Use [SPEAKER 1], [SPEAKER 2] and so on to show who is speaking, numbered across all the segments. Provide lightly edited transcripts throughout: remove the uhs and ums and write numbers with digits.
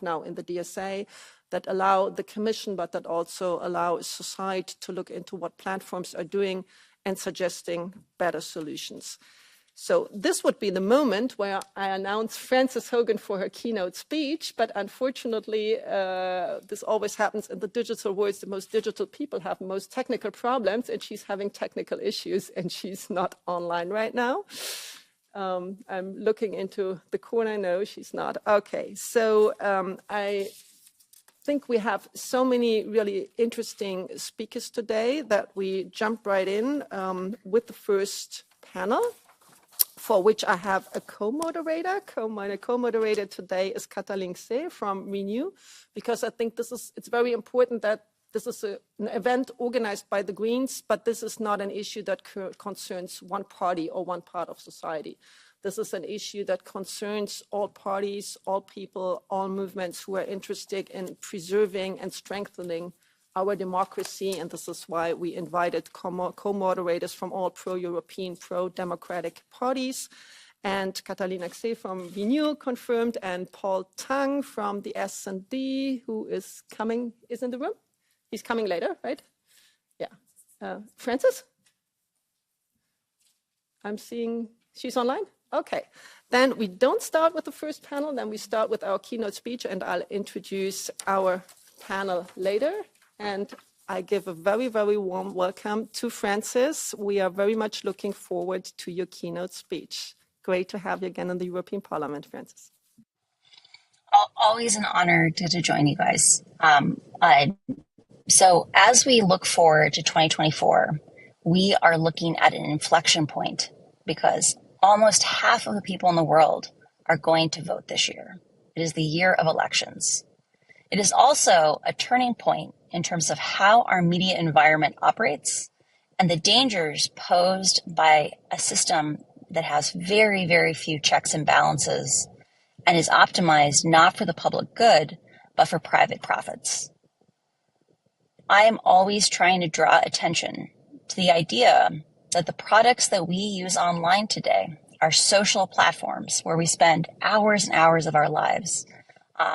[SPEAKER 1] have now in the DSA that allow the Commission, but that also allow society to look into what platforms are doing and suggesting better solutions. So this would be the moment where I announce Frances Hogan for her keynote speech, but unfortunately, this always happens in the digital world. The most digital people have most technical problems, and she's having technical issues, and she's not online right now. I'm looking into the corner. No, she's not. Okay, so I think we have so many really interesting speakers today that we jump right in with the first panel, for which I have a co-moderator. My co-moderator today is Katalin Xe from Renew, because I think it's very important that this is an event organized by the Greens, but this is not an issue that concerns one party or one part of society. This is an issue that concerns all parties, all people, all movements who are interested in preserving and strengthening our democracy, and this is why we invited co-moderators from all pro-European, pro-democratic parties. And Katalin Xe from Renew confirmed, and Paul Tang from the S&D, who is in the room. He's coming later, right? Yeah. Frances? I'm seeing she's online. Okay. Then we don't start with the first panel, then we start with our keynote speech, and I'll introduce our panel later. And I give a very, very warm welcome to Frances. We are very much looking forward to your keynote speech. Great to have you again in the European Parliament, Frances.
[SPEAKER 2] Always an honor to join you guys. So as we look forward to 2024, we are looking at an inflection point because almost half of the people in the world are going to vote this year. It is the year of elections. It is also a turning point in terms of how our media environment operates and the dangers posed by a system that has very, very few checks and balances and is optimized not for the public good, but for private profits. I am always trying to draw attention to the idea that the products that we use online today are social platforms where we spend hours and hours of our lives,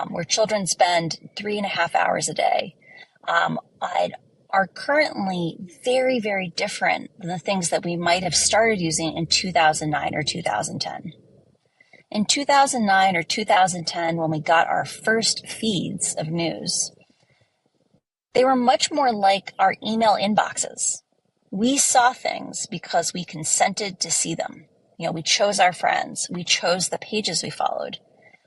[SPEAKER 2] where children spend 3.5 hours a day, are currently very, very different than the things that we might have started using in 2009 or 2010. In 2009 or 2010, when we got our first feeds of news, they were much more like our email inboxes. We saw things because we consented to see them. We chose our friends. We chose the pages we followed.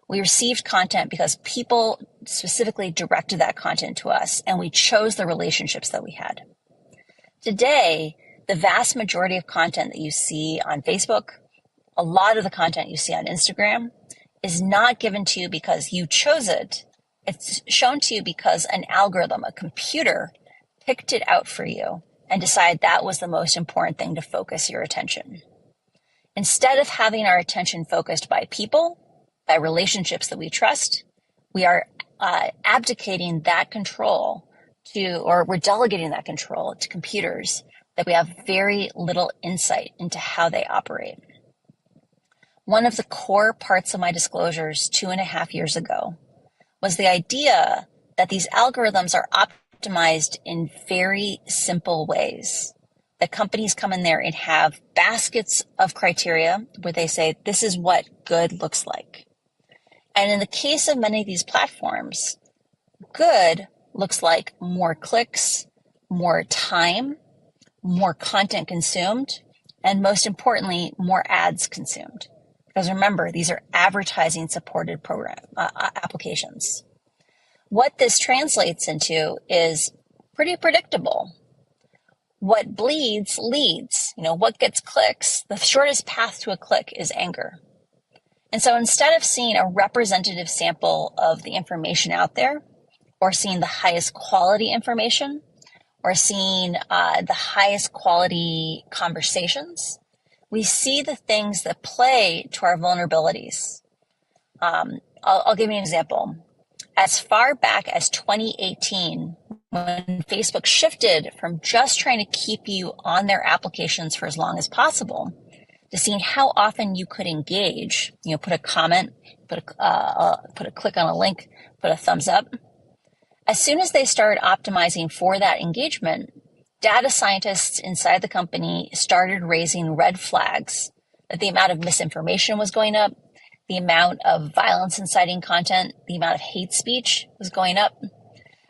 [SPEAKER 2] We received content because people specifically directed that content to us, and we chose the relationships that we had. Today, the vast majority of content that you see on Facebook, a lot of the content you see on Instagram, is not given to you because you chose it. It's shown to you because an algorithm, a computer, picked it out for you and decided that was the most important thing to focus your attention. Instead of having our attention focused by people, by relationships that we trust, we are abdicating that control we're delegating that control to computers that we have very little insight into how they operate. One of the core parts of my disclosures 2.5 years ago was the idea that these algorithms are optimized in very simple ways. That companies come in there and have baskets of criteria where they say, this is what good looks like. And in the case of many of these platforms, good looks like more clicks, more time, more content consumed, and most importantly, more ads consumed. Because remember, these are advertising supported applications. What this translates into is pretty predictable. What bleeds leads. What gets clicks, the shortest path to a click is anger. And so instead of seeing a representative sample of the information out there, or seeing the highest quality information, or seeing the highest quality conversations, we see the things that play to our vulnerabilities. I'll give you an example. As far back as 2018, when Facebook shifted from just trying to keep you on their applications for as long as possible, to seeing how often you could engage, put a comment, put a click on a link, put a thumbs up. As soon as they started optimizing for that engagement, data scientists inside the company started raising red flags that the amount of misinformation was going up, the amount of violence inciting content, the amount of hate speech was going up.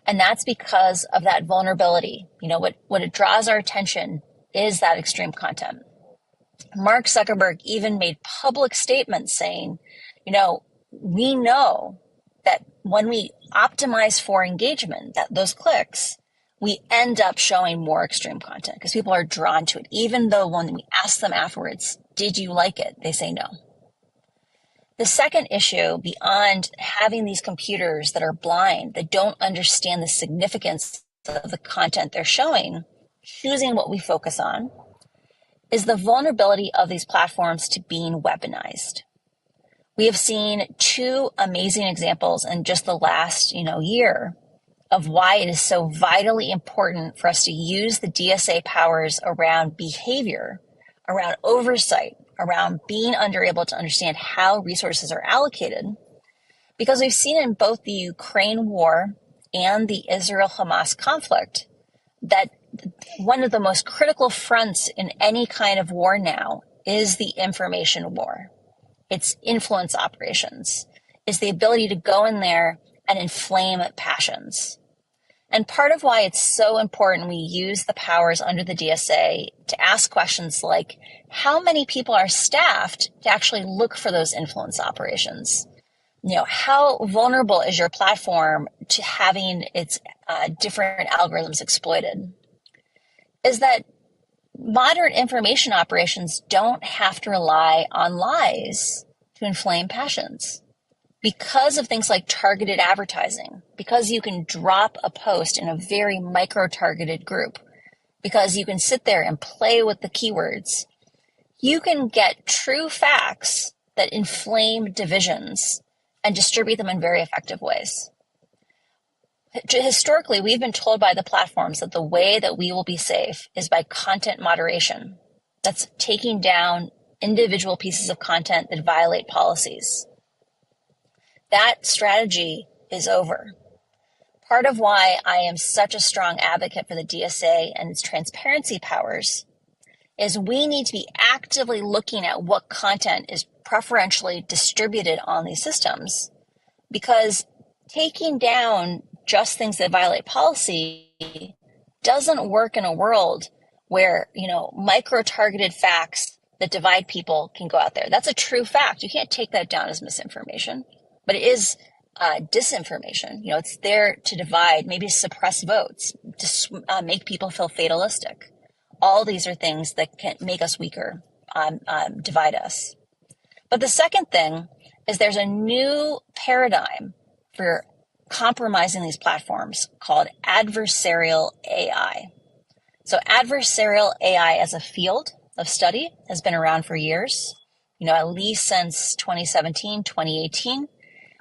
[SPEAKER 2] And that's because of that vulnerability. What it draws our attention is that extreme content. Mark Zuckerberg even made public statements saying, we know that when we optimize for engagement, that those clicks, we end up showing more extreme content because people are drawn to it. Even though when we ask them afterwards, did you like it? They say no. The second issue, beyond having these computers that are blind, that don't understand the significance of the content they're showing, choosing what we focus on, is the vulnerability of these platforms to being weaponized. We have seen two amazing examples in just the last, year of why it is so vitally important for us to use the DSA powers around behavior, around oversight, around being able to understand how resources are allocated. Because we've seen in both the Ukraine war and the Israel-Hamas conflict that one of the most critical fronts in any kind of war now is the information war. It's influence operations. It's the ability to go in there and inflame passions. And part of why it's so important we use the powers under the DSA to ask questions like, how many people are staffed to actually look for those influence operations? How vulnerable is your platform to having its different algorithms exploited? Is that modern information operations don't have to rely on lies to inflame passions. Because of things like targeted advertising, because you can drop a post in a very micro-targeted group, because you can sit there and play with the keywords, you can get true facts that inflame divisions and distribute them in very effective ways. Historically, we've been told by the platforms that the way that we will be safe is by content moderation. That's taking down individual pieces of content that violate policies. That strategy is over. Part of why I am such a strong advocate for the DSA and its transparency powers is we need to be actively looking at what content is preferentially distributed on these systems, because taking down just things that violate policy doesn't work in a world where, micro-targeted facts that divide people can go out there. That's a true fact. You can't take that down as misinformation, but it is disinformation. It's there to divide, maybe suppress votes, to make people feel fatalistic. All these are things that can make us weaker, divide us. But the second thing is there's a new paradigm for compromising these platforms called adversarial AI. So adversarial AI as a field of study has been around for years, at least since 2017, 2018.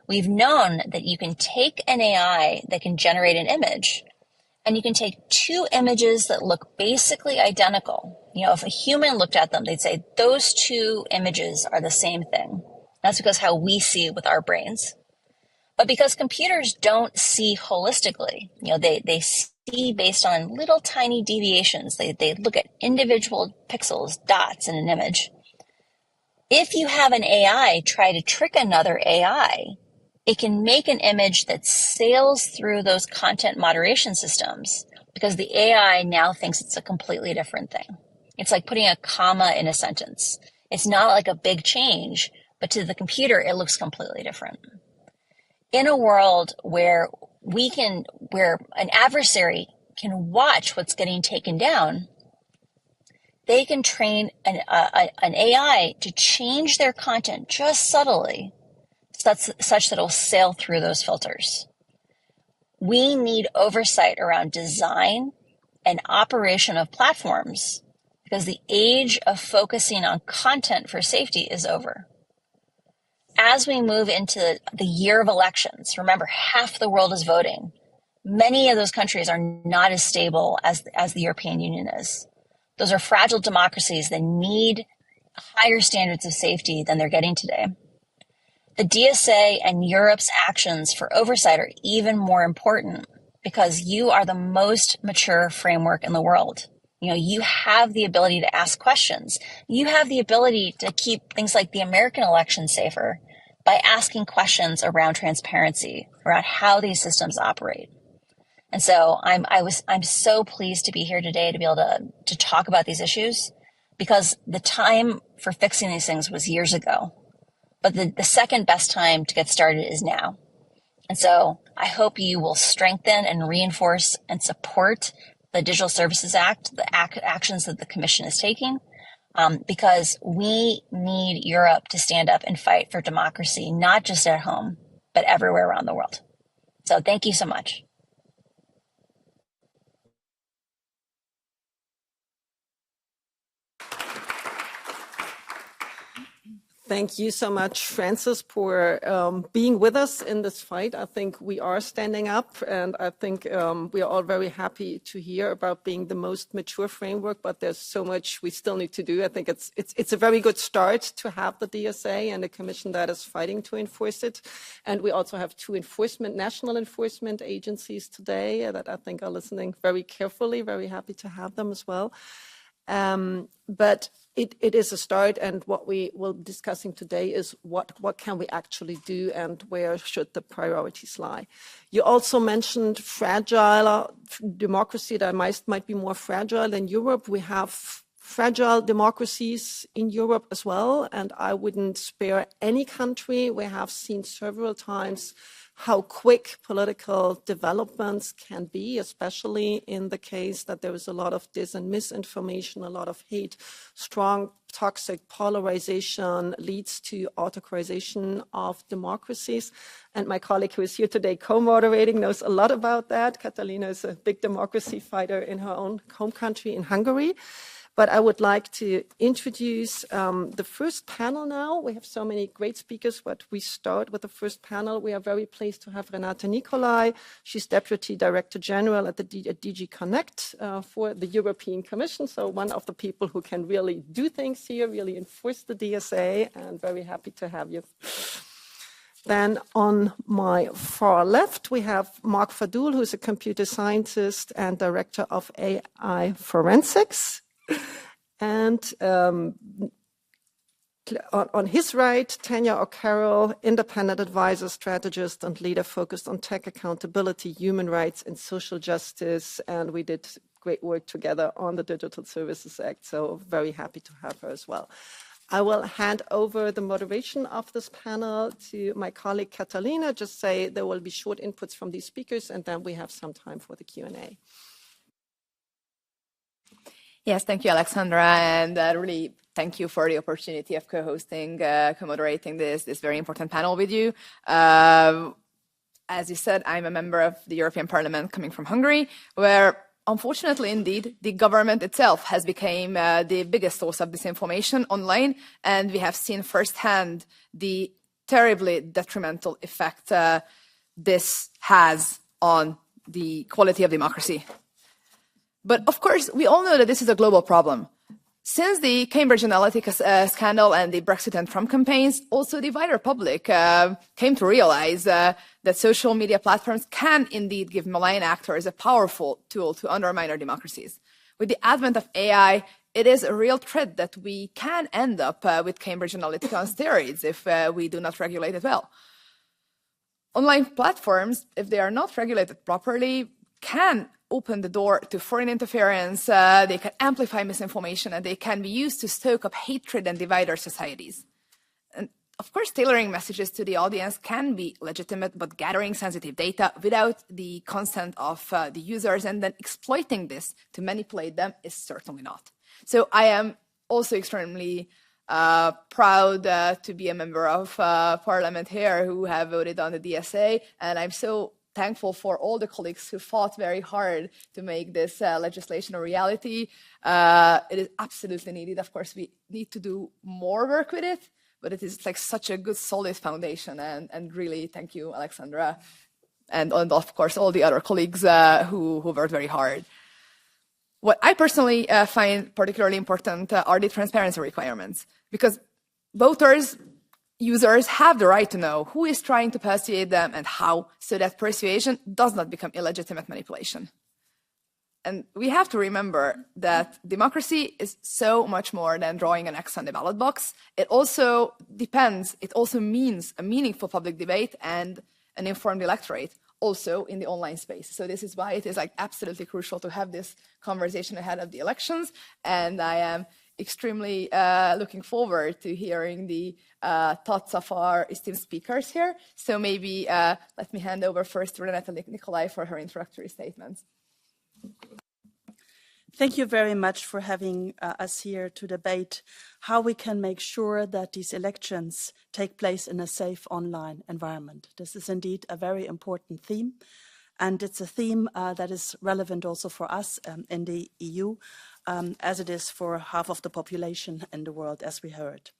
[SPEAKER 2] We've known that you can take an AI that can generate an image, and you can take two images that look basically identical. If a human looked at them, they'd say those two images are the same thing. That's because how we see with our brains. But because computers don't see holistically, they see based on little tiny deviations. They look at individual pixels, dots in an image. If you have an AI try to trick another AI, it can make an image that sails through those content moderation systems because the AI now thinks it's a completely different thing. It's like putting a comma in a sentence. It's not like a big change, but to the computer, it looks completely different. In a world where an adversary can watch what's getting taken down, they can train an AI to change their content just subtly, such that it'll sail through those filters. We need oversight around design and operation of platforms because the age of focusing on content for safety is over. As we move into the year of elections, remember, half the world is voting. Many of those countries are not as stable as the European Union is. Those are fragile democracies that need higher standards of safety than they're getting today. The DSA and Europe's actions for oversight are even more important because you are the most mature framework in the world. You have the ability to ask questions. You have the ability to keep things like the American election safer by asking questions around transparency, around how these systems operate. And so I'm so pleased to be here today to be able to talk about these issues, because the time for fixing these things was years ago. But the second best time to get started is now. And so I hope you will strengthen and reinforce and support the Digital Services Act, the actions that the Commission is taking, because we need Europe to stand up and fight for democracy, not just at home, but everywhere around the world. So thank you so much.
[SPEAKER 1] Thank you so much, Francis, for being with us in this fight. I think we are standing up, and I think we are all very happy to hear about being the most mature framework, but there's so much we still need to do. I think it's a very good start to have the DSA and a commission that is fighting to enforce it. And we also have two national enforcement agencies today that I think are listening very carefully, very happy to have them as well. But it is a start, and what we will be discussing today is what can we actually do and where should the priorities lie. You also mentioned fragile democracy that might be more fragile than Europe. We have fragile democracies in Europe as well, and I wouldn't spare any country. We have seen several times how quick political developments can be, especially in the case that there is a lot of dis and misinformation, a lot of hate. Strong, toxic polarization leads to autocratization of democracies. And my colleague who is here today co-moderating knows a lot about that. Catalina is a big democracy fighter in her own home country in Hungary. But I would like to introduce the first panel now. We have so many great speakers, but we start with the first panel. We are very pleased to have Renate Nicolai. She's Deputy Director General at DG Connect for the European Commission. So one of the people who can really do things here, really enforce the DSA, and very happy to have you. Then on my far left, we have Mark Fadul, who's a computer scientist and Director of AI Forensics. And on his right, Tanya O'Carroll, independent advisor, strategist, and leader focused on tech accountability, human rights, and social justice. And we did great work together on the Digital Services Act, so very happy to have her as well. I will hand over the moderation of this panel to my colleague Catalina. Just say there will be short inputs from these speakers, and then we have some time for the Q&A.
[SPEAKER 3] Yes, thank you, Alexandra, and really thank you for the opportunity of co-hosting, co-moderating this very important panel with you. As you said, I'm a member of the European Parliament coming from Hungary, where unfortunately, indeed, the government itself has become the biggest source of disinformation online, and we have seen firsthand the terribly detrimental effect this has on the quality of democracy. But of course, we all know that this is a global problem. Since the Cambridge Analytica scandal and the Brexit and Trump campaigns, also the wider public came to realize that social media platforms can indeed give malign actors a powerful tool to undermine our democracies. With the advent of AI, it is a real threat that we can end up with Cambridge Analytica on steroids if we do not regulate it well. Online platforms, if they are not regulated properly, can open the door to foreign interference, they can amplify misinformation, and they can be used to stoke up hatred and divide our societies. And of course, tailoring messages to the audience can be legitimate, but gathering sensitive data without the consent of the users and then exploiting this to manipulate them is certainly not. So I am also extremely proud to be a member of Parliament here who have voted on the DSA, and I'm so thankful for all the colleagues who fought very hard to make this legislation a reality. It is absolutely needed. Of course, we need to do more work with it, but it is like such a good, solid foundation. And really, thank you, Alexandra, and of course, all the other colleagues who worked very hard. What I personally find particularly important are the transparency requirements, because voters users have the right to know who is trying to persuade them and how, so that persuasion does not become illegitimate manipulation. And we have to remember that democracy is so much more than drawing an X on the ballot box. It also means a meaningful public debate and an informed electorate, also in the online space. So this is why it is like absolutely crucial to have this conversation ahead of the elections. And I am extremely looking forward to hearing the thoughts of our esteemed speakers here. So maybe let me hand over first to Renata Nicolai for her introductory statements.
[SPEAKER 4] Thank you very much for having us here to debate how we can make sure that these elections take place in a safe online environment. This is indeed a very important theme, and it's a theme that is relevant also for us in the EU, as it is for half of the population in the world, as we heard.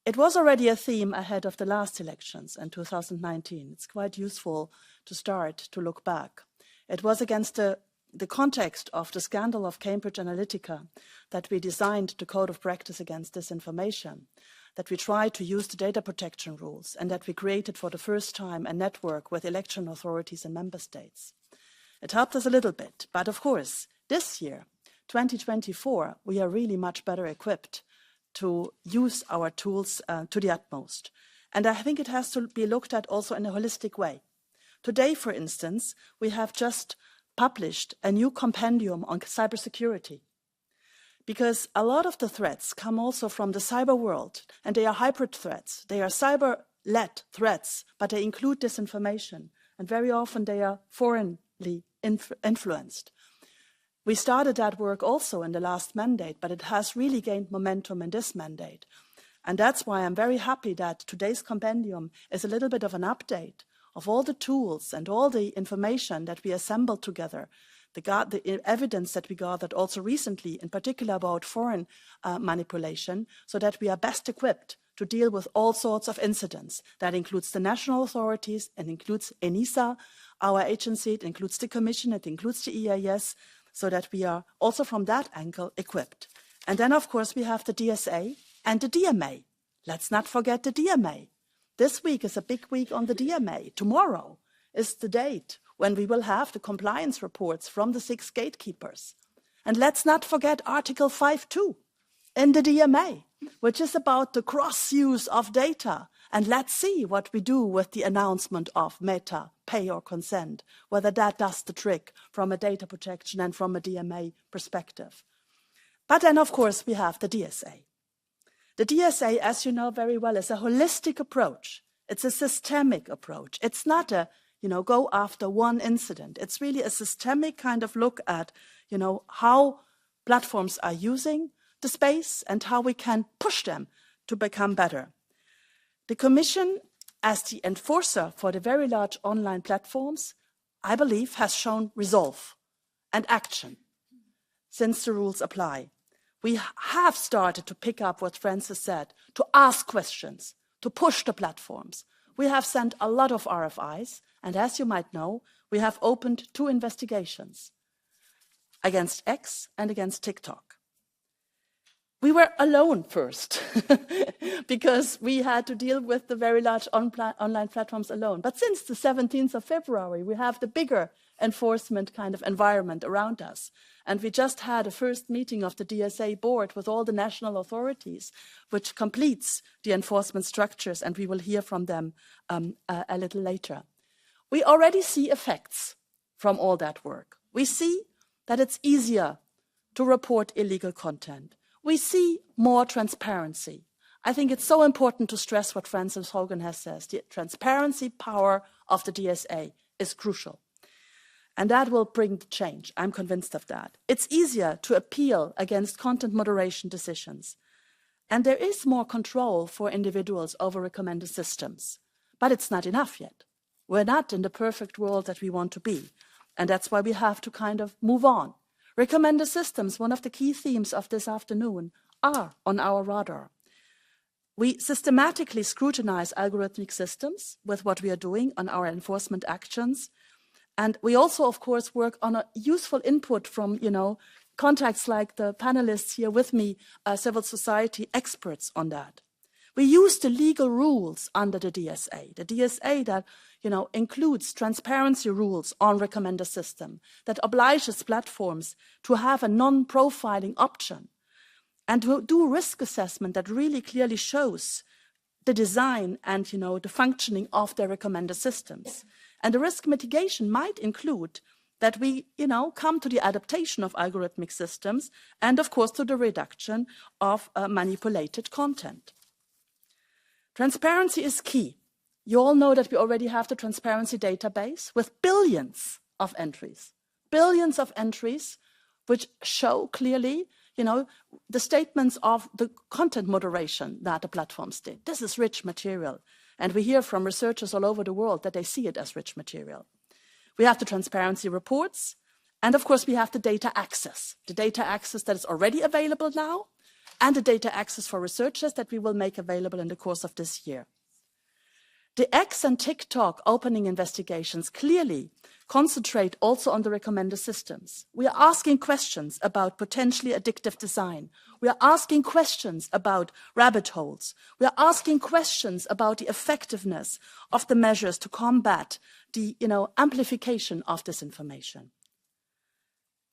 [SPEAKER 4] It was already a theme ahead of the last elections in 2019. It's quite useful to start to look back. It was against the context of the scandal of Cambridge Analytica that we designed the Code of Practice Against Disinformation, that we tried to use the data protection rules, and that we created for the first time a network with election authorities in member states. It helped us a little bit, but of course, this year, 2024, we are really much better equipped to use our tools to the utmost. And I think it has to be looked at also in a holistic way. Today, for instance, we have just published a new compendium on cybersecurity, because a lot of the threats come also from the cyber world, and they are hybrid threats. They are cyber-led threats, but they include disinformation, and very often they are foreignly influenced. We started that work also in the last mandate, but it has really gained momentum in this mandate. And that's why I'm very happy that today's compendium is a little bit of an update of all the tools and all the information that we assembled together, the evidence that we gathered also recently, in particular about foreign manipulation, so that we are best equipped to deal with all sorts of incidents. That includes the national authorities, and includes ENISA, our agency, it includes the Commission, it includes the EAS, so that we are also from that angle equipped. And then, of course, we have the DSA and the DMA. Let's not forget the DMA. This week is a big week on the DMA. Tomorrow is the date when we will have the compliance reports from the 6 gatekeepers. And let's not forget Article 5.2 in the DMA, which is about the cross-use of data. And let's see what we do with the announcement of Meta, pay or consent, whether that does the trick from a data protection and from a DMA perspective. But then, of course, we have the DSA. The DSA, as you know very well, is a holistic approach. It's a systemic approach. It's not a, go after one incident. It's really a systemic kind of look at, how platforms are using the space and how we can push them to become better. The Commission, as the enforcer for the very large online platforms, I believe has shown resolve and action since the rules apply. We have started to pick up what Francis said, to ask questions, to push the platforms. We have sent a lot of RFIs, and as you might know, we have opened 2 investigations against X and against TikTok. We were alone first, because we had to deal with the very large online platforms alone. But since the 17th of February, we have the bigger enforcement kind of environment around us. And we just had a first meeting of the DSA board with all the national authorities, which completes the enforcement structures, and we will hear from them a little later. We already see effects from all that work. We see that it's easier to report illegal content. We see more transparency. I think it's so important to stress what Francis Hogan has said. The transparency power of the DSA is crucial. And that will bring the change. I'm convinced of that. It's easier to appeal against content moderation decisions. And there is more control for individuals over recommended systems. But it's not enough yet. We're not in the perfect world that we want to be. And that's why we have to kind of move on. Recommender systems, one of the key themes of this afternoon, are on our radar. We systematically scrutinize algorithmic systems with what we are doing on our enforcement actions. And we also, of course, work on a useful input from, contacts like the panelists here with me, civil society experts on that. We use the legal rules under the DSA that includes transparency rules on recommender system, that obliges platforms to have a non-profiling option and to do risk assessment that really clearly shows the design and the functioning of their recommender systems. And the risk mitigation might include that we come to the adaptation of algorithmic systems and, of course, to the reduction of manipulated content. Transparency is key. You all know that we already have the transparency database with billions of entries which show clearly the statements of the content moderation that the platforms did. This is rich material. And we hear from researchers all over the world that they see it as rich material. We have the transparency reports. And of course, we have the data access that is already available now, and the data access for researchers that we will make available in the course of this year. The X and TikTok opening investigations clearly concentrate also on the recommender systems. We are asking questions about potentially addictive design. We are asking questions about rabbit holes. We are asking questions about the effectiveness of the measures to combat the amplification of disinformation.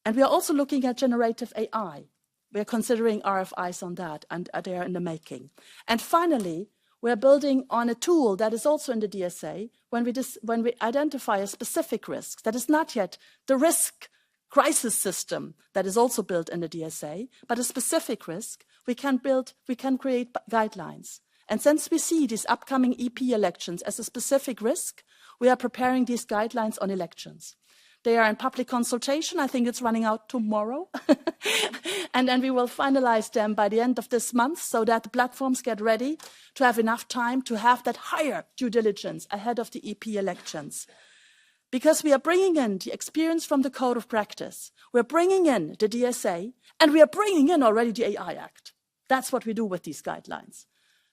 [SPEAKER 4] And we are also looking at generative AI. We are considering RFIs on that, and they are in the making. And finally, we are building on a tool that is also in the DSA when we identify a specific risk that is not yet the risk crisis system that is also built in the DSA, but a specific risk. We can create guidelines. And since we see these upcoming EP elections as a specific risk, we are preparing these guidelines on elections. They are in public consultation. I think it's running out tomorrow. And then we will finalize them by the end of this month so that the platforms get ready to have enough time to have that higher due diligence ahead of the EP elections. Because we are bringing in the experience from the Code of Practice, we're bringing in the DSA, and we are bringing in already the AI Act. That's what we do with these guidelines.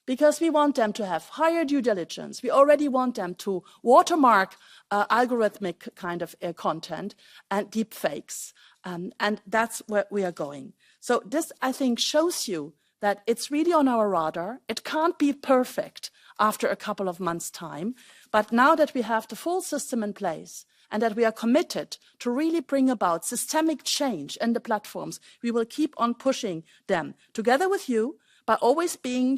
[SPEAKER 4] Because we want them to have higher due diligence. We already want them to watermark algorithmic kind of content and deep fakes. And that's where we are going. So this, I think, shows you that it's really on our radar. It can't be perfect after a couple of months' time. But now that we have the full system in place and that we are committed to really bring about systemic change in the platforms, we will keep on pushing them together with you, by always being,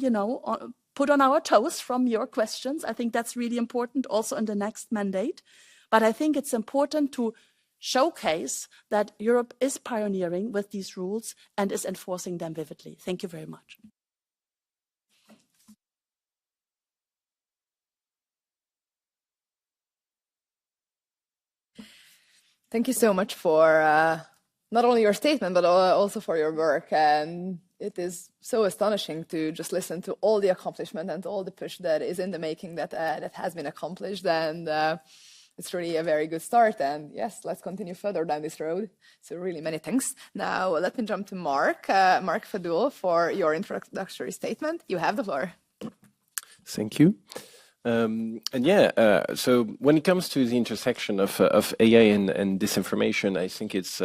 [SPEAKER 4] put on our toes from your questions. I think that's really important also in the next mandate. But I think it's important to showcase that Europe is pioneering with these rules and is enforcing them vividly. Thank you very much.
[SPEAKER 3] Thank you so much for not only your statement, but also for your work. And it is so astonishing to just listen to all the accomplishment and all the push that is in the making that has been accomplished. And it's really a very good start. And yes, let's continue further down this road. So really many thanks. Now let me jump to Mark Fadul for your introductory statement. You have the floor.
[SPEAKER 5] Thank you. So when it comes to the intersection of AI and disinformation, I think it's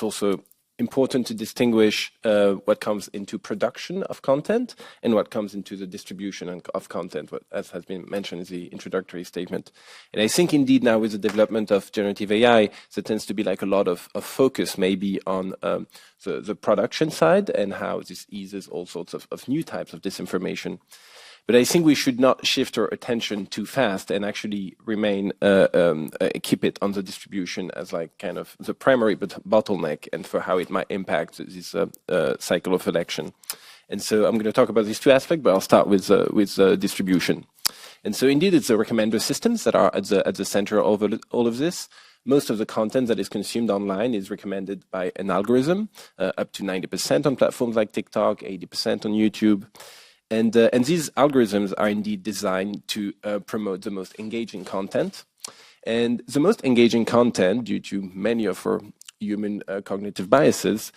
[SPEAKER 5] also important to distinguish what comes into production of content and what comes into the distribution of content, as has been mentioned in the introductory statement. And I think indeed now with the development of generative AI, there tends to be like a lot of focus maybe on the production side and how this eases all sorts of new types of disinformation. But I think we should not shift our attention too fast and actually remain, keep it on the distribution as like kind of the primary bottleneck and for how it might impact this cycle of election. And so I'm going to talk about these two aspects, but I'll start with distribution. And so indeed, it's the recommender systems that are at the center of all of this. Most of the content that is consumed online is recommended by an algorithm, up to 90% on platforms like TikTok, 80% on YouTube. And these algorithms are indeed designed to promote the most engaging content. And the most engaging content, due to many of our human cognitive biases,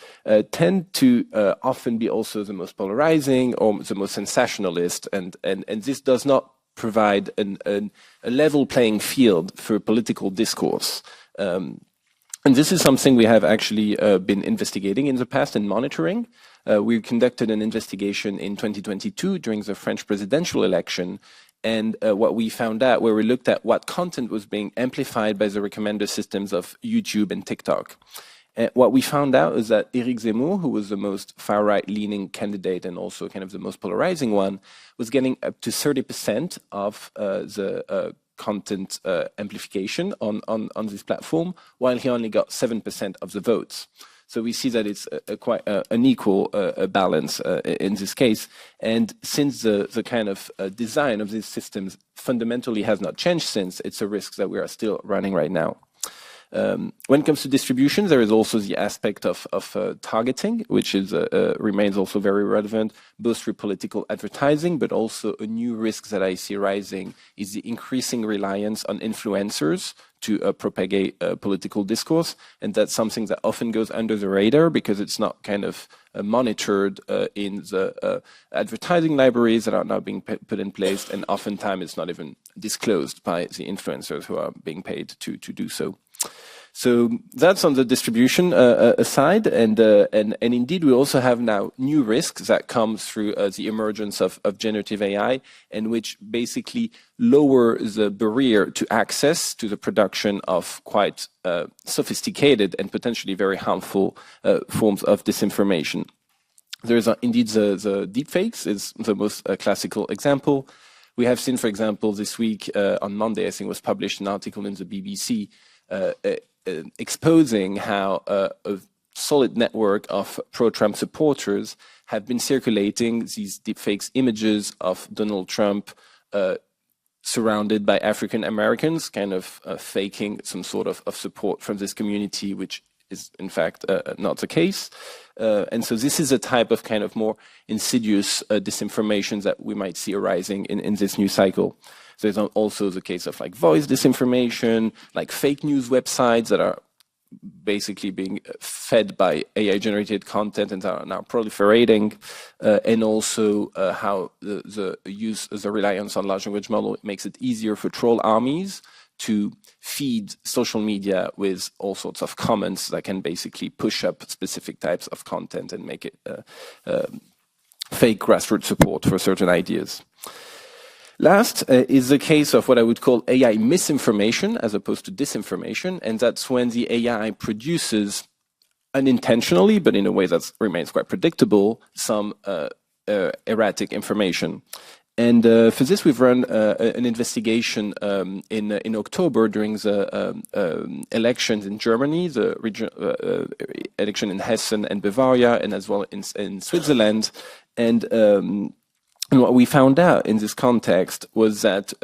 [SPEAKER 5] tend to often be also the most polarizing or the most sensationalist. And this does not provide a level playing field for political discourse. And this is something we have actually been investigating in the past and monitoring. We conducted an investigation in 2022 during the French presidential election. And what we found out, where we looked at what content was being amplified by the recommender systems of YouTube and TikTok. What we found out is that Éric Zemmour, who was the most far-right leaning candidate and also kind of the most polarizing one, was getting up to 30% of the content amplification on this platform, while he only got 7% of the votes. So we see that it's quite an equal balance in this case. And since the kind of design of these systems fundamentally has not changed since, it's a risk that we are still running right now. When it comes to distribution, there is also the aspect of targeting, which is remains also very relevant, both through political advertising, but also a new risk that I see rising is the increasing reliance on influencers to propagate political discourse. And that's something that often goes under the radar because it's not kind of monitored in the advertising libraries that are now being put in place, and oftentimes it's not even disclosed by the influencers who are being paid to do so. So that's on the distribution side, and indeed we also have now new risks that come through the emergence of generative AI, and which basically lower the barrier to access to the production of quite sophisticated and potentially very harmful forms of disinformation. There is indeed the deepfakes is the most classical example. We have seen, for example, this week on Monday, I think was published an article in the BBC exposing how a solid network of pro-Trump supporters have been circulating these deepfakes images of Donald Trump surrounded by African Americans, kind of faking some sort of support from this community, which is in fact not the case. And so this is a type of kind of more insidious disinformation that we might see arising in this new cycle. There's also the case of like voice disinformation, like fake news websites that are basically being fed by AI-generated content and are now proliferating, and also how the reliance on large language model makes it easier for troll armies to feed social media with all sorts of comments that can basically push up specific types of content and make it fake grassroots support for certain ideas. Last is the case of what I would call AI misinformation as opposed to disinformation, and that's when the AI produces unintentionally, but in a way that remains quite predictable, some erratic information. And for this, we've run an investigation in October during the elections in Germany, the election in Hessen and Bavaria, and as well in Switzerland. And what we found out in this context was that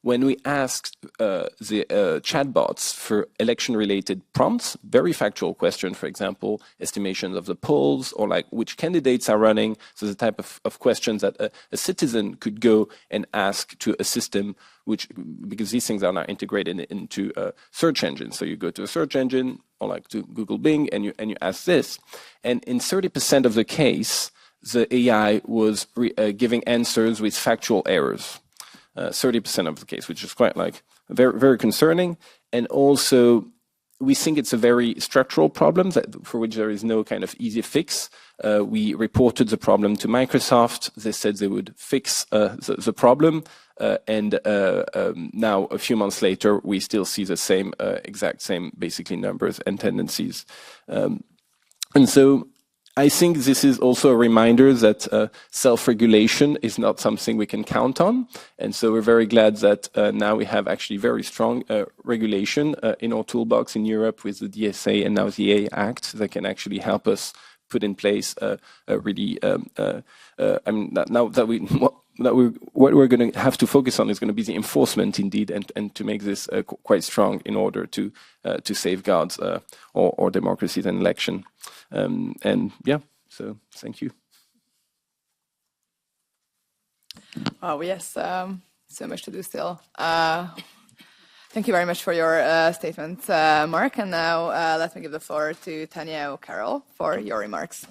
[SPEAKER 5] when we asked the chatbots for election-related prompts, very factual questions, for example, estimations of the polls or like which candidates are running, so the type of questions that a citizen could go and ask to a system, which because these things are now integrated into search engines. So you go to a search engine or like to Google Bing and you ask this, and in 30% of the case, the AI was giving answers with factual errors, 30% of the case, which is quite like very, very concerning. And also, we think it's a very structural problem for which there is no kind of easy fix. We reported the problem to Microsoft. They said they would fix the problem. And now, a few months later, we still see the same, exact same, basically, numbers and tendencies. And so, I think this is also a reminder that self-regulation is not something we can count on. And so we're very glad that now we have actually very strong regulation in our toolbox in Europe with the DSA and now the AI Act that can actually help us put in place a really, I mean, now that what we're going to have to focus on is going to be the enforcement indeed, and to make this quite strong in order to safeguard our democracies and election. And yeah, so thank you.
[SPEAKER 3] Oh yes, so much to do still. Thank you very much for your statement, Mark. And now let me give the floor to Tanya or Carol for your remarks.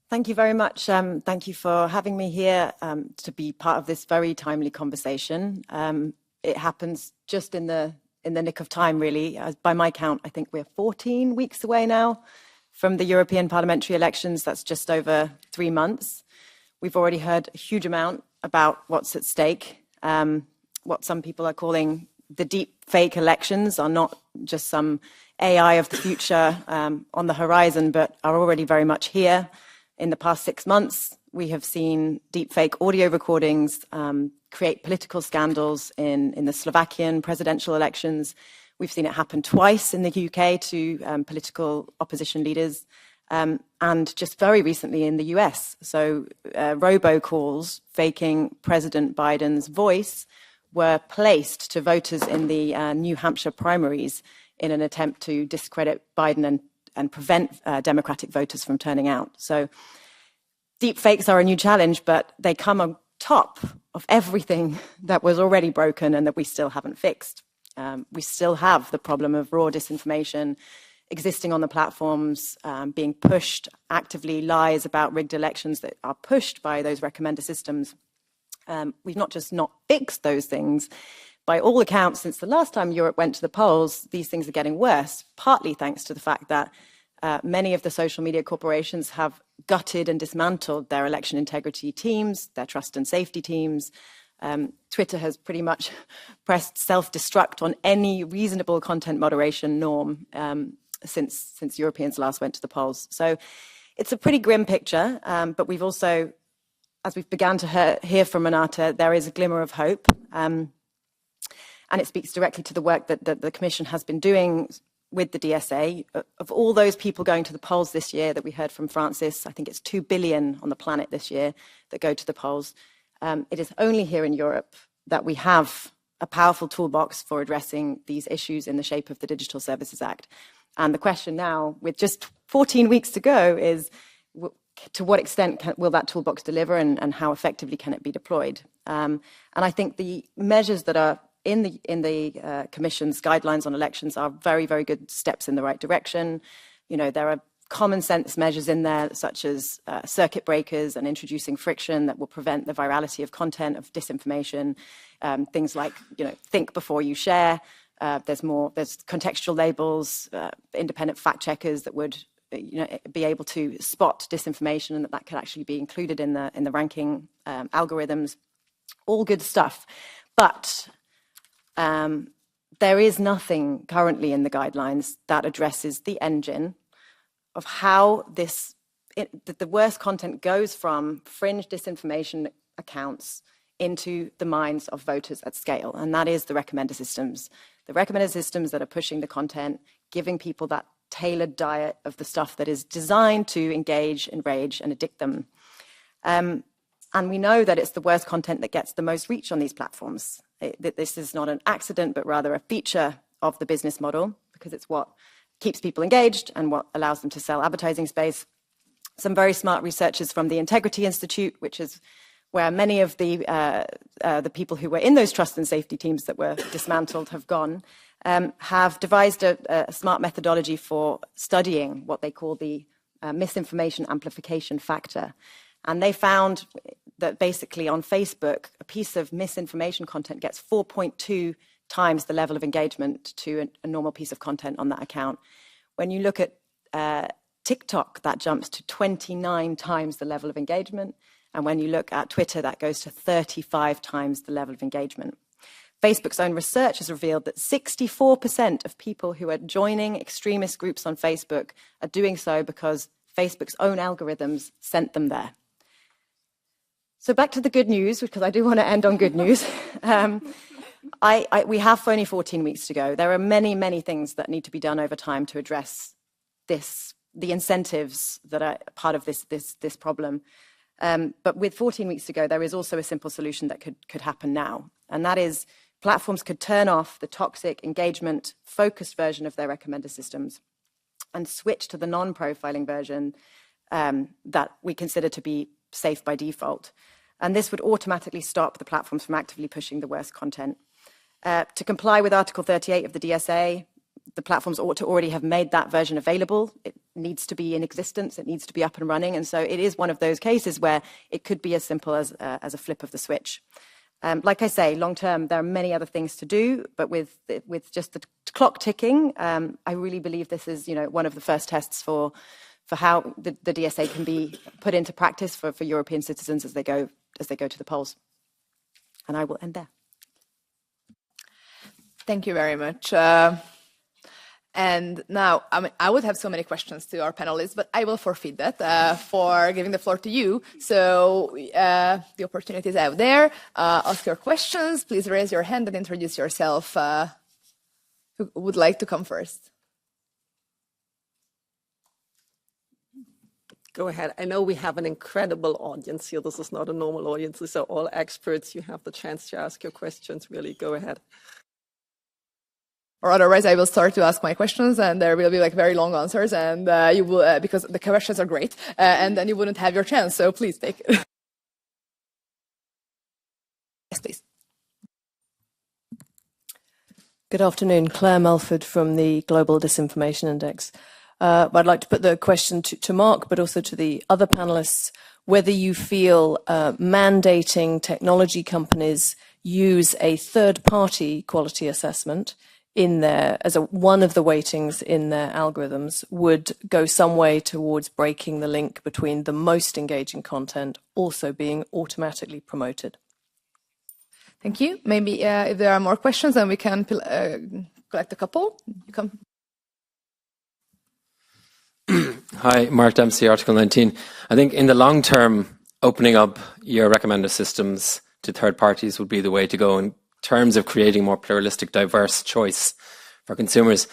[SPEAKER 6] Thank you very much. Thank you for having me here to be part of this very timely conversation. It happens just in the in the nick of time, really. By my count, I think we're 14 weeks away now from the European parliamentary elections. That's just over 3 months. We've already heard a huge amount about what's at stake. What some people are calling the deep fake elections are not just some AI of the future on the horizon, but are already very much here. In the past 6 months, we have seen deep fake audio recordings create political scandals in the Slovakian presidential elections. We've seen it happen twice in the UK to political opposition leaders, and just very recently in the US. So robocalls faking President Biden's voice were placed to voters in the New Hampshire primaries in an attempt to discredit Biden and prevent Democratic voters from turning out. So deep fakes are a new challenge, but they come on top of everything that was already broken and that we still haven't fixed. We still have the problem of raw disinformation existing on the platforms, being pushed actively, lies about rigged elections that are pushed by those recommender systems. We've not just not fixed those things. By all accounts, since the last time Europe went to the polls, these things are getting worse, partly thanks to the fact that many of the social media corporations have gutted and dismantled their election integrity teams, their trust and safety teams. Twitter has pretty much pressed self-destruct on any reasonable content moderation norm since Europeans last went to the polls. So it's a pretty grim picture, but we've also, as we've begun to hear from Renata, there is a glimmer of hope. And it speaks directly to the work that the Commission has been doing with the DSA. Of all those people going to the polls this year that we heard from Francis, I think it's 2 billion on the planet this year that go to the polls. It is only here in Europe that we have a powerful toolbox for addressing these issues in the shape of the Digital Services Act. And the question now, with just 14 weeks to go, is to what extent will that toolbox deliver, and how effectively can it be deployed? And I think the measures that are in the Commission's guidelines on elections are very, very good steps in the right direction. You know, there are common sense measures in there, such as circuit breakers and introducing friction that will prevent the virality of content, of disinformation. Things like, you know, think before you share. There's contextual labels, independent fact checkers that would, you know, be able to spot disinformation, and that could actually be included in the ranking algorithms. All good stuff, but there is nothing currently in the guidelines that addresses the engine of how the worst content goes from fringe disinformation accounts into the minds of voters at scale, and that is the recommender systems. The recommender systems that are pushing the content, giving people that tailored diet of the stuff that is designed to engage, enrage, and addict them. And we know that it's the worst content that gets the most reach on these platforms. This is not an accident, but rather a feature of the business model, because it's what keeps people engaged and what allows them to sell advertising space. Some very smart researchers from the Integrity Institute, which is where many of the people who were in those trust and safety teams that were dismantled have gone, have devised a smart methodology for studying what they call the misinformation amplification factor. And they found that basically on Facebook, a piece of misinformation content gets 4.2 times the level of engagement to a normal piece of content on that account. When you look at TikTok, that jumps to 29 times the level of engagement. And when you look at Twitter, that goes to 35 times the level of engagement. Facebook's own research has revealed that 64% of people who are joining extremist groups on Facebook are doing so because Facebook's own algorithms sent them there. So back to the good news, because I do want to end on good news. We have only 14 weeks to go. There are many, many things that need to be done over time to address the incentives that are part of this problem. But with 14 weeks to go, there is also a simple solution that could happen now. And that is platforms could turn off the toxic engagement focused version of their recommender systems and switch to the non-profiling version that we consider to be safe by default. And this would automatically stop the platforms from actively pushing the worst content. To comply with Article 38 of the DSA, the platforms ought to already have made that version available. It needs to be in existence. It needs to be up and running. And so it is one of those cases where it could be as simple as a flip of the switch. Like I say, long term, there are many other things to do, but with just the clock ticking, I really believe this is, one of the first tests for how the DSA can be put into practice for European citizens as they go to the polls. And I will end there.
[SPEAKER 3] Thank you very much. And now, I would have so many questions to our panelists, but I will forfeit that for giving the floor to you. So the opportunity is out there. Ask your questions. Please raise your hand and introduce yourself. Who would like to come first?
[SPEAKER 1] Go ahead. I know we have an incredible audience here. This is not a normal audience. These are all experts. You have the chance to ask your questions. Really, go ahead.
[SPEAKER 3] Or otherwise, I will start to ask my questions, and there will be very long answers, and you will because the questions are great, and then you wouldn't have your chance. So please take it. Yes, please.
[SPEAKER 7] Good afternoon, Claire Melford from the Global Disinformation Index. I'd like to put the question to Mark, but also to the other panelists, whether you feel mandating technology companies use a third-party quality assessment in there as one of the weightings in their algorithms would go some way towards breaking the link between the most engaging content also being automatically promoted.
[SPEAKER 3] Thank you. Maybe if there are more questions, then we can collect a couple. You come.
[SPEAKER 8] Hi, Mark Dempsey, Article 19. I think in the long term, opening up your recommender systems to third parties would be the way to go in terms of creating more pluralistic, diverse choice for consumers.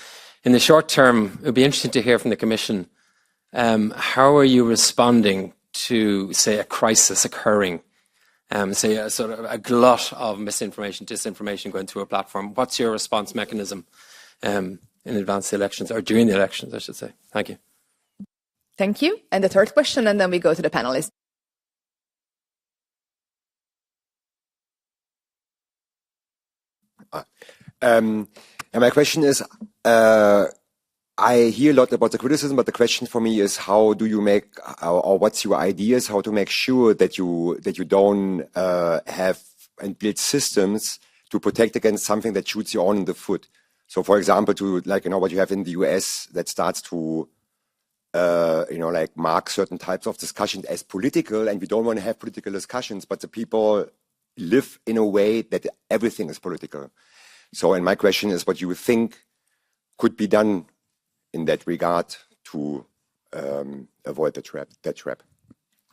[SPEAKER 8] In the short term, it would be interesting to hear from the Commission, how are you responding to, say, a crisis occurring, say a sort of a glut of misinformation, disinformation going through a platform? What's your response mechanism in advance of the elections, or during the elections, I should say? Thank you.
[SPEAKER 3] Thank you. And the third question, and then we go to the panelists.
[SPEAKER 9] And my question is, I hear a lot about the criticism, but the question for me is, how do you make, or what's your ideas, how to make sure that you don't have and build systems to protect against something that shoots you on in the foot? So, for example, to what you have in the US that starts to mark certain types of discussions as political, and we don't want to have political discussions, but the people live in a way that everything is political. So, and my question is, what you think could be done in that regard to avoid the trap?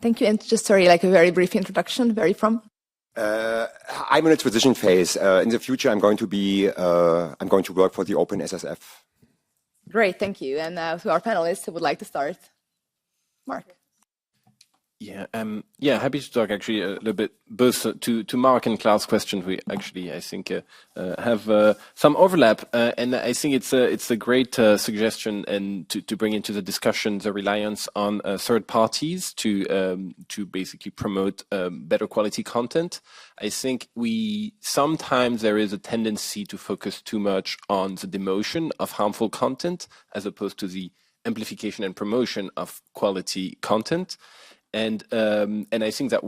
[SPEAKER 3] Thank you. And just sorry, a very brief introduction. Where are you from?
[SPEAKER 9] I'm in a transition phase. In the future, I'm going to work for the Open SSF.
[SPEAKER 3] Great, thank you. And to our panelists who would like to start, Mark.
[SPEAKER 5] Yeah, happy to talk actually a little bit both to Mark and Klaus' questions. We actually, I think, have some overlap, and I think it's a great suggestion and to bring into the discussion the reliance on third parties to basically promote better quality content. I think sometimes there is a tendency to focus too much on the demotion of harmful content as opposed to the amplification and promotion of quality content. And I think that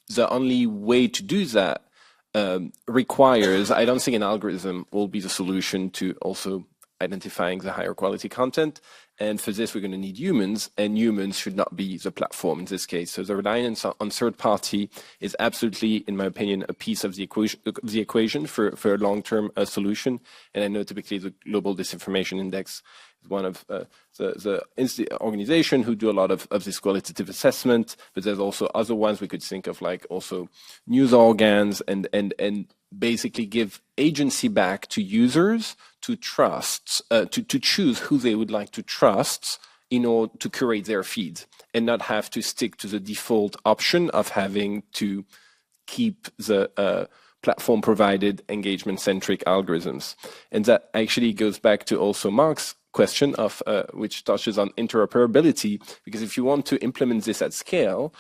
[SPEAKER 5] the only way to do that requires, I don't think an algorithm will be the solution to also identifying the higher quality content. And for this, we're going to need humans, and humans should not be the platform in this case. So the reliance on third party is absolutely, in my opinion, a piece of the equation for a long-term solution. And I know typically the Global Disinformation Index is one of the organization who do a lot of this qualitative assessment, but there's also other ones we could think of, like also news organs, and basically give agency back to users to trust, to choose who they would like to trust in order to curate their feed, and not have to stick to the default option of having to keep the platform provided engagement centric algorithms. And that actually goes back to also Mark's question of which touches on interoperability, because if you want to implement this at scale,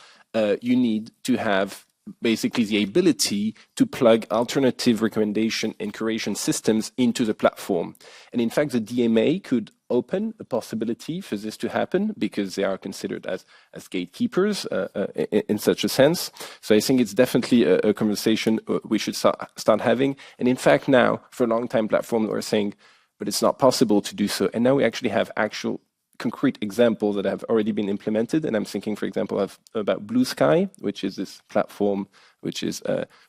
[SPEAKER 5] you need to have basically the ability to plug alternative recommendation and curation systems into the platform. And in fact, the DMA could open a possibility for this to happen because they are considered as gatekeepers in such a sense. So I think it's definitely a conversation we should start having. And in fact, now, for a long time, platforms were saying, but it's not possible to do so. And now we actually have actual concrete examples that have already been implemented. And I'm thinking, for example, about Blue Sky, which is this platform which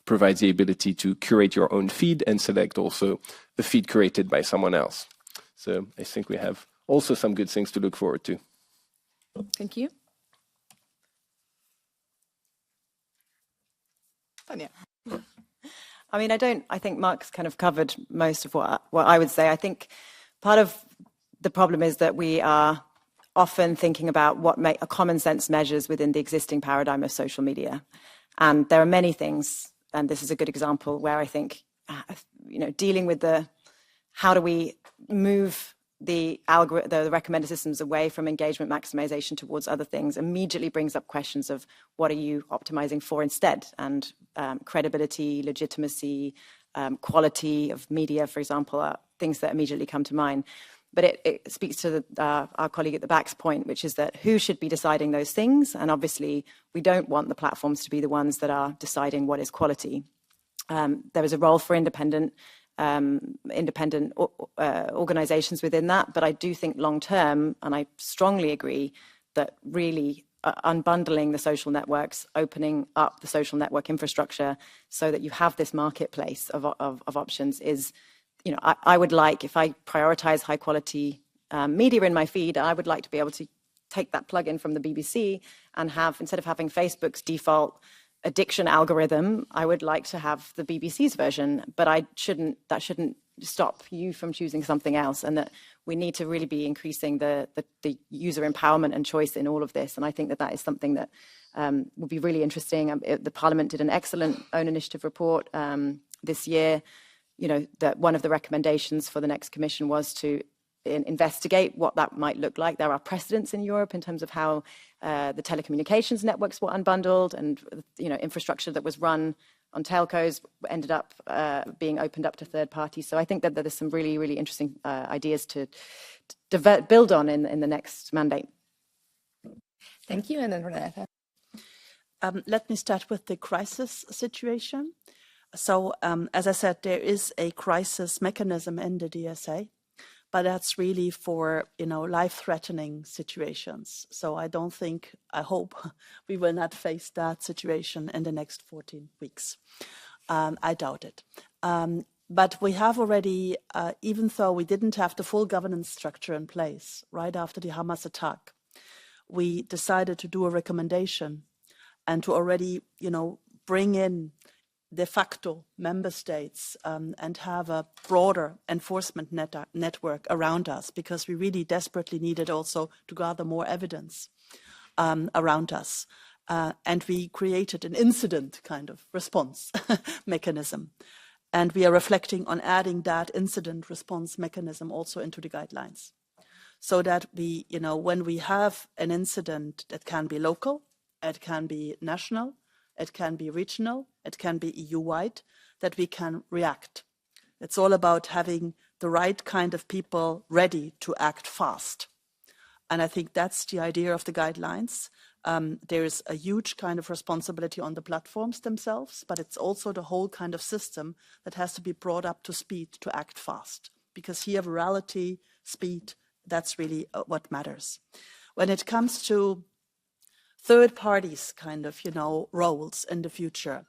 [SPEAKER 5] provides the ability to curate your own feed and select also a feed curated by someone else. So I think we have also some good things to look forward to.
[SPEAKER 3] Thank you. Tanya.
[SPEAKER 6] I mean, I think Mark's kind of covered most of what I would say. I think part of the problem is that we are often thinking about what are common sense measures within the existing paradigm of social media. And there are many things, and this is a good example where I think, dealing with how do we move the recommender systems away from engagement maximization towards other things immediately brings up questions of what are you optimizing for instead, and credibility, legitimacy, quality of media, for example, are things that immediately come to mind. But it speaks to our colleague at the back's point, which is that who should be deciding those things? And obviously, we don't want the platforms to be the ones that are deciding what is quality. There is a role for independent organizations within that. But I do think long term, and I strongly agree, that really unbundling the social networks, opening up the social network infrastructure so that you have this marketplace of options is, I would like, if I prioritize high quality media in my feed, I would like to be able to take that plugin from the BBC and have, instead of having Facebook's default addiction algorithm, I would like to have the BBC's version, but that shouldn't stop you from choosing something else, and that we need to really be increasing the user empowerment and choice in all of this. And I think that is something that would be really interesting. The Parliament did an excellent own initiative report this year. That one of the recommendations for the next commission was to investigate what that might look like. There are precedents in Europe in terms of how the telecommunications networks were unbundled, and infrastructure that was run on telcos ended up being opened up to third parties. So I think that there's some really, really interesting ideas to build on in the next mandate.
[SPEAKER 3] Thank you, and then Renata.
[SPEAKER 4] Let me start with the crisis situation. So, as I said, there is a crisis mechanism in the DSA, but that's really for, life-threatening situations. So I hope we will not face that situation in the next 14 weeks. I doubt it. But we have already, even though we didn't have the full governance structure in place right after the Hamas attack, we decided to do a recommendation and to already, bring in de facto member states and have a broader enforcement network around us, because we really desperately needed also to gather more evidence around us. And we created an incident kind of response mechanism. And we are reflecting on adding that incident response mechanism also into the guidelines, so that we, when we have an incident that can be local, it can be national, it can be regional, it can be EU-wide, that we can react. It's all about having the right kind of people ready to act fast. And I think that's the idea of the guidelines. There is a huge kind of responsibility on the platforms themselves, but it's also the whole kind of system that has to be brought up to speed to act fast. Because here, virality, speed, that's really what matters. When it comes to third parties kind of, roles in the future,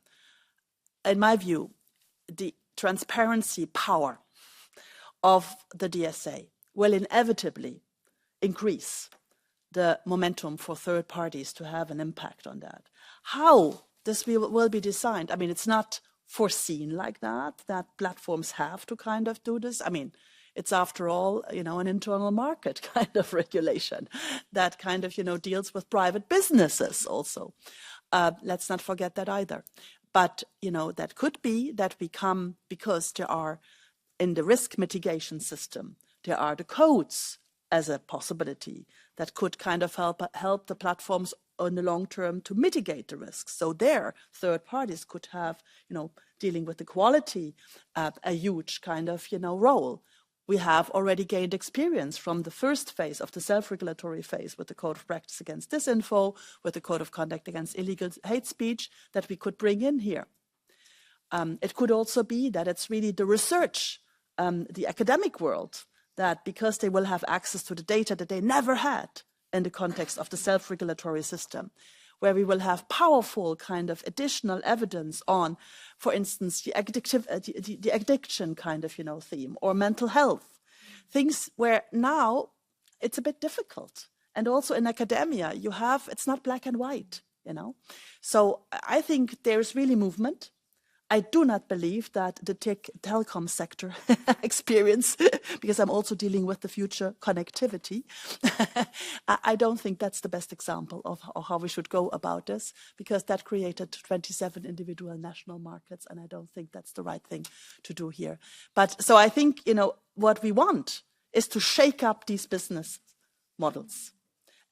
[SPEAKER 4] in my view, the transparency power of the DSA will inevitably increase the momentum for third parties to have an impact on that. How this will be designed, it's not foreseen like that platforms have to kind of do this. It's after all, an internal market kind of regulation that kind of, deals with private businesses also. Let's not forget that either. But, that could be that we come, because there are, in the risk mitigation system, there are the codes as a possibility that could kind of help the platforms on the long term to mitigate the risks. So there, third parties could have, dealing with the quality, a huge kind of, role. we have already gained experience from the first phase of the self-regulatory phase with the Code of Practice Against Disinfo, with the Code of Conduct Against Illegal Hate Speech that we could bring in here. It could also be that it's really the research, the academic world, that because they will have access to the data that they never had in the context of the self-regulatory system, where we will have powerful kind of additional evidence on, for instance, the addiction kind of, theme, or mental health, things where now it's a bit difficult. And also in academia, it's not black and white, So I think there's really movement. I do not believe that the telecom sector experience, because I'm also dealing with the future connectivity, I don't think that's the best example of how we should go about this, because that created 27 individual national markets, and I don't think that's the right thing to do here. But so I think, what we want is to shake up these business models.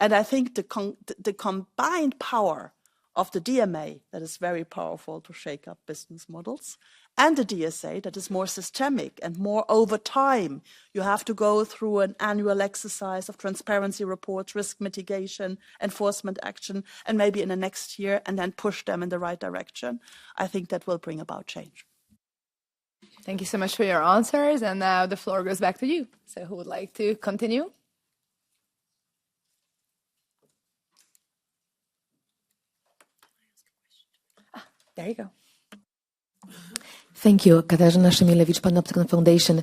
[SPEAKER 4] And I think the combined power of the DMA, that is very powerful to shake up business models, and the DSA, that is more systemic and more over time. You have to go through an annual exercise of transparency reports, risk mitigation, enforcement action, and maybe in the next year, and then push them in the right direction. I think that will bring about change.
[SPEAKER 3] Thank you so much for your answers. And now the floor goes back to you. So who would like to continue? There you go.
[SPEAKER 10] Thank you. Katarzyna Szymilewicz, Panoptykon Foundation.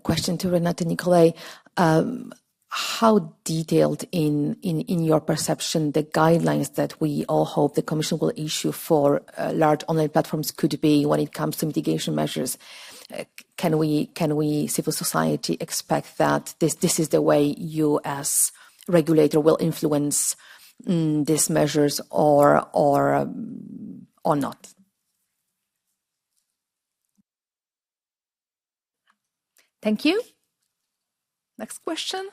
[SPEAKER 10] Question to Renate Nicolai. How detailed in your perception the guidelines that we all hope the Commission will issue for large online platforms could be when it comes to mitigation measures? Can we, civil society, expect that this is the way you as regulator will influence these measures or not?
[SPEAKER 3] Thank you. Next question.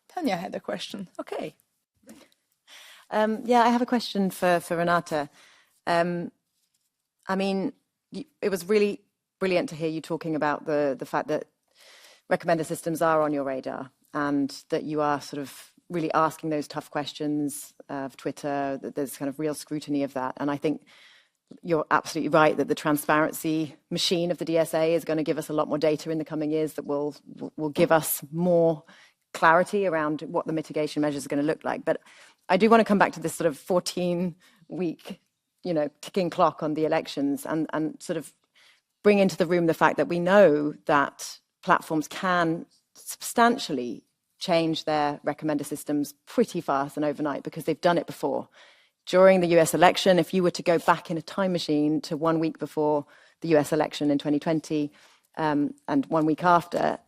[SPEAKER 3] Tanya had a question. Okay.
[SPEAKER 6] Yeah, I have a question for Renate. I mean, it was really brilliant to hear you talking about the fact that recommender systems are on your radar and that you are sort of really asking those tough questions of Twitter, that there's kind of real scrutiny of that. And I think you're absolutely right that the transparency machine of the DSA is going to give us a lot more data in the coming years that will give us more clarity around what the mitigation measures are going to look like. But I do want to come back to this sort of 14-week, ticking clock on the elections and sort of bring into the room the fact that we know that platforms can substantially change their recommender systems pretty fast and overnight because they've done it before. During the US election, if you were to go back in a time machine to 1 week before the US election in 2020 and 1 week after,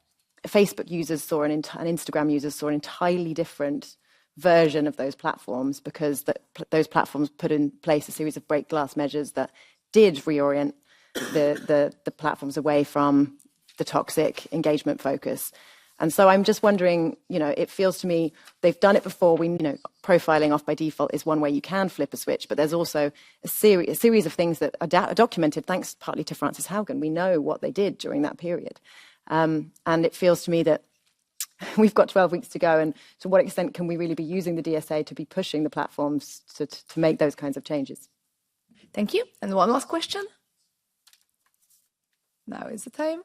[SPEAKER 6] Facebook users saw and Instagram users saw an entirely different version of those platforms because those platforms put in place a series of break glass measures that did reorient the platforms away from the toxic engagement focus. And so I'm just wondering, it feels to me they've done it before. Profiling off by default is one way you can flip a switch, but there's also a series of things that are documented thanks partly to Frances Haugen. We know what they did during that period. And it feels to me that we've got 12 weeks to go. And to what extent can we really be using the DSA to be pushing the platforms to make those kinds of changes?
[SPEAKER 3] Thank you. And one last question. Now is the time.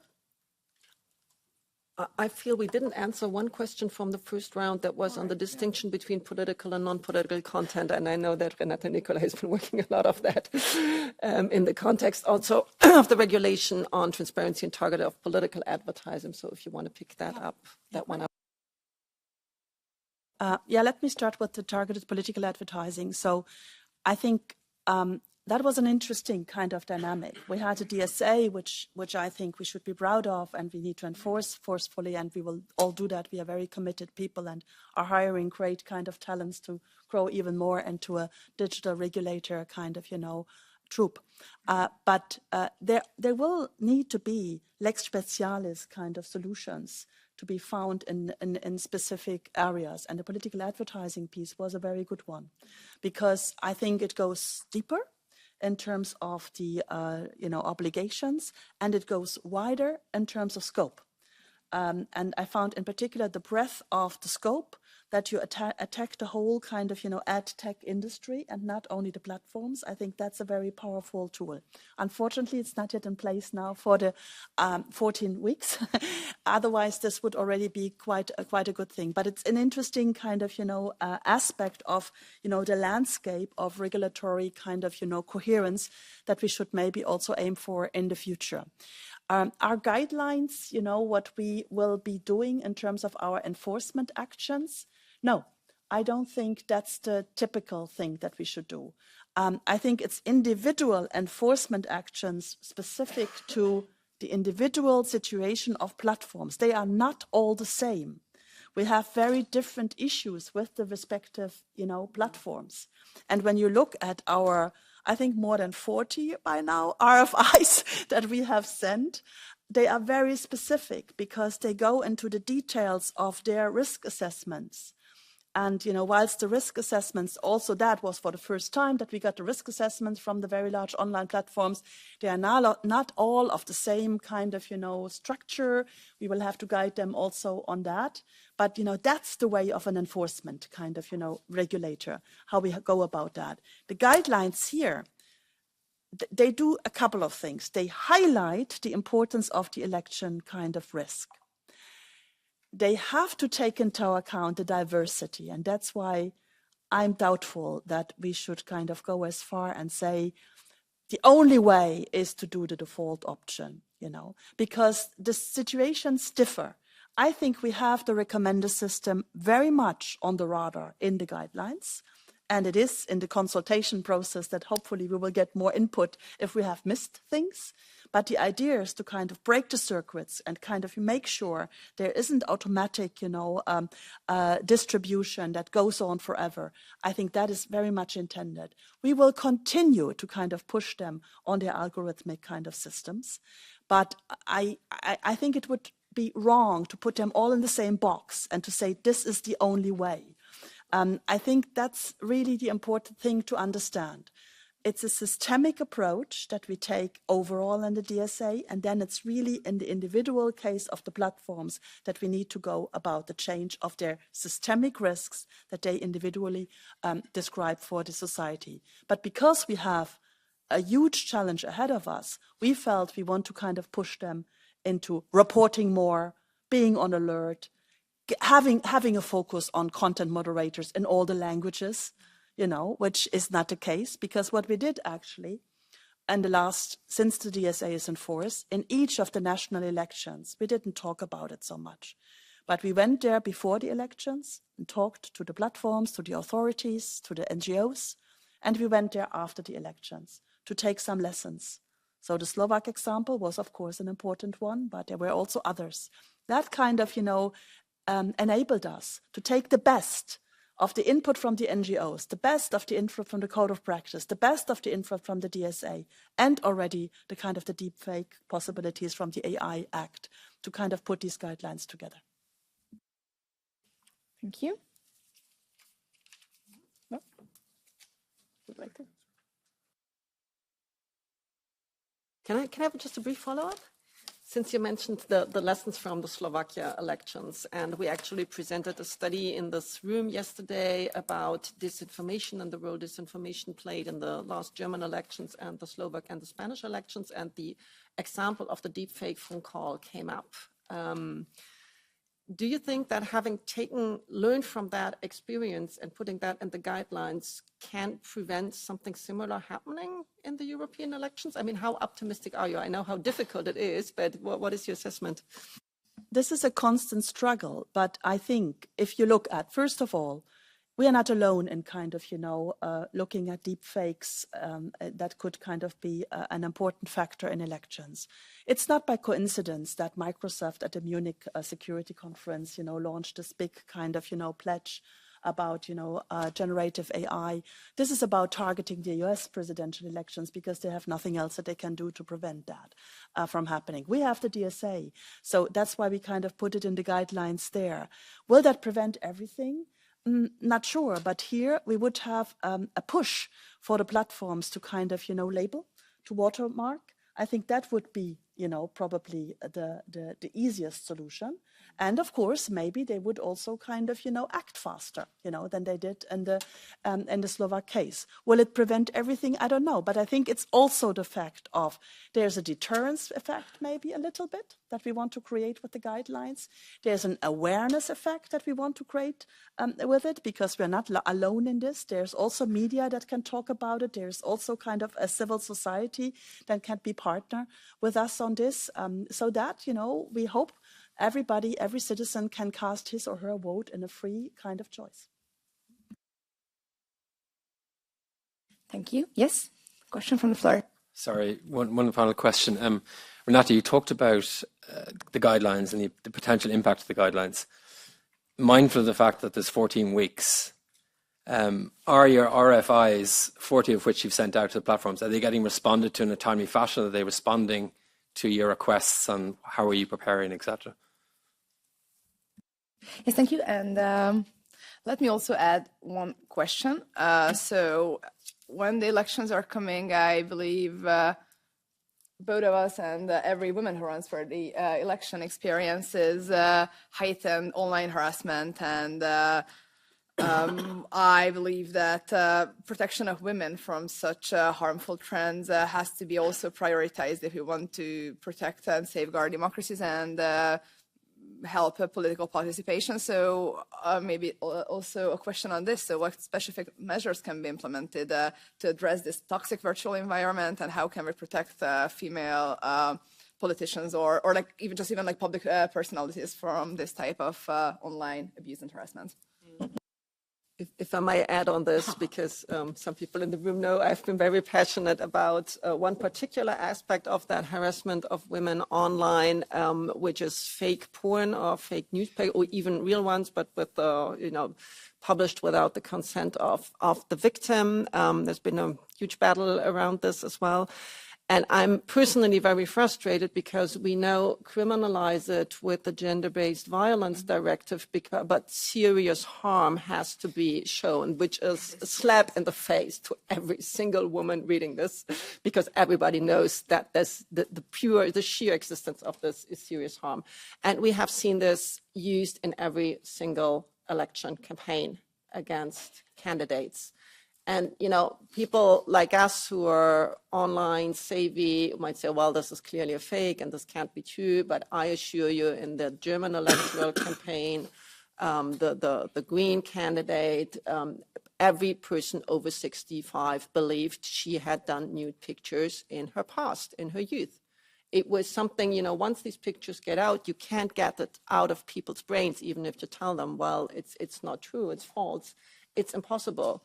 [SPEAKER 1] I feel we didn't answer one question from the first round that was on the distinction between political and non-political content. And I know that Renate Nicolai has been working a lot of that in the context also of the regulation on transparency and targeting of political advertising. So if you want to pick that up, that one up.
[SPEAKER 4] Let me start with the targeted political advertising. So I think that was an interesting kind of dynamic. We had a DSA, which I think we should be proud of, and we need to enforce forcefully, and we will all do that. We are very committed people and are hiring great kind of talents to grow even more into a digital regulator kind of, troop. But there will need to be lex specialis kind of solutions to be found in specific areas. And the political advertising piece was a very good one, because I think it goes deeper. in terms of the obligations, and it goes wider in terms of scope. And I found in particular the breadth of the scope, that you attack the whole kind of, ad tech industry and not only the platforms. I think that's a very powerful tool. Unfortunately, it's not yet in place now for the 14 weeks. Otherwise, this would already be quite a good thing. But it's an interesting kind of, aspect of, the landscape of regulatory kind of, coherence that we should maybe also aim for in the future. Our guidelines, what we will be doing in terms of our enforcement actions, no, I don't think that's the typical thing that we should do. I think it's individual enforcement actions specific to the individual situation of platforms. They are not all the same. We have very different issues with the respective, platforms. And when you look at our, I think more than 40 by now, RFIs that we have sent, they are very specific because they go into the details of their risk assessments. And, whilst the risk assessments, also that was for the first time that we got the risk assessments from the very large online platforms, they are now not all of the same kind of, structure. We will have to guide them also on that. But, that's the way of an enforcement kind of, regulator, how we go about that. The guidelines here, they do a couple of things. They highlight the importance of the election kind of risk. They have to take into account the diversity, and that's why I'm doubtful that we should kind of go as far and say the only way is to do the default option, because the situations differ. I think we have the recommender system very much on the radar in the guidelines. And it is in the consultation process that hopefully we will get more input if we have missed things. But the idea is to kind of break the circuits and kind of make sure there isn't automatic, distribution that goes on forever. I think that is very much intended. We will continue to kind of push them on their algorithmic kind of systems. But I think it would be wrong to put them all in the same box and to say this is the only way. I think that's really the important thing to understand. It's a systemic approach that we take overall in the DSA, and then it's really in the individual case of the platforms that we need to go about the change of their systemic risks that they individually describe for the society. But because we have a huge challenge ahead of us, we felt we want to kind of push them into reporting more, being on alert, having a focus on content moderators in all the languages, which is not the case, because what we did actually, and since the DSA is in force, in each of the national elections, we didn't talk about it so much. But we went there before the elections and talked to the platforms, to the authorities, to the NGOs, and we went there after the elections to take some lessons. So the Slovak example was, of course, an important one, but there were also others. That kind of, enabled us to take the best of the input from the NGOs, the best of the input from the Code of Practice, the best of the input from the DSA, and already the kind of the deepfake possibilities from the AI Act to kind of put these guidelines together.
[SPEAKER 3] Thank you. No? Would like to?
[SPEAKER 1] Can I have just a brief follow-up? Since you mentioned the lessons from the Slovakia elections, and we actually presented a study in this room yesterday about disinformation and the role disinformation played in the last German elections and the Slovak and the Spanish elections, and the example of the deepfake phone call came up. Do you think that having learned from that experience and putting that in the guidelines can prevent something similar happening in the European elections? I mean, how optimistic are you? I know how difficult it is, but what is your assessment?
[SPEAKER 4] This is a constant struggle, but I think if you look at, first of all, we are not alone in kind of, looking at deep fakes that could kind of be an important factor in elections. It's not by coincidence that Microsoft at the Munich Security Conference, launched this big kind of, pledge about, generative AI. This is about targeting the US presidential elections because they have nothing else that they can do to prevent that from happening. We have the DSA, so that's why we kind of put it in the guidelines there. Will that prevent everything? Not sure, but here we would have a push for the platforms to kind of, label, to watermark. I think that would be, probably the easiest solution. And of course, maybe they would also kind of, act faster, than they did in the Slovak case. Will it prevent everything? I don't know. But I think it's also the fact of there's a deterrence effect, maybe a little bit, that we want to create with the guidelines. There's an awareness effect that we want to create with it, because we're not alone in this. There's also media that can talk about it. There's also kind of a civil society that can be partner with us on this, so that, we hope everybody, every citizen can cast his or her vote in a free kind of choice.
[SPEAKER 3] Thank you. Yes, question from the floor.
[SPEAKER 8] Sorry, one final question. Renata, you talked about the guidelines and the potential impact of the guidelines. Mindful of the fact that there's 14 weeks, are your RFIs, 40 of which you've sent out to the platforms, are they getting responded to in a timely fashion? Are they responding to your requests, and how are you preparing, etc.?
[SPEAKER 3] Yes, thank you. And let me also add one question. So when the elections are coming, I believe both of us and every woman who runs for the election experiences heightened online harassment. And I believe that protection of women from such harmful trends has to be also prioritized if we want to protect and safeguard democracies and help political participation. So maybe also a question on this. So what specific measures can be implemented to address this toxic virtual environment, and how can we protect female politicians or like even like public personalities from this type of online abuse and harassment?
[SPEAKER 1] If I may add on this, because some people in the room know I've been very passionate about one particular aspect of that harassment of women online, which is fake porn or fake newspaper, or even real ones, but with published without the consent of the victim. There's been a huge battle around this as well. And I'm personally very frustrated because we now criminalize it with the gender-based violence directive, but serious harm has to be shown, which is a slap in the face to every single woman reading this, because everybody knows that the sheer existence of this is serious harm. And we have seen this used in every single election campaign against candidates. And, people like us who are online savvy might say, well, this is clearly a fake and this can't be true. But I assure you, in the German electoral campaign, the Green candidate, every person over 65 believed she had done nude pictures in her past, in her youth. It was something, once these pictures get out, you can't get it out of people's brains, even if you tell them, well, it's not true, it's false, it's impossible.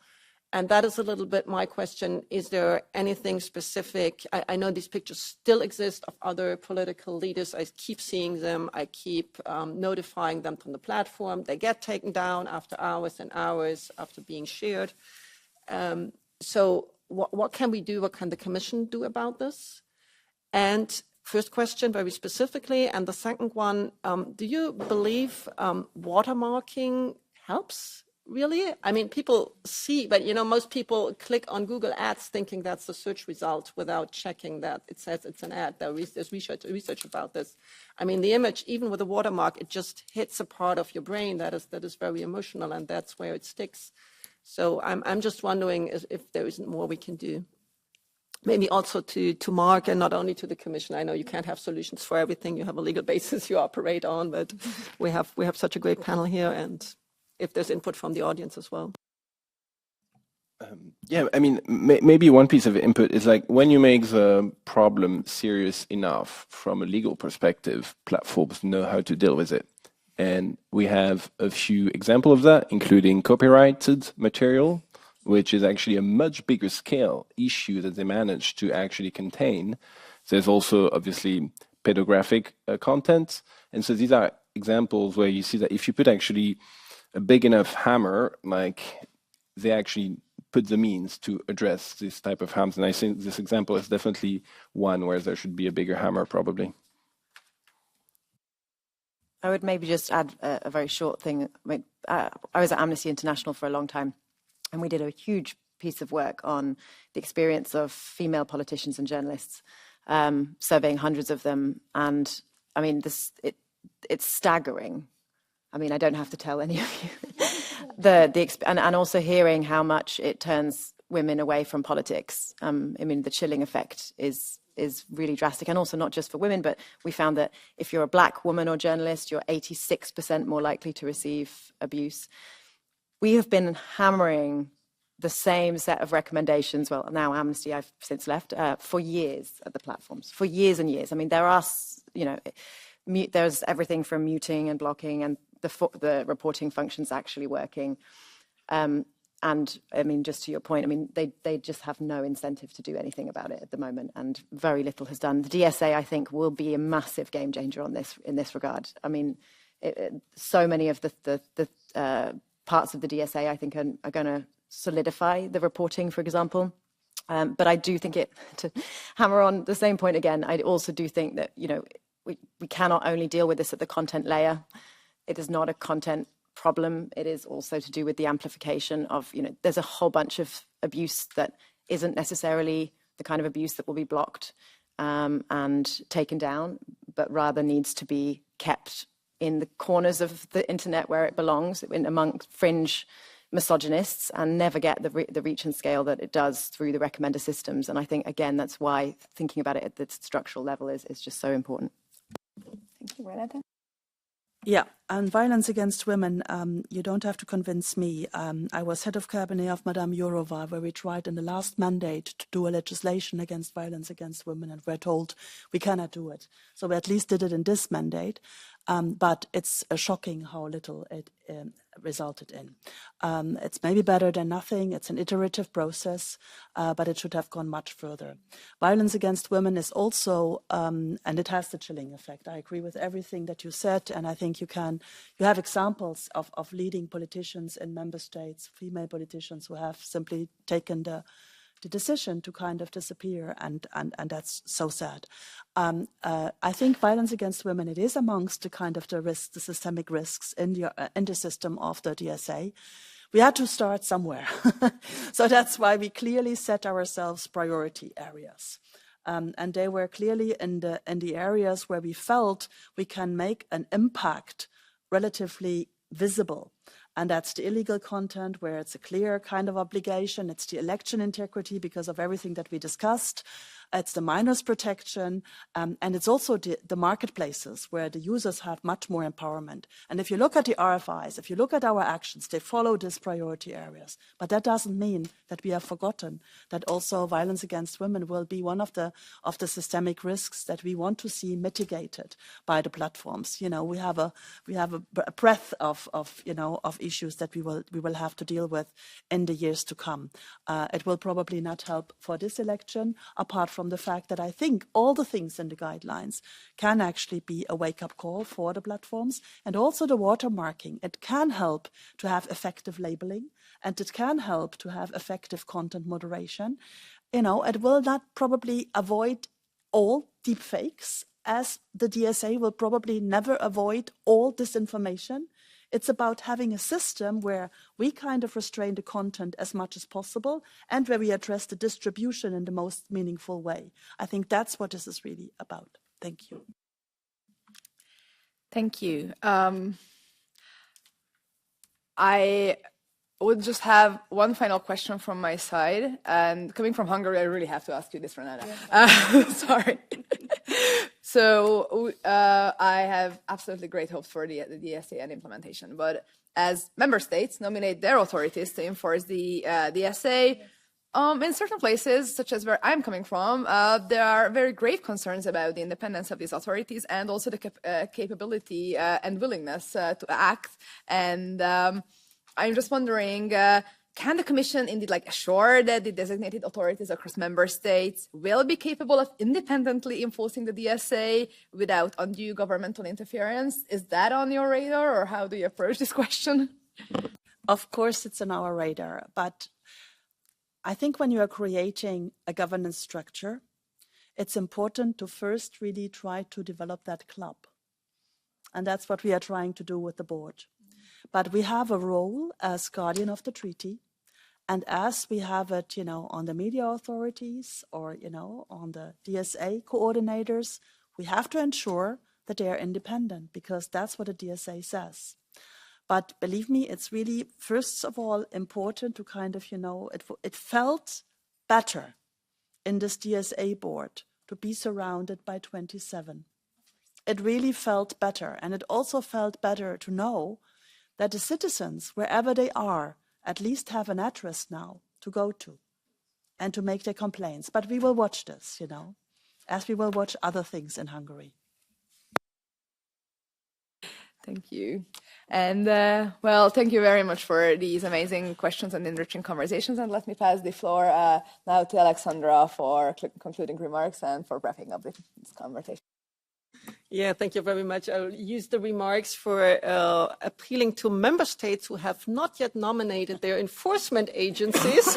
[SPEAKER 1] And that is a little bit my question. Is there anything specific? I know these pictures still exist of other political leaders. I keep seeing them. I keep notifying them from the platform. They get taken down after hours and hours after being shared. So what can we do? What can the Commission do about this? And first question, very specifically. And the second one, do you believe watermarking helps? Really? I mean, people see, but most people click on Google Ads thinking that's the search result without checking that it says it's an ad. There's research about this. I mean, the image, even with a watermark, it just hits a part of your brain that is very emotional, and that's where it sticks. So I'm just wondering if there isn't more we can do. Maybe also to Mark, and not only to the Commission. I know you can't have solutions for everything. You have a legal basis you operate on, but we have such a great panel here, and if there's input from the audience as well.
[SPEAKER 5] Yeah, I mean, maybe one piece of input is like when you make the problem serious enough from a legal perspective, platforms know how to deal with it. And we have a few examples of that, including copyrighted material, which is actually a much bigger scale issue that they manage to actually contain. There's also obviously pedographic content. And so these are examples where you see that if you put actually a big enough hammer, like they actually put the means to address this type of harms. And I think this example is definitely one where there should be a bigger hammer, probably.
[SPEAKER 6] I would maybe just add a very short thing. I mean, I was at Amnesty International for a long time, and we did a huge piece of work on the experience of female politicians and journalists, surveying hundreds of them. And I mean, it's staggering. I mean, I don't have to tell any of you. And also hearing how much it turns women away from politics. I mean, the chilling effect is really drastic, and also not just for women, but we found that if you're a black woman or journalist, you're 86% more likely to receive abuse. We have been hammering the same set of recommendations, well, now Amnesty, I've since left, for years at the platforms, for years and years. I mean, there are, there's everything from muting and blocking, and the reporting functions actually working. And I mean, just to your point, I mean, they just have no incentive to do anything about it at the moment, and very little has done. The DSA, I think, will be a massive game changer on this in this regard. I mean, so many of the parts of the DSA, I think, are going to solidify the reporting, for example. But I do think to hammer on the same point again, I also do think that, we cannot only deal with this at the content layer. It is not a content problem. It is also to do with the amplification of, there's a whole bunch of abuse that isn't necessarily the kind of abuse that will be blocked and taken down, but rather needs to be kept in the corners of the internet where it belongs, among fringe misogynists, and never get the reach and scale that it does through the recommender systems. And I think, again, that's why thinking about it at the structural level is just so important.
[SPEAKER 3] Thank you, Renata.
[SPEAKER 4] Yeah, and violence against women, you don't have to convince me. I was head of cabinet of Madame Jourova, where we tried in the last mandate to do a legislation against violence against women, and we're told we cannot do it. So we at least did it in this mandate, but it's shocking how little it resulted in. It's maybe better than nothing. It's an iterative process, but it should have gone much further. Violence against women is also, and it has the chilling effect. I agree with everything that you said, and I think you have examples of leading politicians in member states, female politicians who have simply taken the decision to kind of disappear, and that's so sad. I think violence against women, it is amongst the kind of the risks, the systemic risks in the system of the DSA. We had to start somewhere. So that's why we clearly set ourselves priority areas. And they were clearly in the areas where we felt we can make an impact relatively visible. And that's the illegal content, where it's a clear kind of obligation. It's the election integrity because of everything that we discussed. It's the minors' protection. And it's also the marketplaces where the users have much more empowerment. And if you look at the RFIs, if you look at our actions, they follow these priority areas. But that doesn't mean that we have forgotten that also violence against women will be one of the systemic risks that we want to see mitigated by the platforms. We have a breadth of issues that we will have to deal with in the years to come. It will probably not help for this election, apart from the fact that I think all the things in the guidelines can actually be a wake-up call for the platforms, and also the watermarking. It can help to have effective labeling, and it can help to have effective content moderation. It will not probably avoid all deepfakes, as the DSA will probably never avoid all disinformation. It's about having a system where we kind of restrain the content as much as possible, and where we address the distribution in the most meaningful way. I think that's what this is really about. Thank you.
[SPEAKER 3] Thank you. I would just have one final question from my side. And coming from Hungary, I really have to ask you this, Renata. Yeah. Sorry. So I have absolutely great hopes for the DSA and implementation. But as member states nominate their authorities to enforce the DSA, in certain places, such as where I'm coming from, there are very grave concerns about the independence of these authorities, and also the capability and willingness to act. And I'm just wondering, can the Commission indeed assure that the designated authorities across member states will be capable of independently enforcing the DSA without undue governmental interference? Is that on your radar, or how do you approach this question?
[SPEAKER 4] Of course, it's on our radar, but I think when you are creating a governance structure, it's important to first really try to develop that club. And that's what we are trying to do with the board. But we have a role as guardian of the treaty. And as we have it, on the media authorities or, on the DSA coordinators, we have to ensure that they are independent, because that's what the DSA says. But believe me, it's really, first of all, important to kind of, it felt better in this DSA board to be surrounded by 27. It really felt better. And it also felt better to know that the citizens, wherever they are, at least have an address now to go to and to make their complaints. But we will watch this, as we will watch other things in Hungary.
[SPEAKER 3] Thank you. And well, thank you very much for these amazing questions and enriching conversations. And let me pass the floor now to Alexandra for concluding remarks and for wrapping up this conversation.
[SPEAKER 1] Yeah, thank you very much. I'll use the remarks for appealing to member states who have not yet nominated their enforcement agencies.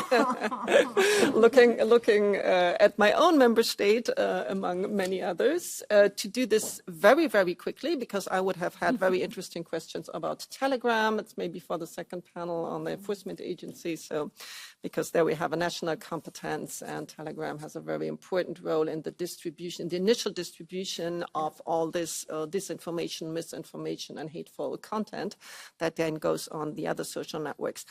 [SPEAKER 1] looking at my own member state, among many others, to do this very, very quickly, because I would have had very interesting questions about Telegram. It's maybe for the second panel on the enforcement agency. So, because there we have a national competence, and Telegram has a very important role in the distribution, the initial distribution of all this disinformation, misinformation, and hateful content that then goes on the other social networks.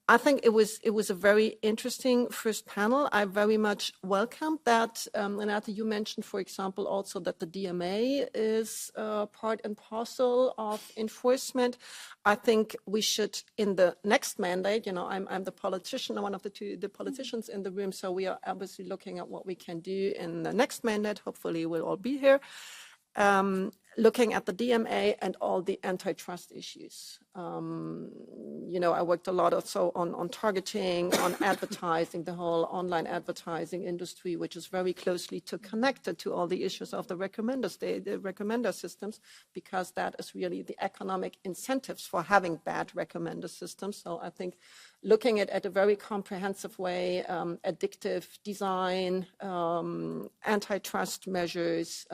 [SPEAKER 1] I think it was a very interesting first panel. I very much welcomed that. Renate, you mentioned, for example, also that the DMA is part and parcel of enforcement. I think we should, in the next mandate, I'm the politician, one of the politicians in the room, so we are obviously looking at what we can do in the next mandate. Hopefully we'll all be here. Looking at the DMA and all the antitrust issues. I worked a lot also on targeting, on advertising, the whole online advertising industry, which is very closely connected to all the issues of the recommender systems, because that is really the economic incentives for having bad recommender systems. So I think looking at a very comprehensive way, addictive design, antitrust measures,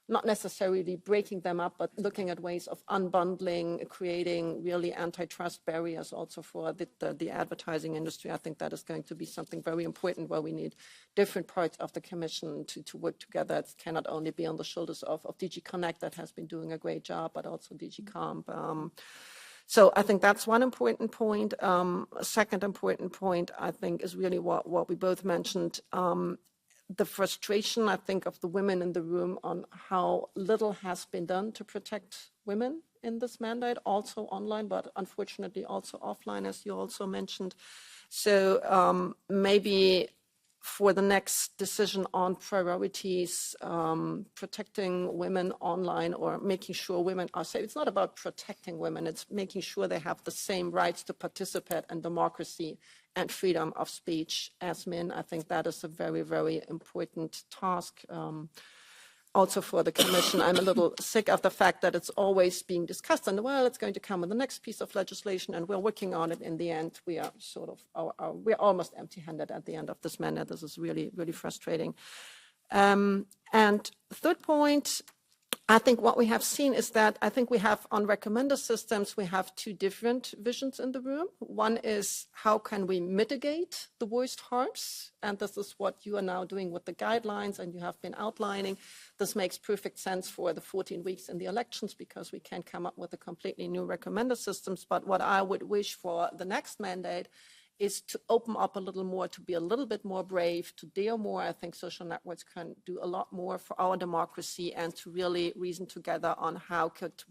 [SPEAKER 1] not necessarily breaking them up, but looking at ways of unbundling, creating really antitrust barriers also for the advertising industry. I think that is going to be something very important, where we need different parts of the Commission to work together. It cannot only be on the shoulders of DG Connect, that has been doing a great job, but also DG Comp. So I think that's one important point. A second important point, I think, is really what we both mentioned. The frustration, I think, of the women in the room on how little has been done to protect women in this mandate, also online, but unfortunately also offline, as you also mentioned. So maybe for the next decision on priorities, protecting women online or making sure women are safe. It's not about protecting women, it's making sure they have the same rights to participate in democracy and freedom of speech as men. I think that is a very, very important task. Also for the Commission, I'm a little sick of the fact that it's always being discussed, and well, it's going to come with the next piece of legislation, and we're working on it. In the end, we are sort of we're almost empty-handed at the end of this mandate. This is really, really frustrating. And third point, I think what we have seen is that I think we have on recommender systems, we have two different visions in the room. One is how can we mitigate the worst harms? And this is what you are now doing with the guidelines, and you have been outlining. This makes perfect sense for the 14 weeks in the elections, because we can come up with a completely new recommender systems. But what I would wish for the next mandate is to open up a little more, to be a little bit more brave, to dare more. I think social networks can do a lot more for our democracy, and to really reason together on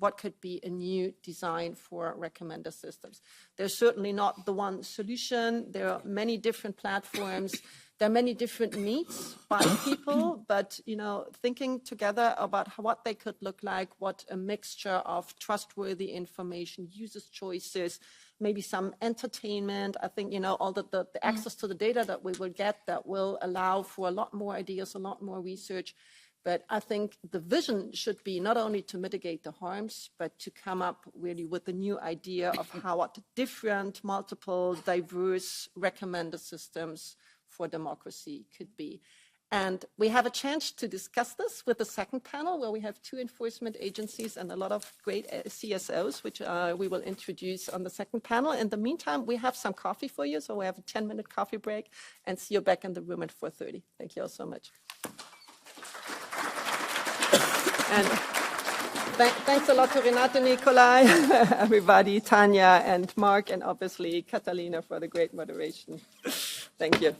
[SPEAKER 1] what could be a new design for recommender systems. There's certainly not the one solution. There are many different platforms. There are many different needs by people, but thinking together about what they could look like, what a mixture of trustworthy information, users' choices, maybe some entertainment. I think all the access to the data that we will get, that will allow for a lot more ideas, a lot more research. But I think the vision should be not only to mitigate the harms, but to come up really with a new idea of what different, multiple, diverse recommender systems for democracy could be. And we have a chance to discuss this with the second panel, where we have 2 enforcement agencies and a lot of great CSOs, which we will introduce on the second panel. In the meantime, we have some coffee for you, so we have a 10-minute coffee break, and see you back in the room at 4:30. Thank you all so much. And thanks a lot to Renate, Nikolai, everybody, Tanya and Mark, and obviously Catalina for the great moderation. Thank you.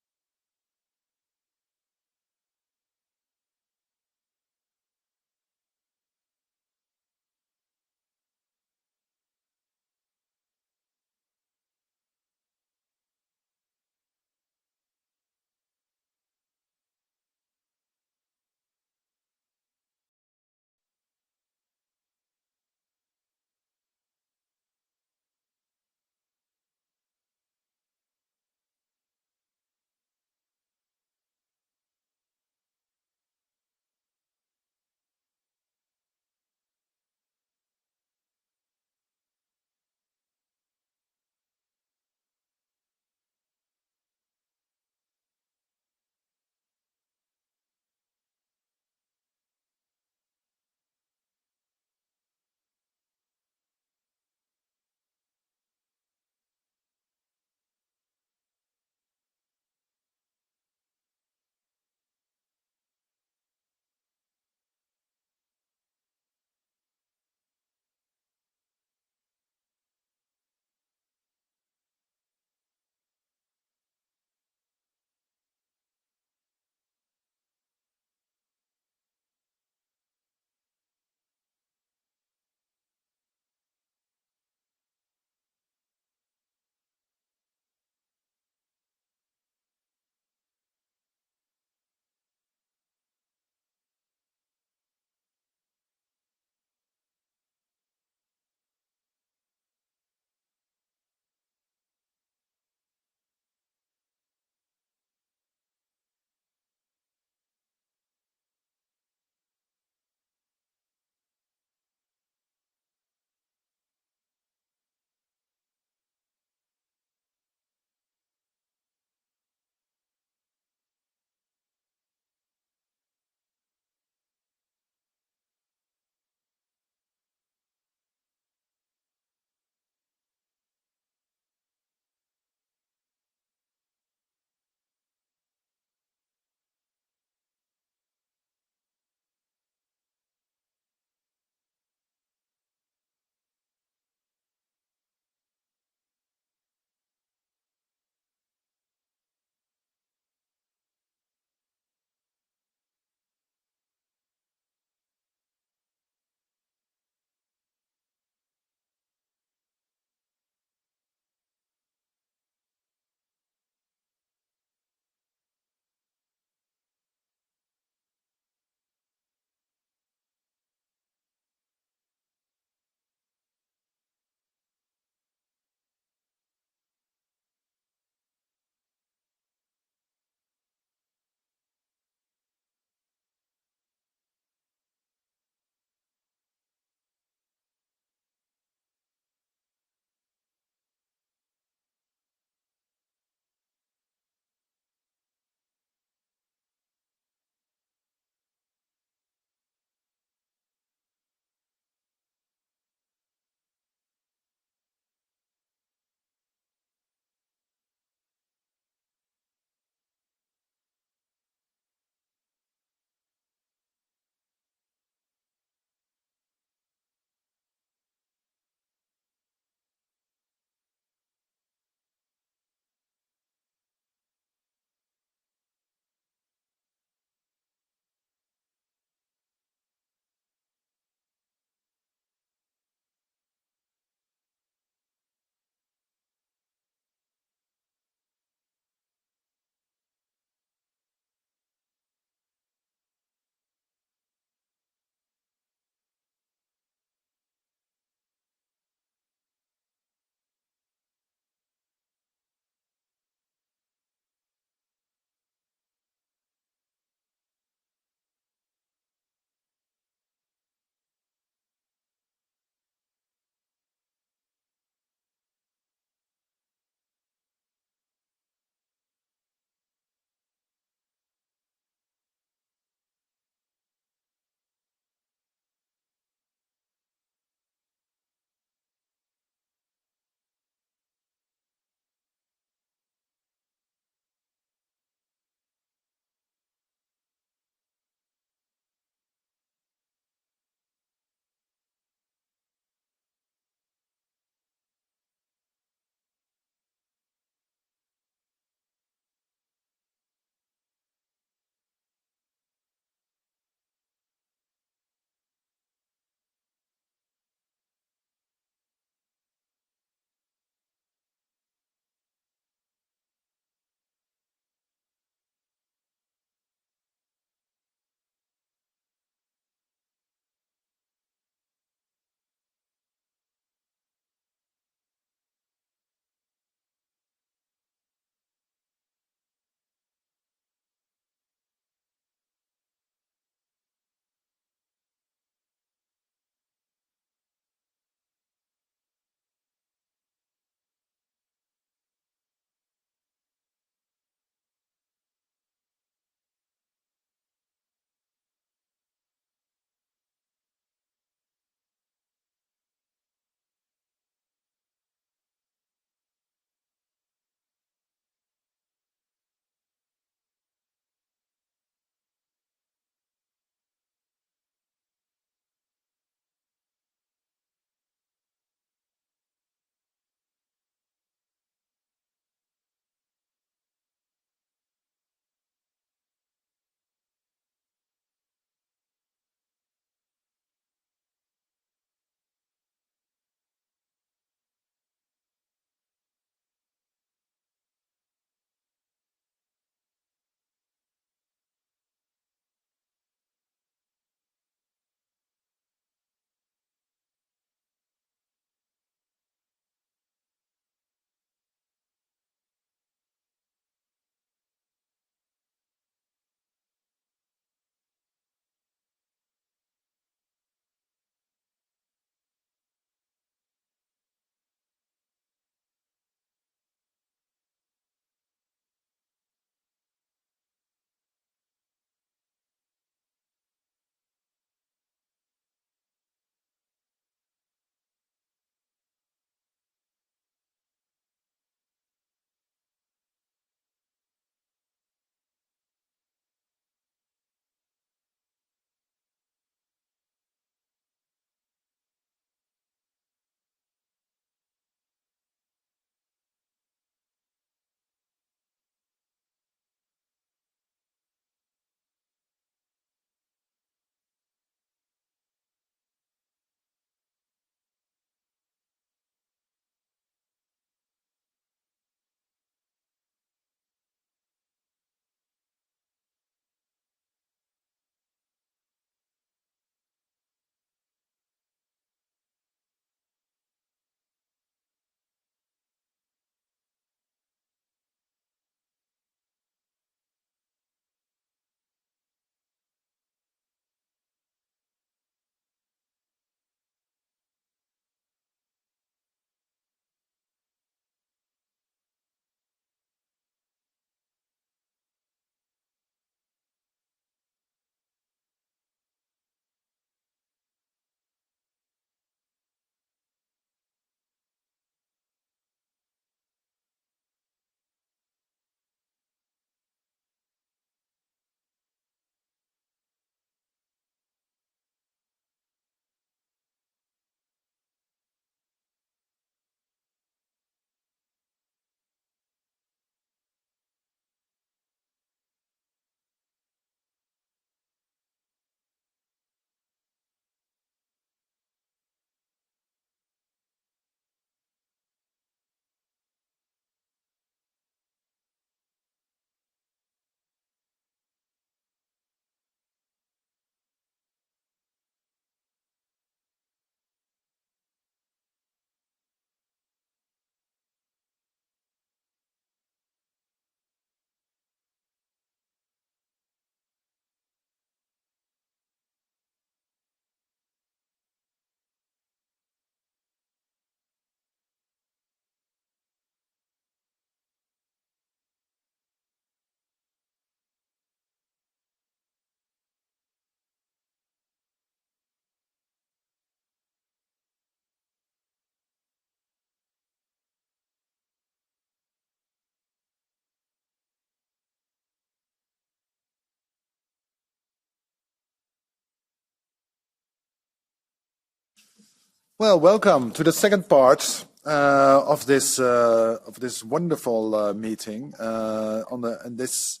[SPEAKER 11] Well, welcome to the second part of this wonderful meeting. In this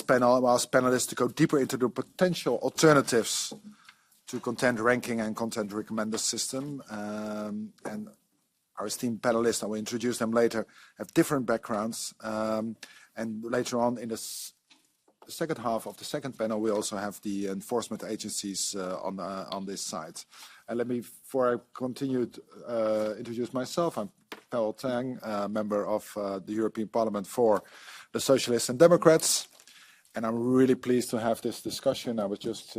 [SPEAKER 11] panel, I asked panelists to go deeper into the potential alternatives to content ranking and content recommender system. And our esteemed panelists, I will introduce them later, have different backgrounds. And later on in the second half of the second panel, we also have the enforcement agencies on this side. And let me, before I continue, introduce myself. I'm Paul Tang, member of the European Parliament for the Socialists and Democrats. And I'm really pleased to have this discussion. I was just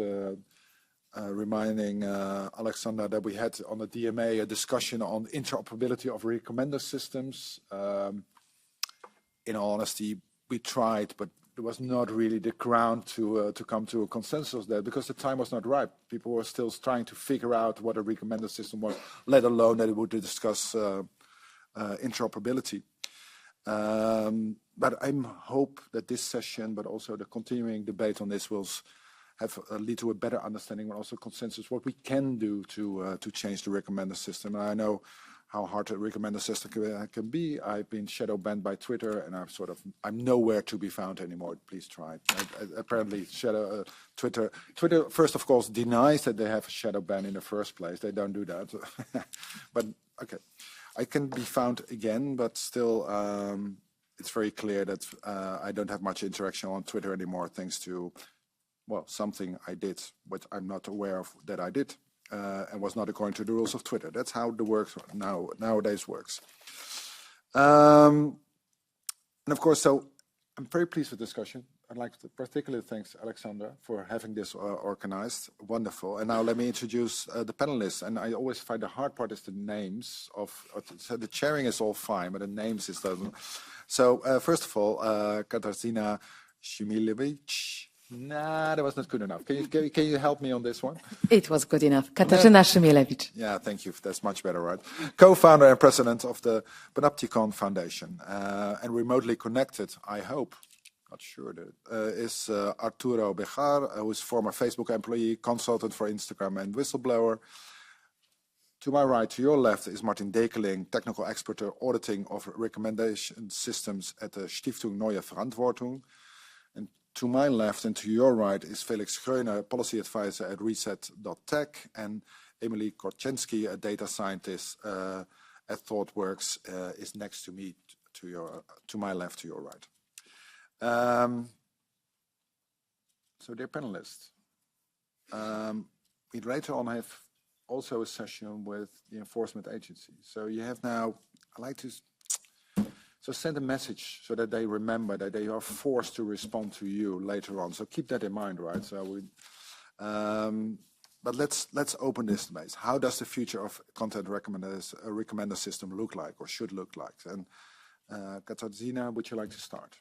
[SPEAKER 11] reminding Alexander that we had on the DMA a discussion on interoperability of recommender systems. In all honesty, we tried, but there was not really the ground to come to a consensus there because the time was not right. People were still trying to figure out what a recommender system was, let alone that it would discuss interoperability. But I hope that this session, but also the continuing debate on this, will lead to a better understanding and also consensus what we can do to change the recommender system. And I know how hard a recommender system can be. I've been shadow banned by Twitter, and I'm nowhere to be found anymore. Please try. Apparently, Twitter first, of course, denies that they have a shadow ban in the first place. They don't do that. But okay, I can be found again, but still, it's very clear that I don't have much interaction on Twitter anymore, thanks to, well, something I did, but I'm not aware of that I did. And was not according to the rules of Twitter. That's how the work nowadays works. And of course, so I'm very pleased with the discussion. I'd like to particularly thank Alexander for having this organized. Wonderful. And now let me introduce the panelists. And I always find the hard part is the names so the chairing is all fine, but the names is doesn't. So first of all, Katarzyna Szymilewicz. Nah, that was not good enough. Can you help me on this one?
[SPEAKER 10] It was good enough. Katarzyna Szymilewicz.
[SPEAKER 11] Yeah, thank you. That's much better, right? Co-founder and president of the Panopticon Foundation. And remotely connected, I hope, not sure, is Arturo Bejar, who is former Facebook employee, consultant for Instagram and whistleblower. To my right, to your left, is Martin Dekeling, technical expert auditing of recommendation systems at the Stiftung Neue Verantwortung. To my left and to your right is Felix Gröner, policy advisor at Reset.tech, and Emily Korczynski, a data scientist at ThoughtWorks, is next to me, to my left, to your right. So dear panelists, we later on have also a session with the enforcement agency. So you have now, I like to send a message so that they remember that they are forced to respond to you later on. So keep that in mind, right? So but let's open this debate. How does the future of content recommender system look like, or should look like? And Katarzyna, would you like to start?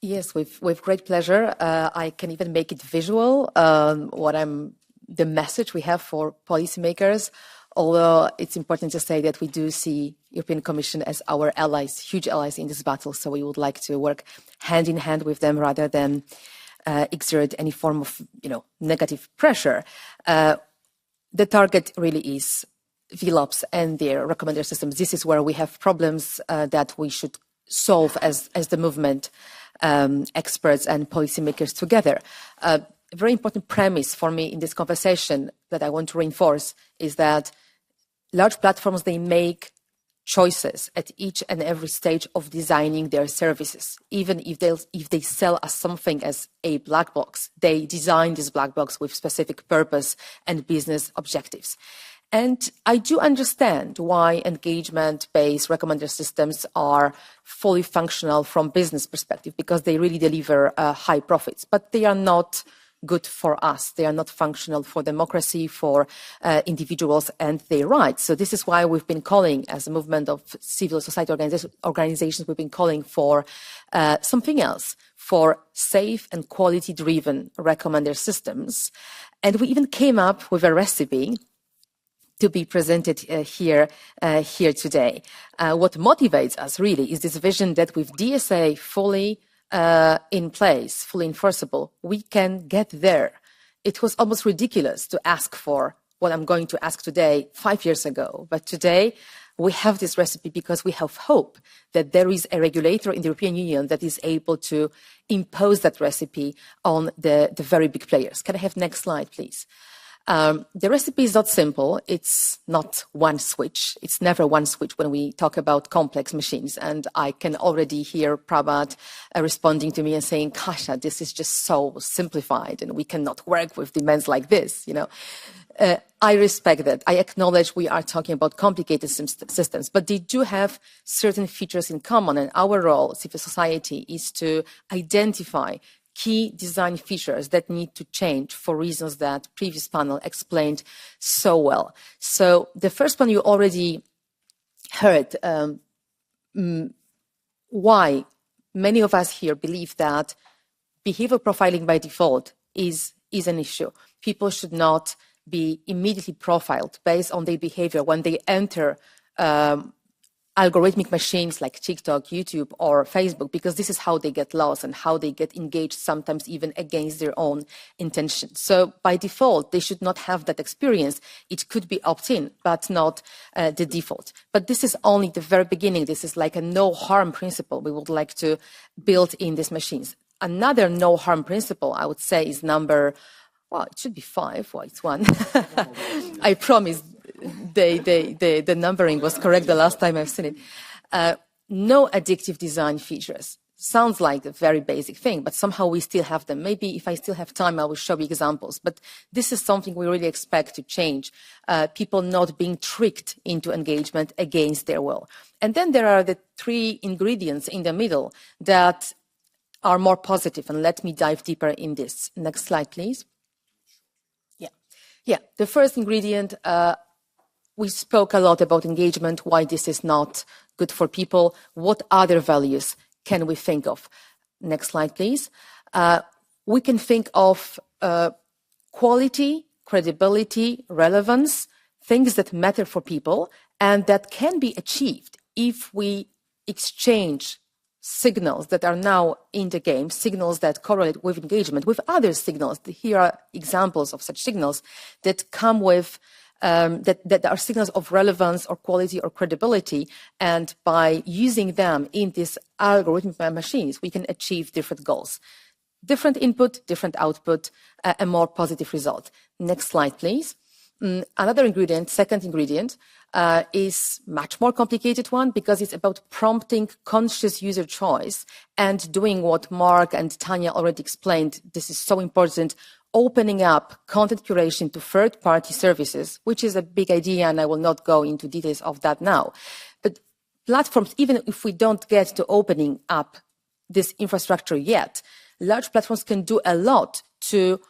[SPEAKER 10] Yes, with great pleasure. I can even make it visual. The message we have for policymakers. Although it's important to say that we do see European Commission as our allies, huge allies in this battle. So we would like to work hand in hand with them rather than exert any form of, negative pressure. The target really is VLOPs and their recommender systems. This is where we have problems that we should solve as the movement, experts and policymakers together. A very important premise for me in this conversation that I want to reinforce is that large platforms, they make choices at each and every stage of designing their services. Even if they sell us something as a black box, they design this black box with specific purpose and business objectives. And I do understand why engagement-based recommender systems are fully functional from business perspective, because they really deliver high profits, but they are not good for us. They are not functional for democracy, for individuals and their rights. So this is why we've been calling, as a movement of civil society organizations, we've been calling for something else, for safe and quality-driven recommender systems. And we even came up with a recipe to be presented here today. What motivates us really is this vision that with DSA fully in place, fully enforceable, we can get there. It was almost ridiculous to ask for what I'm going to ask today 5 years ago. But today, we have this recipe because we have hope that there is a regulator in the European Union that is able to impose that recipe on the very big players. Can I have next slide, please? The recipe is not simple. It's not one switch. It's never one switch when we talk about complex machines. And I can already hear Prabhat responding to me and saying, Kasia, this is just so simplified and we cannot work with demands like this, you know. I respect that. I acknowledge we are talking about complicated systems, but they do have certain features in common. And our role, civil society, is to identify key design features that need to change for reasons that previous panel explained so well. So the first one you already heard, why many of us here believe that behavioral profiling by default is an issue. People should not be immediately profiled based on their behavior when they enter algorithmic machines like TikTok, YouTube, or Facebook, because this is how they get lost and how they get engaged, sometimes even against their own intention. So by default, they should not have that experience. It could be opt-in, but not the default. But this is only the very beginning. This is like a no harm principle we would like to build in these machines. Another no harm principle, I would say, is number, well, it should be 5. Well, it's 1. I promise. The numbering was correct the last time I've seen it. No addictive design features. Sounds like a very basic thing, but somehow we still have them. Maybe if I still have time, I will show you examples. But this is something we really expect to change. People not being tricked into engagement against their will. And then there are the 3 ingredients in the middle that are more positive. And let me dive deeper in this. Next slide, please. Yeah. The first ingredient, we spoke a lot about engagement, why this is not good for people. What other values can we think of? Next slide, please. We can think of quality, credibility, relevance, things that matter for people and that can be achieved if we exchange signals that are now in the game, signals that correlate with engagement, with other signals. Here are examples of such signals that come with that are signals of relevance or quality or credibility. And by using them in these algorithmic machines, we can achieve different goals. Different input, different output, a more positive result. Next slide, please. Another ingredient, second ingredient, is much more complicated one because it's about prompting conscious user choice and doing what Mark and Tanya already explained. This is so important. Opening up content curation to third-party services, which is a big idea, and I will not go into details of that now. But platforms, even if we don't get to opening up this infrastructure yet, large platforms can do a lot to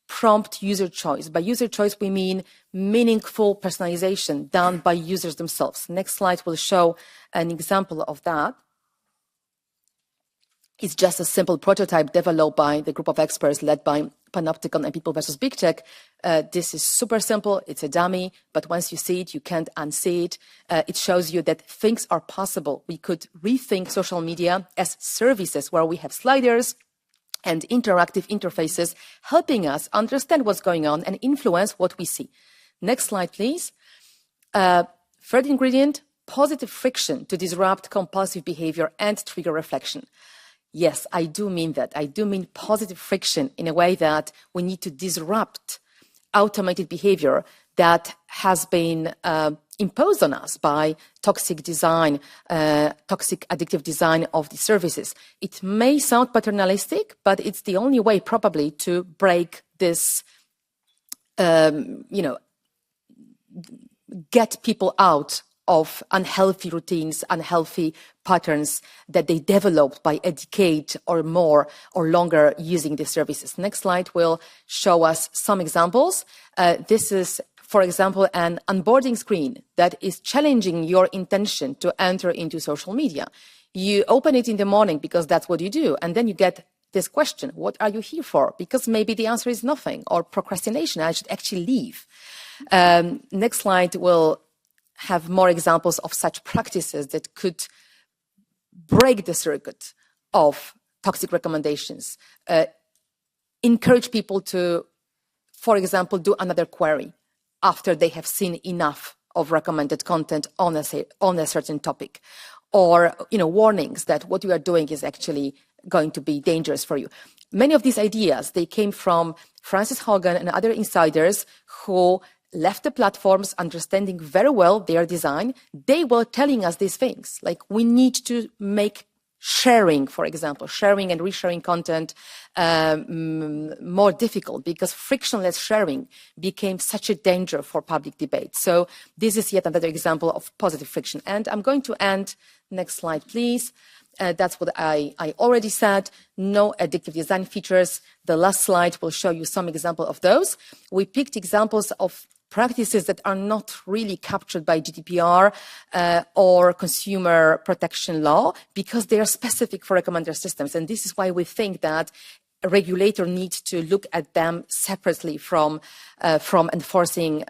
[SPEAKER 10] prompt user choice. By user choice, we mean meaningful personalization done by users themselves. Next slide will show an example of that. It's just a simple prototype developed by the group of experts led by Panopticon and People versus Big Tech. This is super simple. It's a dummy, but once you see it, you can't unsee it. It shows you that things are possible. We could rethink social media as services where we have sliders and interactive interfaces helping us understand what's going on and influence what we see. Next slide, please. Third ingredient, positive friction to disrupt compulsive behavior and trigger reflection. Yes, I do mean that. I do mean positive friction in a way that we need to disrupt automated behavior that has been imposed on us by toxic design, toxic addictive design of the services. It may sound paternalistic, but it's the only way probably to break this, get people out of unhealthy routines, unhealthy patterns that they developed by a decade or more or longer using these services. Next slide will show us some examples. This is, for example, an onboarding screen that is challenging your intention to enter into social media. You open it in the morning because that's what you do, and then you get this question, what are you here for? Because maybe the answer is nothing, or procrastination, I should actually leave. Next slide will have more examples of such practices that could break the circuit of toxic recommendations, encourage people to, for example, do another query, after they have seen enough of recommended content on a certain topic, or warnings that what you are doing is actually going to be dangerous for you. Many of these ideas, they came from Frances Haugen and other insiders who left the platforms understanding very well their design. They were telling us these things, like we need to make sharing, for example, sharing and resharing content more difficult, because frictionless sharing became such a danger for public debate. So this is yet another example of positive friction. And I'm going to end, next slide, please. That's what I already said. No addictive design features. The last slide will show you some example of those. We picked examples of practices that are not really captured by GDPR or consumer protection law, because they are specific for recommender systems. And this is why we think that a regulator needs to look at them separately from enforcing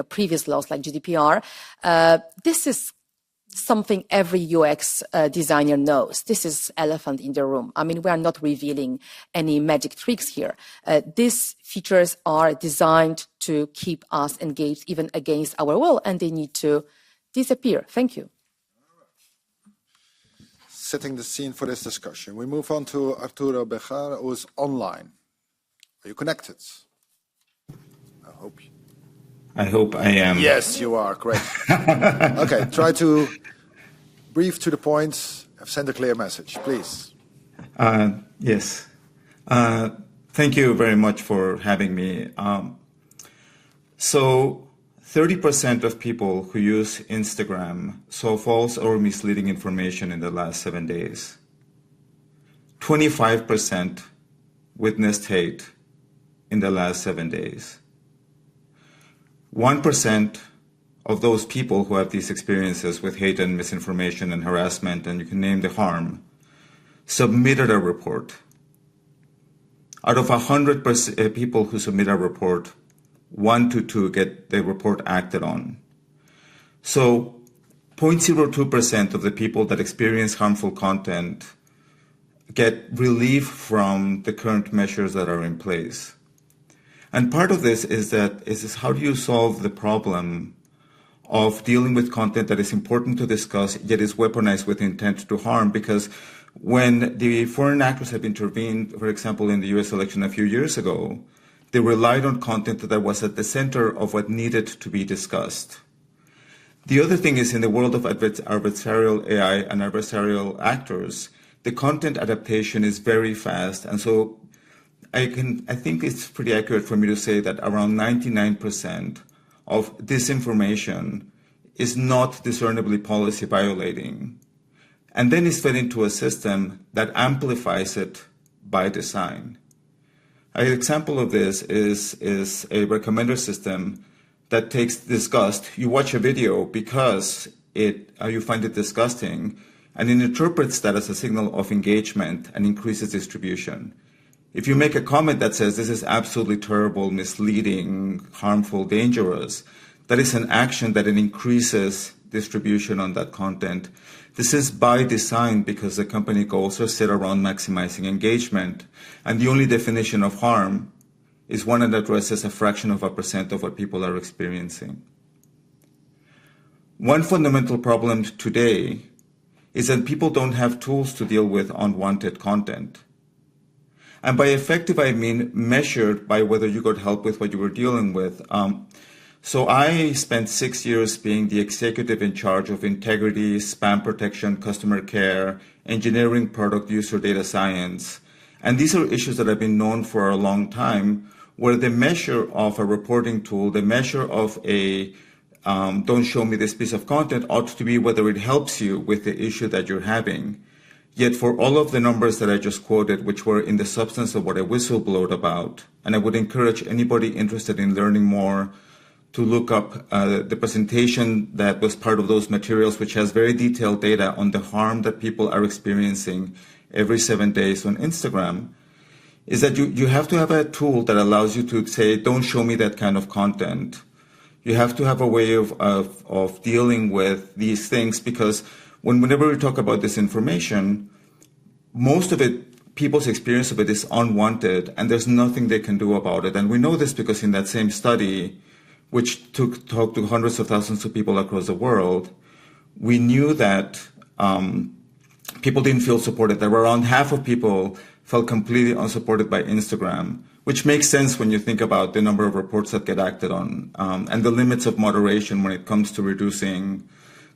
[SPEAKER 10] previous laws like GDPR. This is something every UX designer knows. This is elephant in the room. I mean, we are not revealing any magic tricks here. These features are designed to keep us engaged even against our will, and they need to disappear. Thank you.
[SPEAKER 11] Setting the scene for this discussion, we move on to Arturo Bejar, who is online. Are you connected?
[SPEAKER 12] I hope I am.
[SPEAKER 11] Yes, you are. Great. Okay, try to brief to the point, send a clear message, please.
[SPEAKER 12] Yes. Thank you very much for having me. So 30% of people who use Instagram saw false or misleading information in the last 7 days. 25% witnessed hate in the last 7 days. 1% of those people who have these experiences with hate and misinformation and harassment, and you can name the harm, submitted a report. Out of 100 people who submit a report, 1 to 2 get the report acted on. So 0.02% of the people that experience harmful content get relief from the current measures that are in place. And part of this is how do you solve the problem of dealing with content that is important to discuss, yet is weaponized with intent to harm? Because when the foreign actors have intervened, for example, in the US election a few years ago, they relied on content that was at the center of what needed to be discussed. The other thing is, in the world of adversarial AI and adversarial actors, the content adaptation is very fast. And so I think it's pretty accurate for me to say that around 99% of disinformation is not discernibly policy violating, and then is fed into a system that amplifies it by design. An example of this is a recommender system that takes disgust. You watch a video because you find it disgusting, and it interprets that as a signal of engagement and increases distribution. If you make a comment that says this is absolutely terrible, misleading, harmful, dangerous, that is an action that it increases distribution on that content. This is by design because the company goals are set around maximizing engagement. And the only definition of harm is one that addresses a fraction of a percent of what people are experiencing. One fundamental problem today is that people don't have tools to deal with unwanted content. And by effective, I mean measured by whether you got help with what you were dealing with. So I spent 6 years being the executive in charge of integrity, spam protection, customer care, engineering, product user data science. And these are issues that have been known for a long time, where the measure of a reporting tool, the measure of a don't show me this piece of content ought to be whether it helps you with the issue that you're having. Yet for all of the numbers that I just quoted, which were in the substance of what I whistleblowed about, and I would encourage anybody interested in learning more to look up the presentation that was part of those materials, which has very detailed data on the harm that people are experiencing every 7 days on Instagram, is that you have to have a tool that allows you to say, don't show me that kind of content. You have to have a way of dealing with these things, because whenever we talk about disinformation, most of it, people's experience of it is unwanted, and there's nothing they can do about it. And we know this because in that same study, which talked to hundreds of thousands of people across the world, we knew that people didn't feel supported. There were around half of people felt completely unsupported by Instagram, which makes sense when you think about the number of reports that get acted on and the limits of moderation when it comes to reducing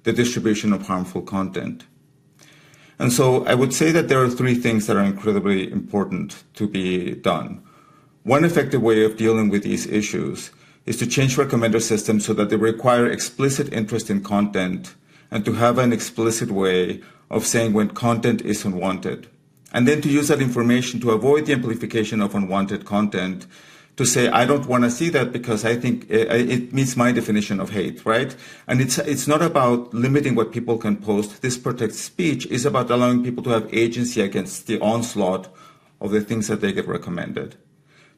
[SPEAKER 12] the distribution of harmful content. And so I would say that there are three things that are incredibly important to be done. One effective way of dealing with these issues is to change recommender systems so that they require explicit interest in content and to have an explicit way of saying when content is unwanted. And then to use that information to avoid the amplification of unwanted content, to say, I don't want to see that because I think it meets my definition of hate, right? And it's not about limiting what people can post. This protects speech. It's about allowing people to have agency against the onslaught of the things that they get recommended.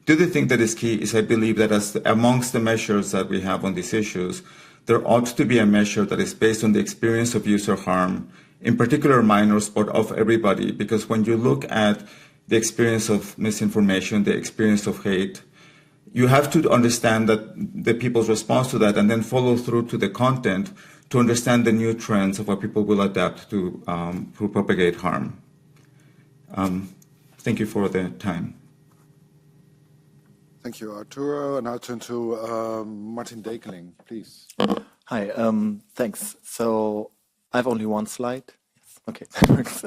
[SPEAKER 12] The other thing that is key is I believe that amongst the measures that we have on these issues, there ought to be a measure that is based on the experience of user harm, in particular minors, but of everybody. Because when you look at the experience of misinformation, the experience of hate, you have to understand that the people's response to that and then follow through to the content to understand the new trends of what people will adapt to propagate harm. Thank you for the time.
[SPEAKER 11] Thank you, Arturo. And I'll turn to Martin Dekeling, please.
[SPEAKER 13] Hi, thanks. So I have only one slide. Yes. Okay, that works.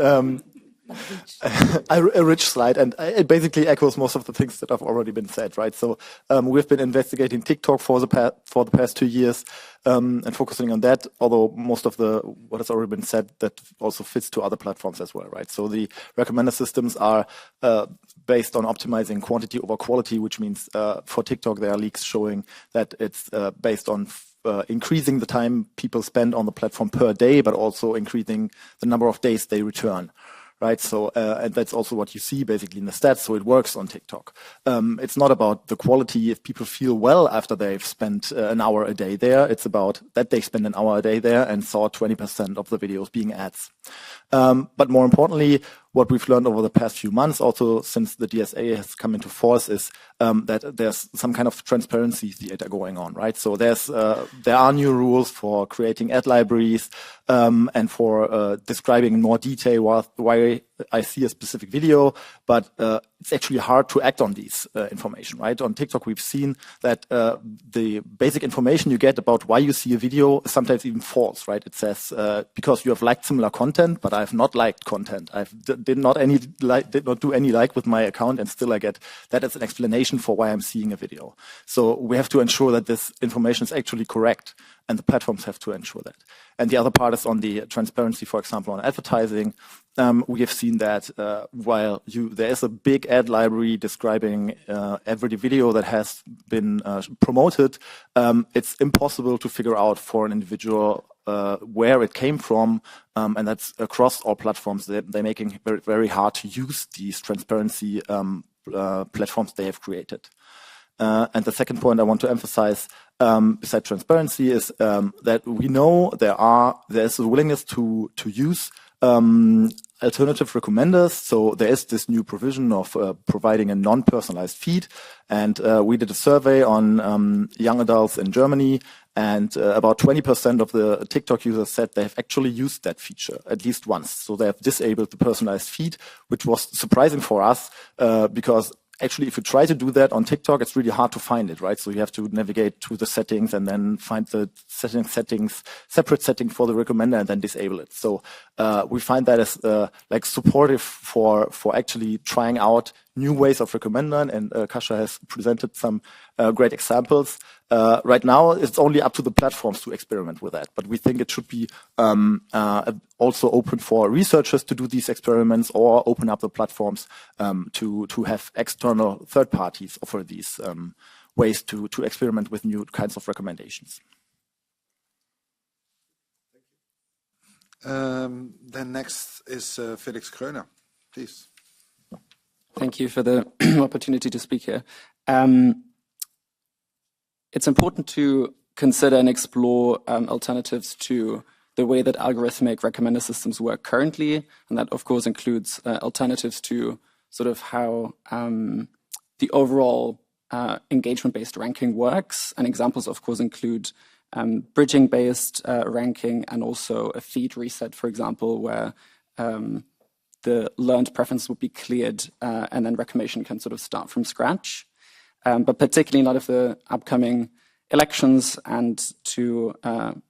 [SPEAKER 13] A rich slide, and it basically echoes most of the things that have already been said, right? So we've been investigating TikTok for the past 2 years and focusing on that, although most of what has already been said, that also fits to other platforms as well, right? So the recommender systems are based on optimizing quantity over quality, which means for TikTok, there are leaks showing that it's based on increasing the time people spend on the platform per day, but also increasing the number of days they return. Right, so and that's also what you see basically in the stats. So it works on TikTok. It's not about the quality. If people feel well after they've spent an hour a day there, it's about that they spend an hour a day there and saw 20% of the videos being ads. But more importantly, what we've learned over the past few months, also since the DSA has come into force, is that there's some kind of transparency theater going on, right? So there are new rules for creating ad libraries and for describing in more detail why I see a specific video, but it's actually hard to act on these information, right? On TikTok, we've seen that the basic information you get about why you see a video is sometimes even false, right? It says, because you have liked similar content, but I have not liked content. I did not do any like with my account, and still I get that as an explanation for why I'm seeing a video. So we have to ensure that this information is actually correct, and the platforms have to ensure that. And the other part is on the transparency, for example, on advertising. We have seen that while there is a big ad library describing every video that has been promoted, it's impossible to figure out for an individual where it came from, and that's across all platforms. They're making it very, very hard to use these transparency platforms they have created. And the second point I want to emphasize, besides transparency, is that we know there's a willingness to use alternative recommenders. So there is this new provision of providing a non-personalized feed. And we did a survey on young adults in Germany, and about 20% of the TikTok users said they've actually used that feature at least once. So they have disabled the personalized feed, which was surprising for us because actually, if you try to do that on TikTok, it's really hard to find it, right? So you have to navigate to the settings and then find the separate setting for the recommender and then disable it. So we find that as like supportive for actually trying out new ways of recommender, and Kasia has presented some great examples. Right now, it's only up to the platforms to experiment with that, but we think it should be also open for researchers to do these experiments, or open up the platforms to have external third parties offer these ways to experiment with new kinds of recommendations.
[SPEAKER 11] Then next is Felix Kröner, please.
[SPEAKER 14] Thank you for the opportunity to speak here. It's important to consider and explore alternatives to the way that algorithmic recommender systems work currently, and that of course includes alternatives to sort of how the overall engagement-based ranking works. And examples, of course, include bridging-based ranking and also a feed reset, for example, where the learned preference will be cleared and then recommendation can sort of start from scratch. But particularly in light of the upcoming elections and to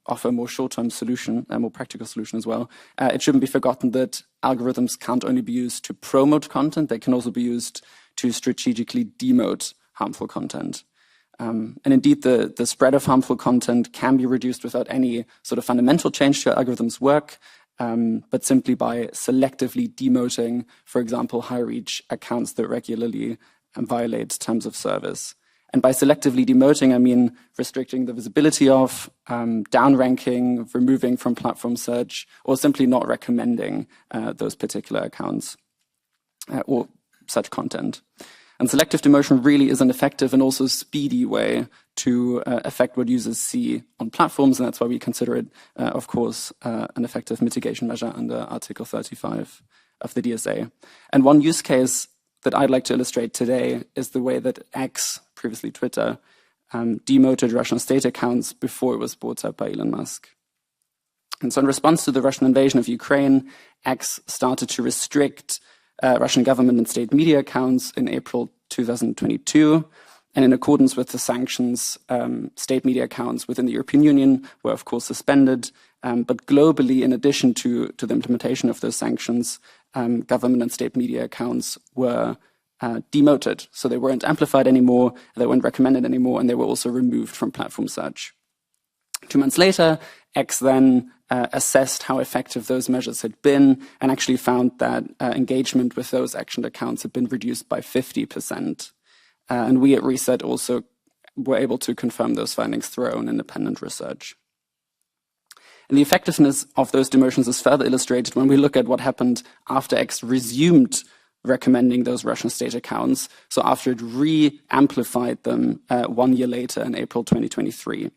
[SPEAKER 14] offer a more short-term solution, a more practical solution as well, it shouldn't be forgotten that algorithms can't only be used to promote content, they can also be used to strategically demote harmful content. And indeed, the spread of harmful content can be reduced without any sort of fundamental change to algorithms' work, but simply by selectively demoting, for example, high-reach accounts that regularly violate terms of service. And by selectively demoting, I mean restricting the visibility of, downranking, removing from platform search, or simply not recommending those particular accounts or such content. And selective demotion really is an effective and also speedy way to affect what users see on platforms, and that's why we consider it, of course, an effective mitigation measure under Article 35 of the DSA. And one use case that I'd like to illustrate today is the way that X, previously Twitter, demoted Russian state accounts before it was bought up by Elon Musk. And so in response to the Russian invasion of Ukraine, X started to restrict Russian government and state media accounts in April 2022. And in accordance with the sanctions, state media accounts within the European Union were, of course, suspended. But globally, in addition to the implementation of those sanctions, government and state media accounts were demoted. So they weren't amplified anymore, they weren't recommended anymore, and they were also removed from platform search. 2 months later, X then assessed how effective those measures had been and actually found that engagement with those actioned accounts had been reduced by 50%. And we at Reset also were able to confirm those findings through our own independent research. And the effectiveness of those demotions is further illustrated when we look at what happened after X resumed recommending those Russian state accounts, so after it re-amplified them 1 year later in April 2023.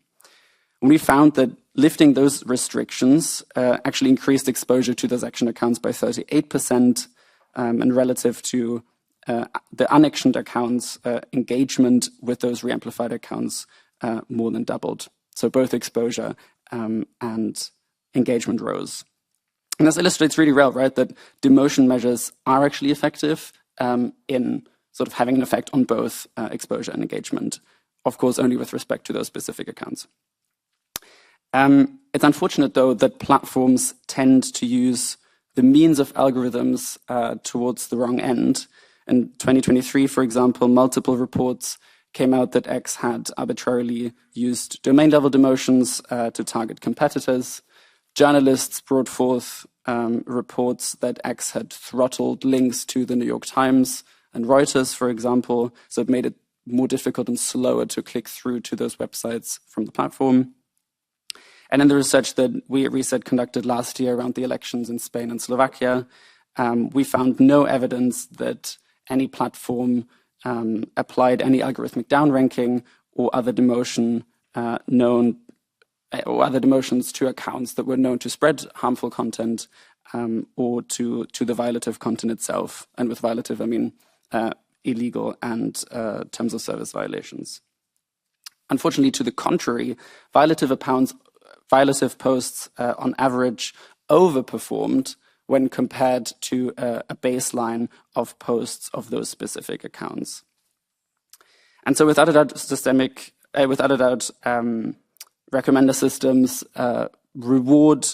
[SPEAKER 14] And we found that lifting those restrictions actually increased exposure to those action accounts by 38%, and relative to the unactioned accounts, engagement with those re-amplified accounts more than doubled. So both exposure and engagement rose. And this illustrates really well, right, that demotion measures are actually effective in sort of having an effect on both exposure and engagement, of course, only with respect to those specific accounts. It's unfortunate, though, that platforms tend to use the means of algorithms towards the wrong end. In 2023, for example, multiple reports came out that X had arbitrarily used domain-level demotions to target competitors. Journalists brought forth reports that X had throttled links to the New York Times and Reuters, for example, so it made it more difficult and slower to click through to those websites from the platform. And in the research that we at Reset conducted last year around the elections in Spain and Slovakia, we found no evidence that any platform applied any algorithmic downranking or other demotion or other demotions to accounts that were known to spread harmful content or to the violative content itself. And with violative, I mean illegal and terms of service violations. Unfortunately, to the contrary, violative posts on average overperformed when compared to a baseline of posts of those specific accounts. And so without a doubt, recommender systems reward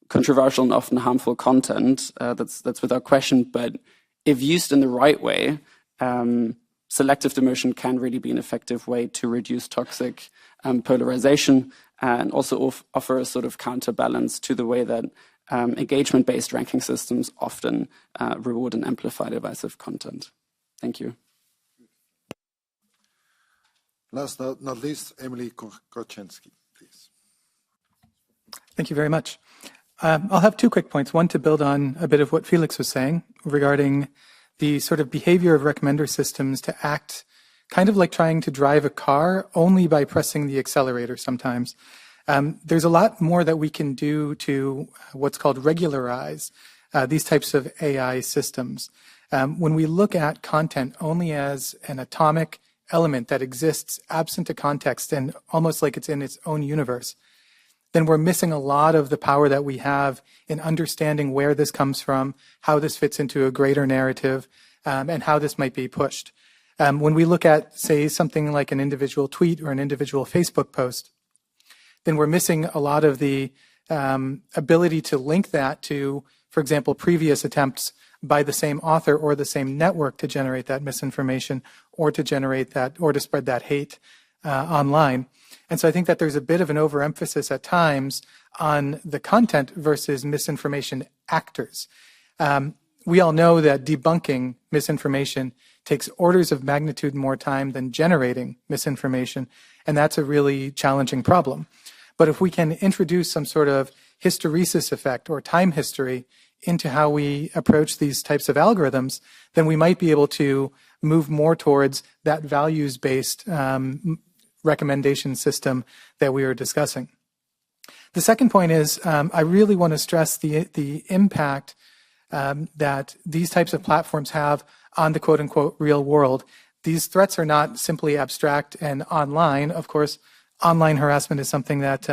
[SPEAKER 14] controversial and often harmful content. That's without question. But if used in the right way, selective demotion can really be an effective way to reduce toxic polarization and also offer a sort of counterbalance to the way that engagement-based ranking systems often reward and amplify divisive content. Thank you.
[SPEAKER 11] Last but not least, Emily Korczynski, please.
[SPEAKER 15] Thank you very much. I'll have 2 quick points. One to build on a bit of what Felix was saying regarding the sort of behavior of recommender systems to act kind of like trying to drive a car only by pressing the accelerator sometimes. There's a lot more that we can do to what's called regularize these types of AI systems. When we look at content only as an atomic, element that exists absent a context and almost like it's in its own universe, then we're missing a lot of the power that we have in understanding where this comes from, how this fits into a greater narrative, and how this might be pushed. When we look at, say, something like an individual tweet or an individual Facebook post, then we're missing a lot of the ability to link that to, for example, previous attempts by the same author or the same network to generate that misinformation or to generate that or to spread that hate online. And so I think that there's a bit of an overemphasis at times on the content versus misinformation actors. We all know that debunking misinformation takes orders of magnitude more time than generating misinformation, and that's a really challenging problem. But if we can introduce some sort of hysteresis effect or time history into how we approach these types of algorithms, then we might be able to move more towards that values-based recommendation system that we were discussing. The second point is I really want to stress the impact that these types of platforms have on the quote-unquote real world. These threats are not simply abstract and online. Of course, online harassment is something that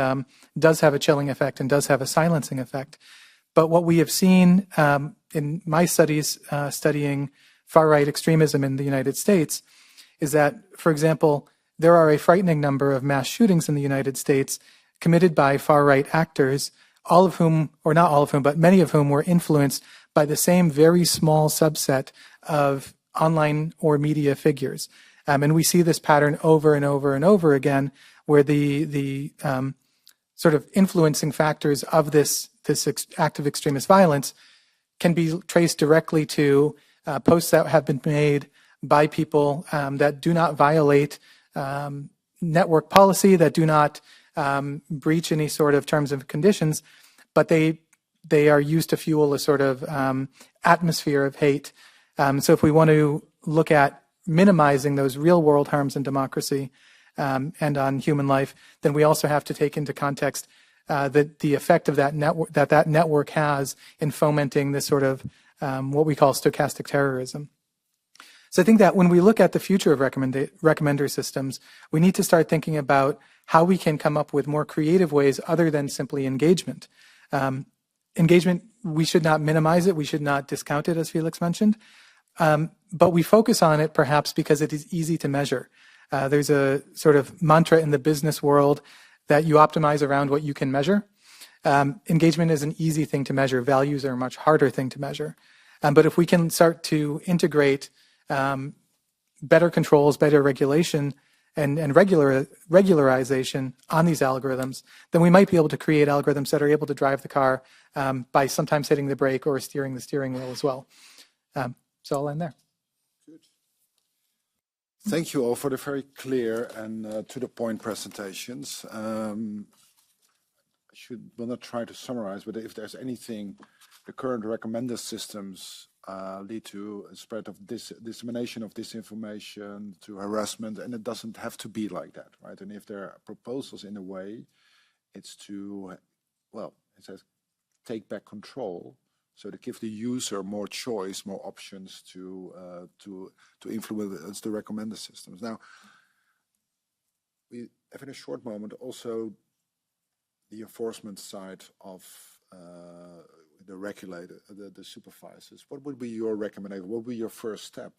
[SPEAKER 15] does have a chilling effect and does have a silencing effect. But what we have seen in my studies studying far-right extremism in the United States is that, for example, there are a frightening number of mass shootings in the United States committed by far-right actors, all of whom, or not all of whom, but many of whom were influenced by the same very small subset of online or media figures. And we see this pattern over and over and over again, where the sort of influencing factors of this act of extremist violence can be traced directly to posts that have been made by people that do not violate network policy, that do not breach any sort of terms and conditions, but they are used to fuel a sort of atmosphere of hate. So if we want to look at minimizing those real world harms in democracy and on human life, then we also have to take into context the effect of that network has in fomenting this sort of what we call stochastic terrorism. So I think that when we look at the future of recommender systems, we need to start thinking about how we can come up with more creative ways other than simply engagement. Engagement, we should not minimize it. We should not discount it, as Felix mentioned. But we focus on it perhaps because it is easy to measure. There's a sort of mantra in the business world that you optimize around what you can measure. Engagement is an easy thing to measure. Values are a much harder thing to measure. But if we can start to integrate better controls, better regulation, and regularization on these algorithms, then we might be able to create algorithms that are able to drive the car by sometimes hitting the brake or steering the steering wheel as well. So I'll end there.
[SPEAKER 11] Good. Thank you all for the very clear and to-the-point presentations. I will not try to summarize, but if there's anything, the current recommender systems lead to a spread of dissemination of disinformation, to harassment, and it doesn't have to be like that, right? And if there are proposals in a way, it's to, well, it says take back control, so to give the user more choice, more options to influence the recommender systems. Now, we have in a short moment also the enforcement side of the regulator, the supervisors. What would be your recommendation? What would be your first step?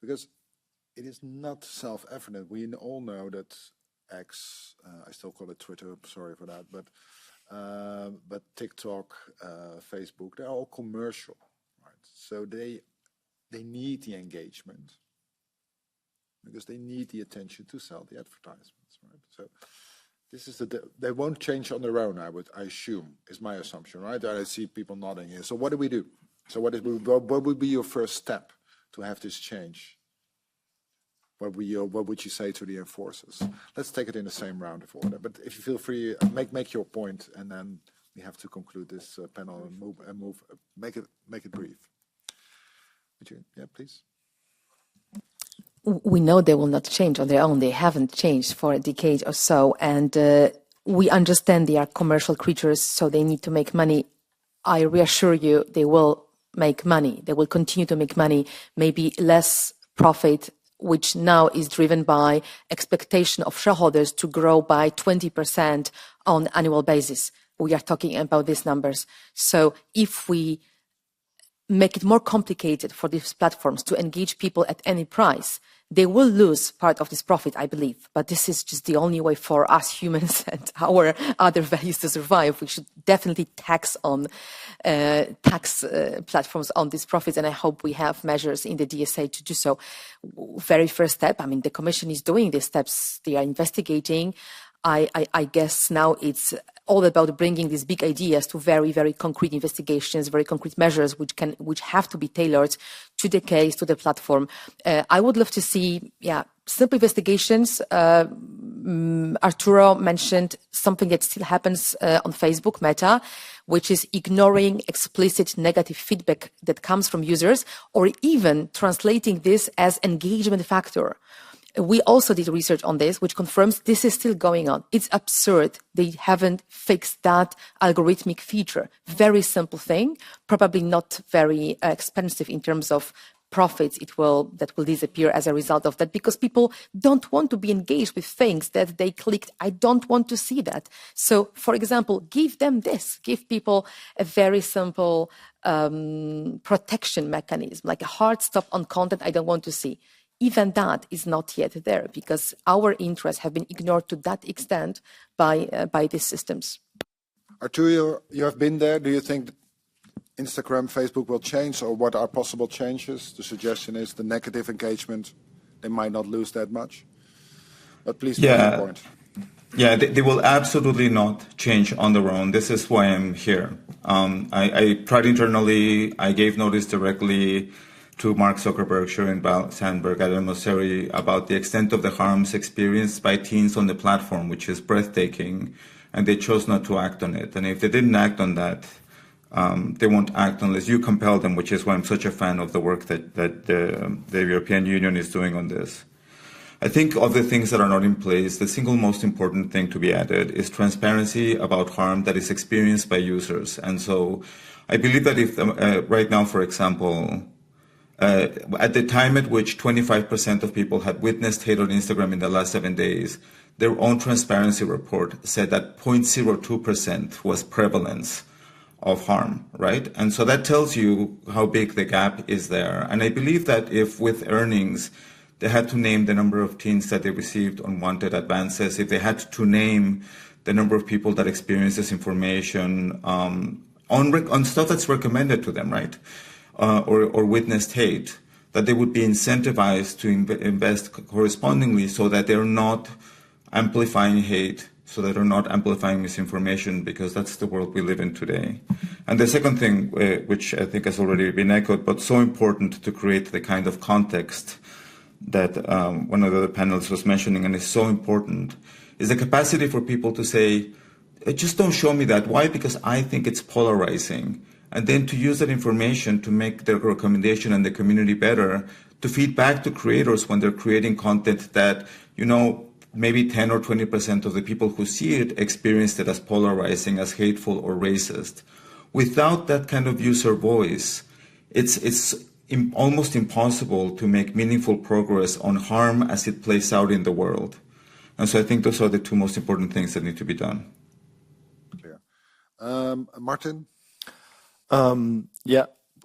[SPEAKER 11] Because it is not self-evident. We all know that X, I still call it Twitter, sorry for that, but TikTok, Facebook, they're all commercial, right? So they need the engagement because they need the attention to sell the advertisements, right? So this is they won't change on their own, I assume, is my assumption, right? I see people nodding here. So what do we do? So what would be your first step to have this change? What would you say to the enforcers? Let's take it in the same round of order. But if you feel free, make your point, and then we have to conclude this panel and make it brief. Would you? Yeah, please.
[SPEAKER 10] We know they will not change on their own. They haven't changed for a decade or so, and we understand they are commercial creatures, so they need to make money. I reassure you, they will make money. They will continue to make money, maybe less profit which now is driven by expectation of shareholders to grow by 20% on an annual basis. We are talking about these numbers. So if we make it more complicated for these platforms to engage people at any price, they will lose part of this profit, I believe. But this is just the only way for us humans and our other values to survive. We should definitely tax platforms on these profits, and I hope we have measures in the DSA to do so. Very first step, I mean, the Commission is doing these steps. They are investigating. I guess now it's all about bringing these big ideas to very, very concrete investigations, very concrete measures, which have to be tailored to the case, to the platform. I would love to see, simple investigations. Arturo mentioned something that still happens on Facebook, Meta, which is ignoring explicit negative feedback that comes from users, or even translating this as engagement factor. We also did research on this, which confirms this is still going on. It's absurd. They haven't fixed that algorithmic feature. Very simple thing, probably not very expensive in terms of profits. That will disappear as a result of that, because people don't want to be engaged with things that they clicked. I don't want to see that. So, for example, give them this. Give people a very simple protection mechanism, like a hard stop on content I don't want to see. Even that is not yet there, because our interests have been ignored to that extent by these systems.
[SPEAKER 11] Arturo, you have been there. Do you think Instagram, Facebook will change, or what are possible changes? The suggestion is the negative engagement, they might not lose that much. But please make a point.
[SPEAKER 12] Yeah, they will absolutely not change on their own. This is why I'm here. I tried internally. I gave notice directly to Mark Zuckerberg, Sheryl Sandberg, Adam Mosseri about the extent of the harms experienced by teens on the platform, which is breathtaking, and they chose not to act on it. And if they didn't act on that, they won't act unless you compel them, which is why I'm such a fan of the work that the European Union is doing on this. I think of the things that are not in place, the single most important thing to be added is transparency about harm that is experienced by users. And so I believe that if right now, for example, at the time at which 25% of people had witnessed hate on Instagram in the last 7 days, their own transparency report said that 0.02% was prevalence of harm, right? And so that tells you how big the gap is there. And I believe that if with earnings, they had to name the number of teens that they received unwanted advances, if they had to name the number of people that experienced disinformation on stuff that's recommended to them, right? Or witnessed hate, that they would be incentivized to invest correspondingly so that they're not amplifying hate, so that they're not amplifying misinformation, because that's the world we live in today. And the second thing, which I think has already been echoed, but so important to create the kind of context that one of the other panelists was mentioning, and is so important, is the capacity for people to say, just don't show me that. Why? Because I think it's polarizing. And then to use that information to make their recommendation and the community better, to feed back to creators when they're creating content that, maybe 10 or 20% of the people who see it experienced it as polarizing, as hateful or racist. Without that kind of user voice, it's almost impossible to make meaningful progress on harm as it plays out in the world. And so I think those are the two most important things that need to be done.
[SPEAKER 11] Clear. Martin?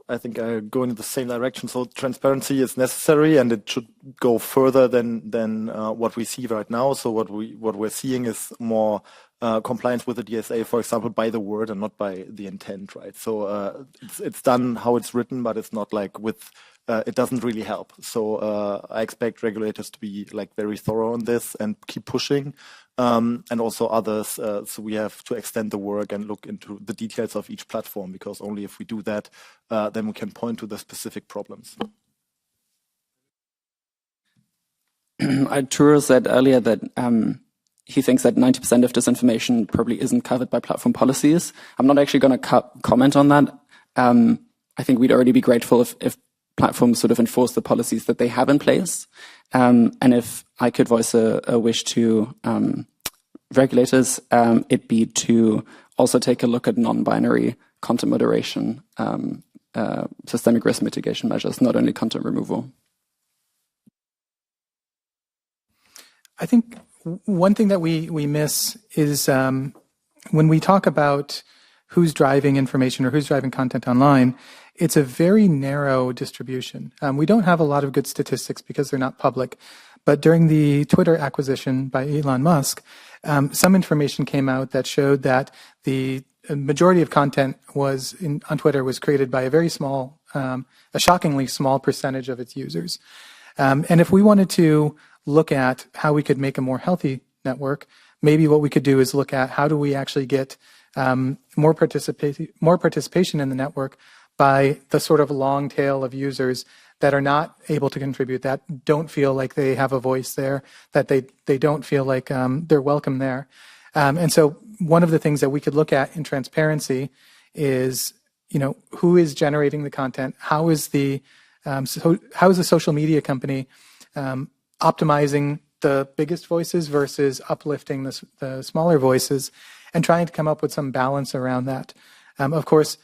[SPEAKER 13] I think I go in the same direction. So transparency is necessary, and it should go further than what we see right now. So what we're seeing is more compliance with the DSA, for example, by the word and not by the intent, right? So it's done how it's written, but it's not like it doesn't really help. So I expect regulators to be very thorough on this and keep pushing. And also others. So we have to extend the work and look into the details of each platform, because only if we do that, then we can point to the specific problems.
[SPEAKER 14] Arturo said earlier that he thinks that 90% of disinformation probably isn't covered by platform policies. I'm not actually going to comment on that. I think we'd already be grateful if platforms sort of enforce the policies that they have in place. And if I could voice a wish to regulators, it'd be to also take a look at non-binary content moderation, systemic risk mitigation measures, not only content removal.
[SPEAKER 15] I think one thing that we miss is when we talk about who's driving information or who's driving content online, it's a very narrow distribution. We don't have a lot of good statistics because they're not public. But during the Twitter acquisition by Elon Musk, some information came out that showed that the majority of content on Twitter was created by a very small, a shockingly small percentage of its users. And if we wanted to look at how we could make a more healthy network, maybe what we could do is look at how do we actually get more participation in the network by the sort of long tail of users that are not able to contribute, that don't feel like they have a voice there, that they don't feel like they're welcome there. And so one of the things that we could look at in transparency is, who is generating the content? How is the social media company optimizing the biggest voices versus uplifting the smaller voices, and trying to come up with some balance around that. Of course,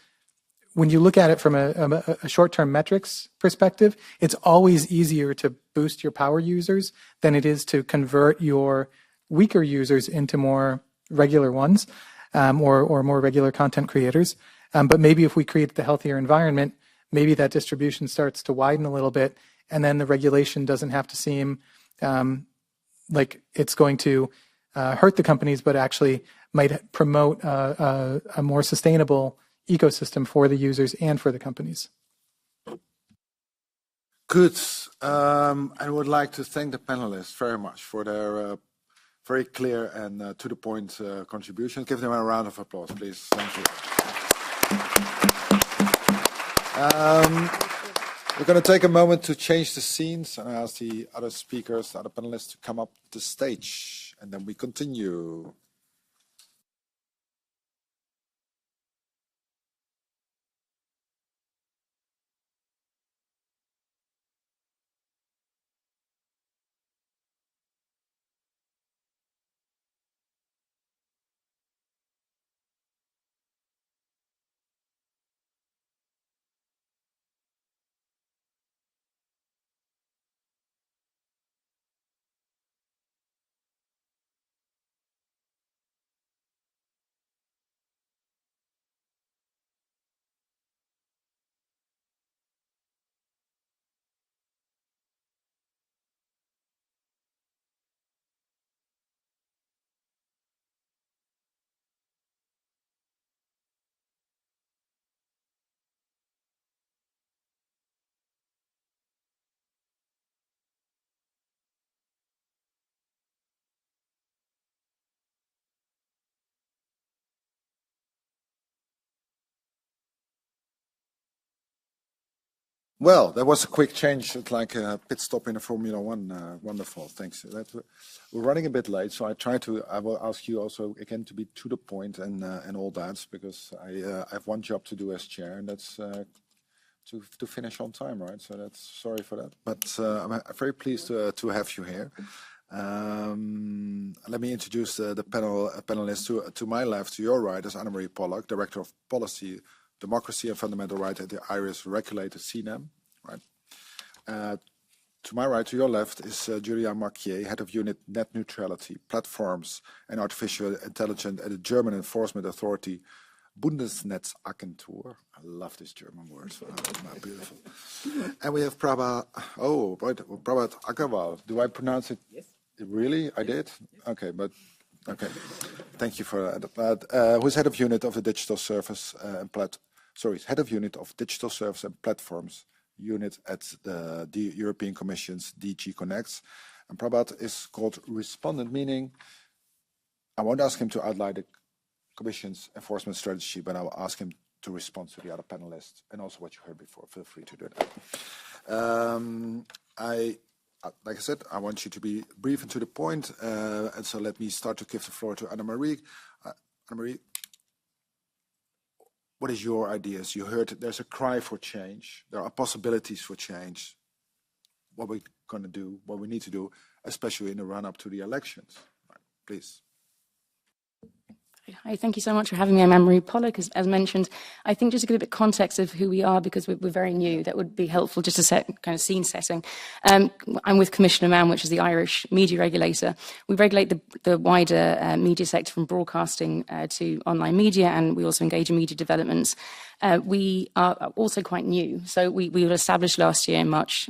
[SPEAKER 15] when you look at it from a short-term metrics perspective, it's always easier to boost your power users than it is to convert your weaker users into more regular ones, or more regular content creators. But maybe if we create the healthier environment, maybe that distribution starts to widen a little bit, and then the regulation doesn't have to seem like it's going to hurt the companies, but actually might promote a more sustainable ecosystem for the users and for the companies.
[SPEAKER 11] Good. I would like to thank the panelists very much for their very clear and to-the-point contributions. Give them a round of applause, please. Thank you. We're going to take a moment to change the scenes, and I ask the other speakers, the other panelists, to come up to the stage, and then we continue. Well, that was a quick change. It's like a pit stop in a Formula One. Wonderful, thanks. We're running a bit late, so I will ask you also again to be to the point and all that, because I have one job to do as chair, and that's to finish on time, right? So that's sorry for that, but I'm very pleased to have you here. Let me introduce the panelists. To my left, to your right, is Annemarie Pollack, Director of Policy, Democracy and Fundamental Rights at the Irish regulator CNAM, right? To my right, to your left, is Julia Marquier, Head of Unit Net Neutrality, Platforms and Artificial Intelligence at the German Enforcement Authority, Bundesnetzagentur. I love this German word. So beautiful. And we have Prabhat Agarwal. Do I pronounce it? Yes. Really? I did? Okay, but okay. Thank you for that. Who's Head of Unit of the Digital Service Head of Unit of Digital Service and Platforms Unit at the European Commission's DG Connect. And Prabhat is called respondent, meaning I won't ask him to outline the Commission's enforcement strategy, but I will ask him to respond to the other panelists and also what you heard before. Feel free to do that. Like I said, I want you to be brief and to the point, and so let me start to give the floor to Annemarie. Annemarie, what is your ideas? You heard there's a cry for change. There are possibilities for change. What we're going to do, what we need to do, especially in the run-up to the elections. Right, please.
[SPEAKER 16] Hi, thank you so much for having me. I'm Anne-Marie Pollock, as mentioned. I think just to give a bit of context of who we are, because we're very new, that would be helpful just to set kind of scene setting. I'm with Commissioner Mann, which is the Irish media regulator. We regulate the wider media sector from broadcasting to online media, and we also engage in media developments. We are also quite new. So we were established last year in March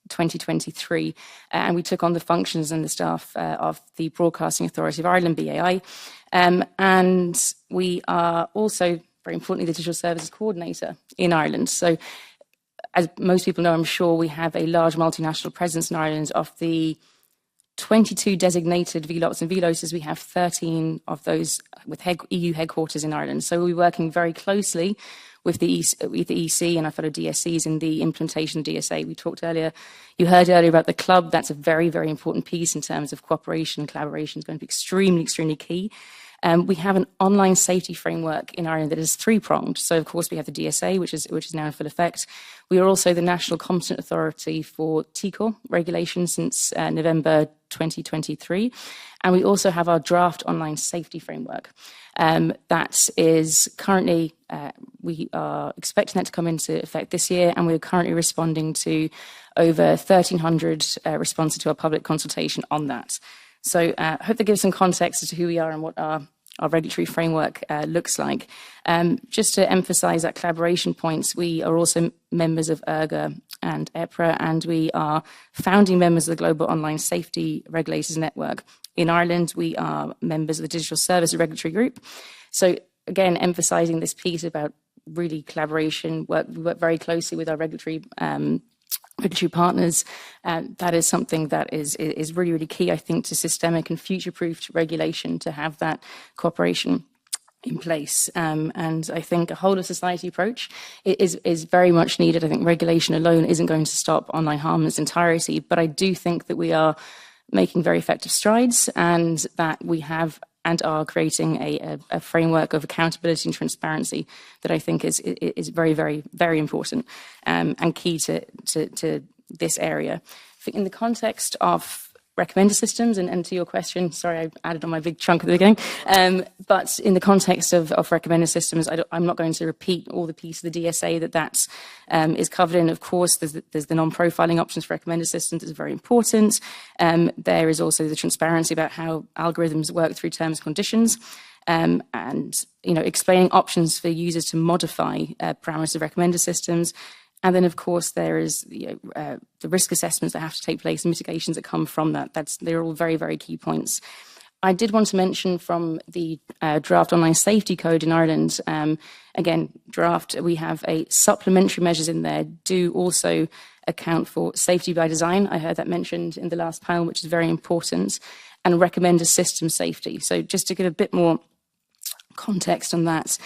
[SPEAKER 16] 2023, and we took on the functions and the staff of the Broadcasting Authority of Ireland, BAI, and we are also, very importantly, the Digital Services Coordinator in Ireland. So, as most people know, I'm sure, we have a large multinational presence in Ireland. Of the 22 designated VLOTs and VLOSs, we have 13 of those with EU headquarters in Ireland. So we're working very closely with the EC and our fellow DSCs in the implementation of DSA. We talked earlier, you heard earlier about the club. That's a very, very important piece in terms of cooperation and collaboration. It's going to be extremely, extremely key. We have an online safety framework in Ireland that is three-pronged. So, of course, we have the DSA, which is now in full effect. We are also the National Competent Authority for TCOR regulation since November 2023. And we also have our draft online safety framework. That is currently, we are expecting that to come into effect this year, and we're currently responding to over 1,300 responses to our public consultation on that. So I hope that gives some context as to who we are and what our regulatory framework looks like. Just to emphasize that collaboration points, we are also members of ERGA and EPRA, and we are founding members of the Global Online Safety Regulators Network. In Ireland, we are members of the Digital Services Regulatory Group. So again, emphasizing this piece about really collaboration, we work very closely with our regulatory partners. That is something that is really, really key, I think, to systemic and future-proofed regulation, to have that cooperation in place. And I think a whole-of-society approach is very much needed. I think regulation alone isn't going to stop online harm in its entirety, but I do think that we are making very effective strides, and that we have and are creating a framework of accountability and transparency that I think is very, very, very important and key to this area. I think in the context of recommender systems, and to your question, sorry, I added on my big chunk at the beginning, but in the context of recommender systems, I'm not going to repeat all the pieces of the DSA that is covered in. Of course, there's the non-profiling options for recommender systems is very important. There is also the transparency about how algorithms work through terms and conditions. And explaining options for users to modify parameters of recommender systems. And then, of course, there is the risk assessments that have to take place and mitigations that come from that. They're all very, very key points. I did want to mention from the draft online safety code in Ireland, again, draft, we have a supplementary measures in there do also account for safety by design. I heard that mentioned in the last panel, which is very important, and recommender system safety. So just to give a bit more context on that,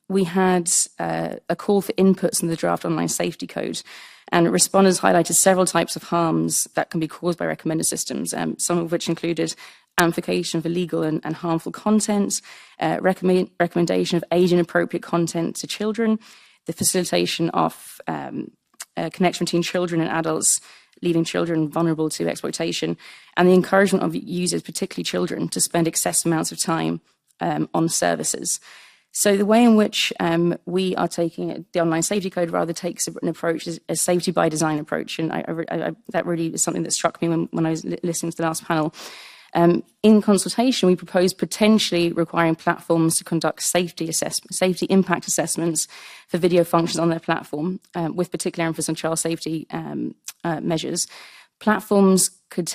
[SPEAKER 16] we had a call for inputs in the draft online safety code, and respondents highlighted several types of harms that can be caused by recommender systems, some of which included amplification of illegal and harmful content, recommendation of age-inappropriate content to children, the facilitation of connection between children and adults, leaving children vulnerable to exploitation, and the encouragement of users, particularly children, to spend excessive amounts of time on services. So the way in which we are taking it, the online safety code rather takes an approach, is a safety by design approach. And that really is something that struck me when I was listening to the last panel. In consultation, we proposed potentially requiring platforms to conduct safety impact assessments for video functions on their platform, with particular emphasis on child safety measures. Platforms should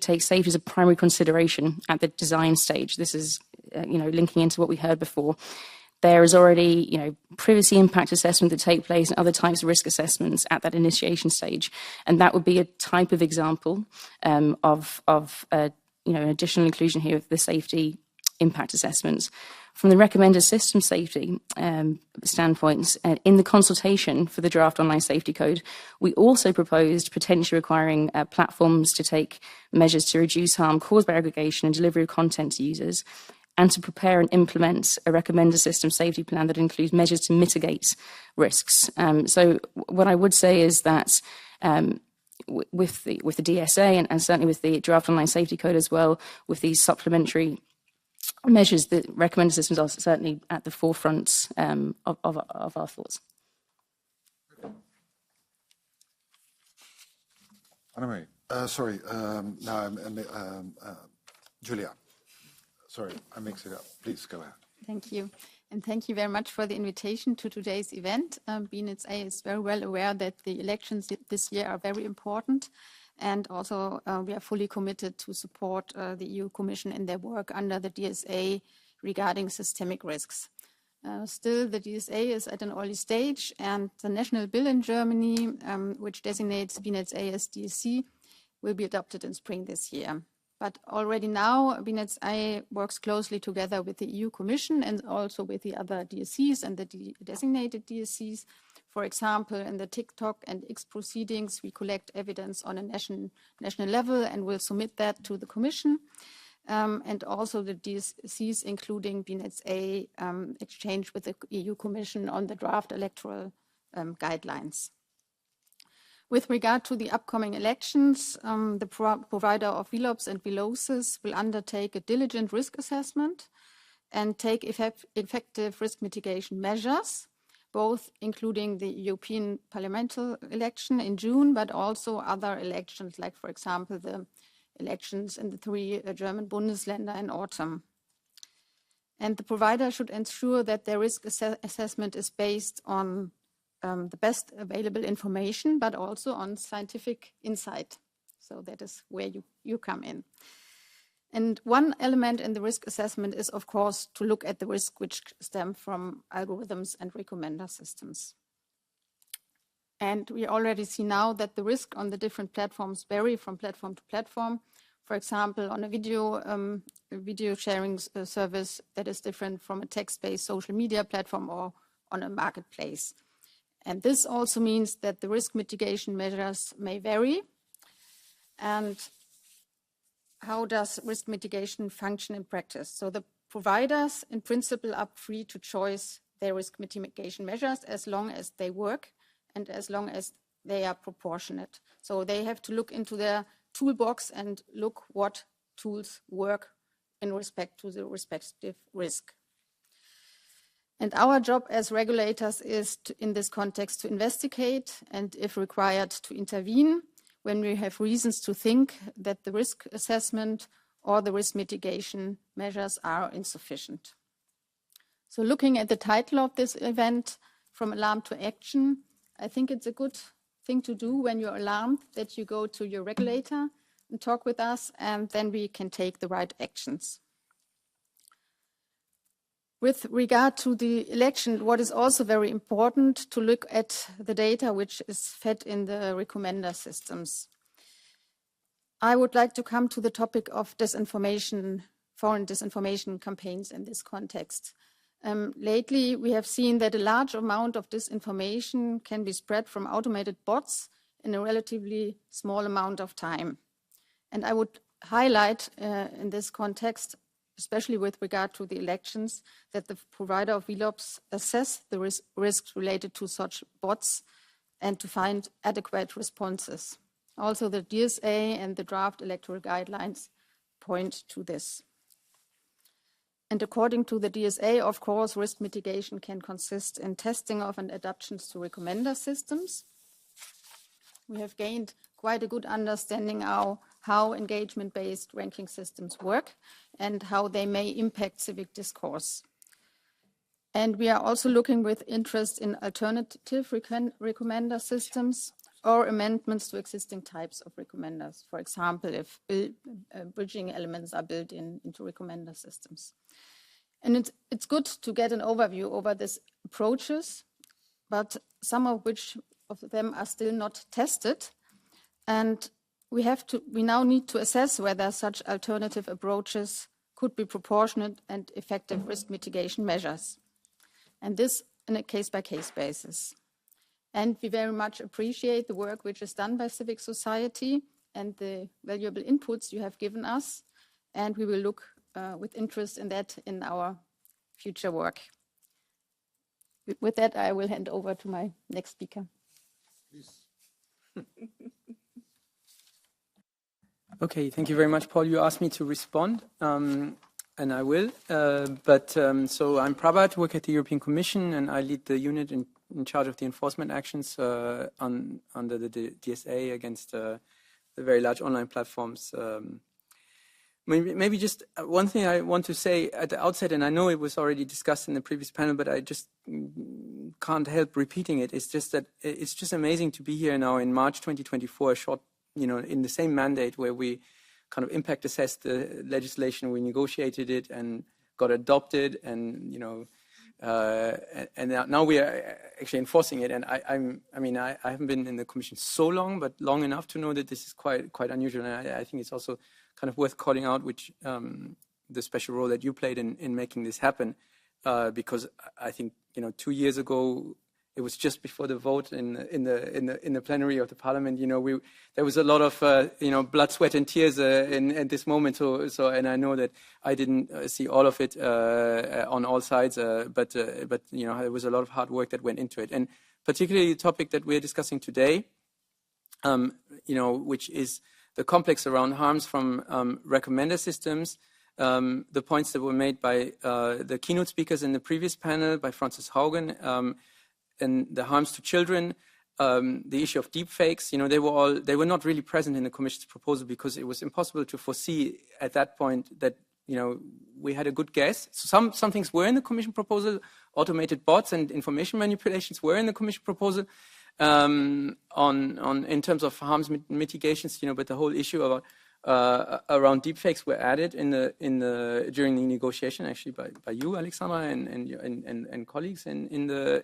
[SPEAKER 16] take safety as a primary consideration at the design stage. This is, linking into what we heard before. There is already, privacy impact assessment that take place and other types of risk assessments at that initiation stage, and that would be a type of example of an additional inclusion here of the safety impact assessments. From the recommender system safety standpoint, in the consultation for the draft online safety code, we also proposed potentially requiring platforms to take measures to reduce harm caused by aggregation and delivery of content to users, and to prepare and implement a recommender system safety plan that includes measures to mitigate risks. So what I would say is that with the DSA and certainly with the draft online safety code as well, with these supplementary measures, the recommender systems are certainly at the forefront of our thoughts.
[SPEAKER 11] Anne-Marie, sorry, now Julia. Sorry, I mixed it up. Please go ahead.
[SPEAKER 17] Thank you. And thank you very much for the invitation to today's event. BNSA is very well aware that the elections this year are very important. And also we are fully committed to support the EU Commission in their work under the DSA regarding systemic risks. Still, the DSA is at an early stage, and the national bill in Germany, which designates BNSA as DSC, will be adopted in spring this year. But already now, BNSA works closely together with the EU Commission and also with the other DSCs and the designated DSCs. For example, in the TikTok and X proceedings, we collect evidence on a national level and will submit that to the Commission. And also the DSCs, including BNSA, exchange with the EU Commission on the draft electoral guidelines. With regard to the upcoming elections, the provider of VLOPs and VLOCs will undertake a diligent risk assessment and take effective risk mitigation measures, both including the European parliamentary election in June, but also other elections, like, for example, the elections in the 3 German Bundesländer in autumn. And the provider should ensure that their risk assessment is based on the best available information, but also on scientific insight. So that is where you come in. And one element in the risk assessment is, of course, to look at the risk which stem from algorithms and recommender systems. And we already see now that the risk on the different platforms vary from platform to platform. For example, on a video sharing service that is different from a text-based social media platform or on a marketplace. And this also means that the risk mitigation measures may vary. And how does risk mitigation function in practice? So the providers, in principle, are free to choose their risk mitigation measures as long as they work and as long as they are proportionate. So they have to look into their toolbox and look what tools work in respect to the respective risk. And our job as regulators is, in this context, to investigate and, if required, to intervene when we have reasons to think that the risk assessment or the risk mitigation measures are insufficient. So looking at the title of this event, From Alarm to Action, I think it's a good thing to do when you're alarmed that you go to your regulator and talk with us, and then we can take the right actions. With regard to the election, what is also very important to look at the data which is fed in the recommender systems. I would like to come to the topic of disinformation, foreign disinformation campaigns in this context. Lately, we have seen that a large amount of disinformation can be spread from automated bots in a relatively small amount of time. And I would highlight in this context, especially with regard to the elections, that the provider of VLOPs assess the risks related to such bots and to find adequate responses. Also, the DSA and the draft electoral guidelines point to this. And according to the DSA, of course, risk mitigation can consist in testing of and adaptations to recommender systems. We have gained quite a good understanding how engagement-based ranking systems work and how they may impact civic discourse. And we are also looking with interest in alternative recommender systems or amendments to existing types of recommenders. For example, if bridging elements are built into recommender systems. And it's good to get an overview over these approaches, but some of them are still not tested. And we now need to assess whether such alternative approaches could be proportionate and effective risk mitigation measures. And this in a case-by-case basis. And we very much appreciate the work which is done by civic society and the valuable inputs you have given us. And we will look with interest in that in our future work. With that, I will hand over to my next speaker.
[SPEAKER 11] Please.
[SPEAKER 18] Okay, thank you very much, Paul. You asked me to respond, and I will. So I'm Prabhat, work at the European Commission, and I lead the unit in charge of the enforcement actions under the DSA against the very large online platforms. Maybe just one thing I want to say at the outset, and I know it was already discussed in the previous panel, but I just can't help repeating it. It's just that it's just amazing to be here now in March 2024, in the same mandate where we kind of impact assessed the legislation, we negotiated it and got adopted, and and now we are actually enforcing it. And I haven't been in the Commission so long, but long enough to know that this is quite unusual. And I think it's also kind of worth calling out the special role that you played in making this happen, because I think 2 years ago it was just before the vote in the plenary of the Parliament. There was a lot of blood, sweat, and tears at this moment. So and I know that I didn't see all of it on all sides, but there was a lot of hard work that went into it, and particularly the topic that we're discussing today, which is the complex around harms from recommender systems. The points that were made by the keynote speakers in the previous panel, by Frances Haugen, and the harms to children, the issue of deepfakes, they were not really present in the Commission's proposal because it was impossible to foresee at that point that we had a good guess. So some things were in the Commission proposal. Automated bots and information manipulations were in the Commission proposal in terms of harms mitigations, but the whole issue about around deepfakes were added during the negotiation, actually by you, Alexandra, and colleagues, and the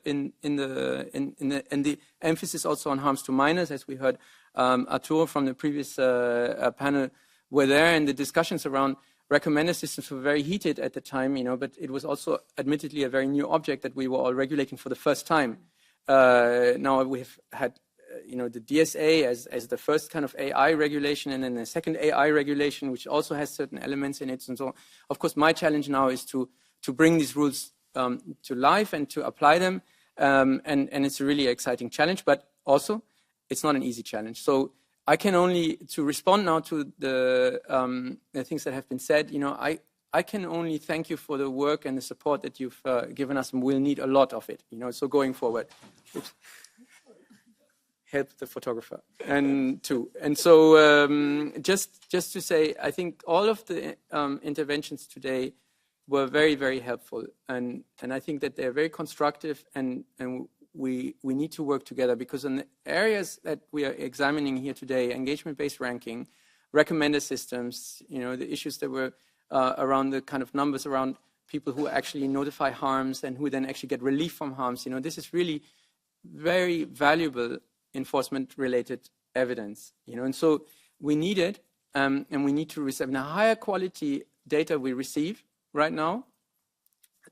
[SPEAKER 18] emphasis also on harms to minors, as we heard Arturo from the previous panel were there, and the discussions around recommender systems were very heated at the time, but it was also admittedly a very new object that we were all regulating for the first time. Now we've had the DSA as the first kind of AI regulation, and then the second AI regulation, which also has certain elements in it. And so, of course, my challenge now is to bring these rules to life and to apply them. And it's a really exciting challenge, but also it's not an easy challenge. So I can only, to respond now to the things that have been said, I can only thank you for the work and the support that you've given us, and we'll need a lot of it, so going forward. Oops. Help the photographer and so just to say, I think all of the interventions today were very, very helpful, and I think that they're very constructive, and we need to work together, because in the areas that we are examining here today, engagement-based ranking, recommender systems, the issues that were around the kind of numbers around people who actually notify harms and who then actually get relief from harms, this is really very valuable enforcement-related evidence, and so we need it, and we need to receive. Now, higher quality data we receive right now,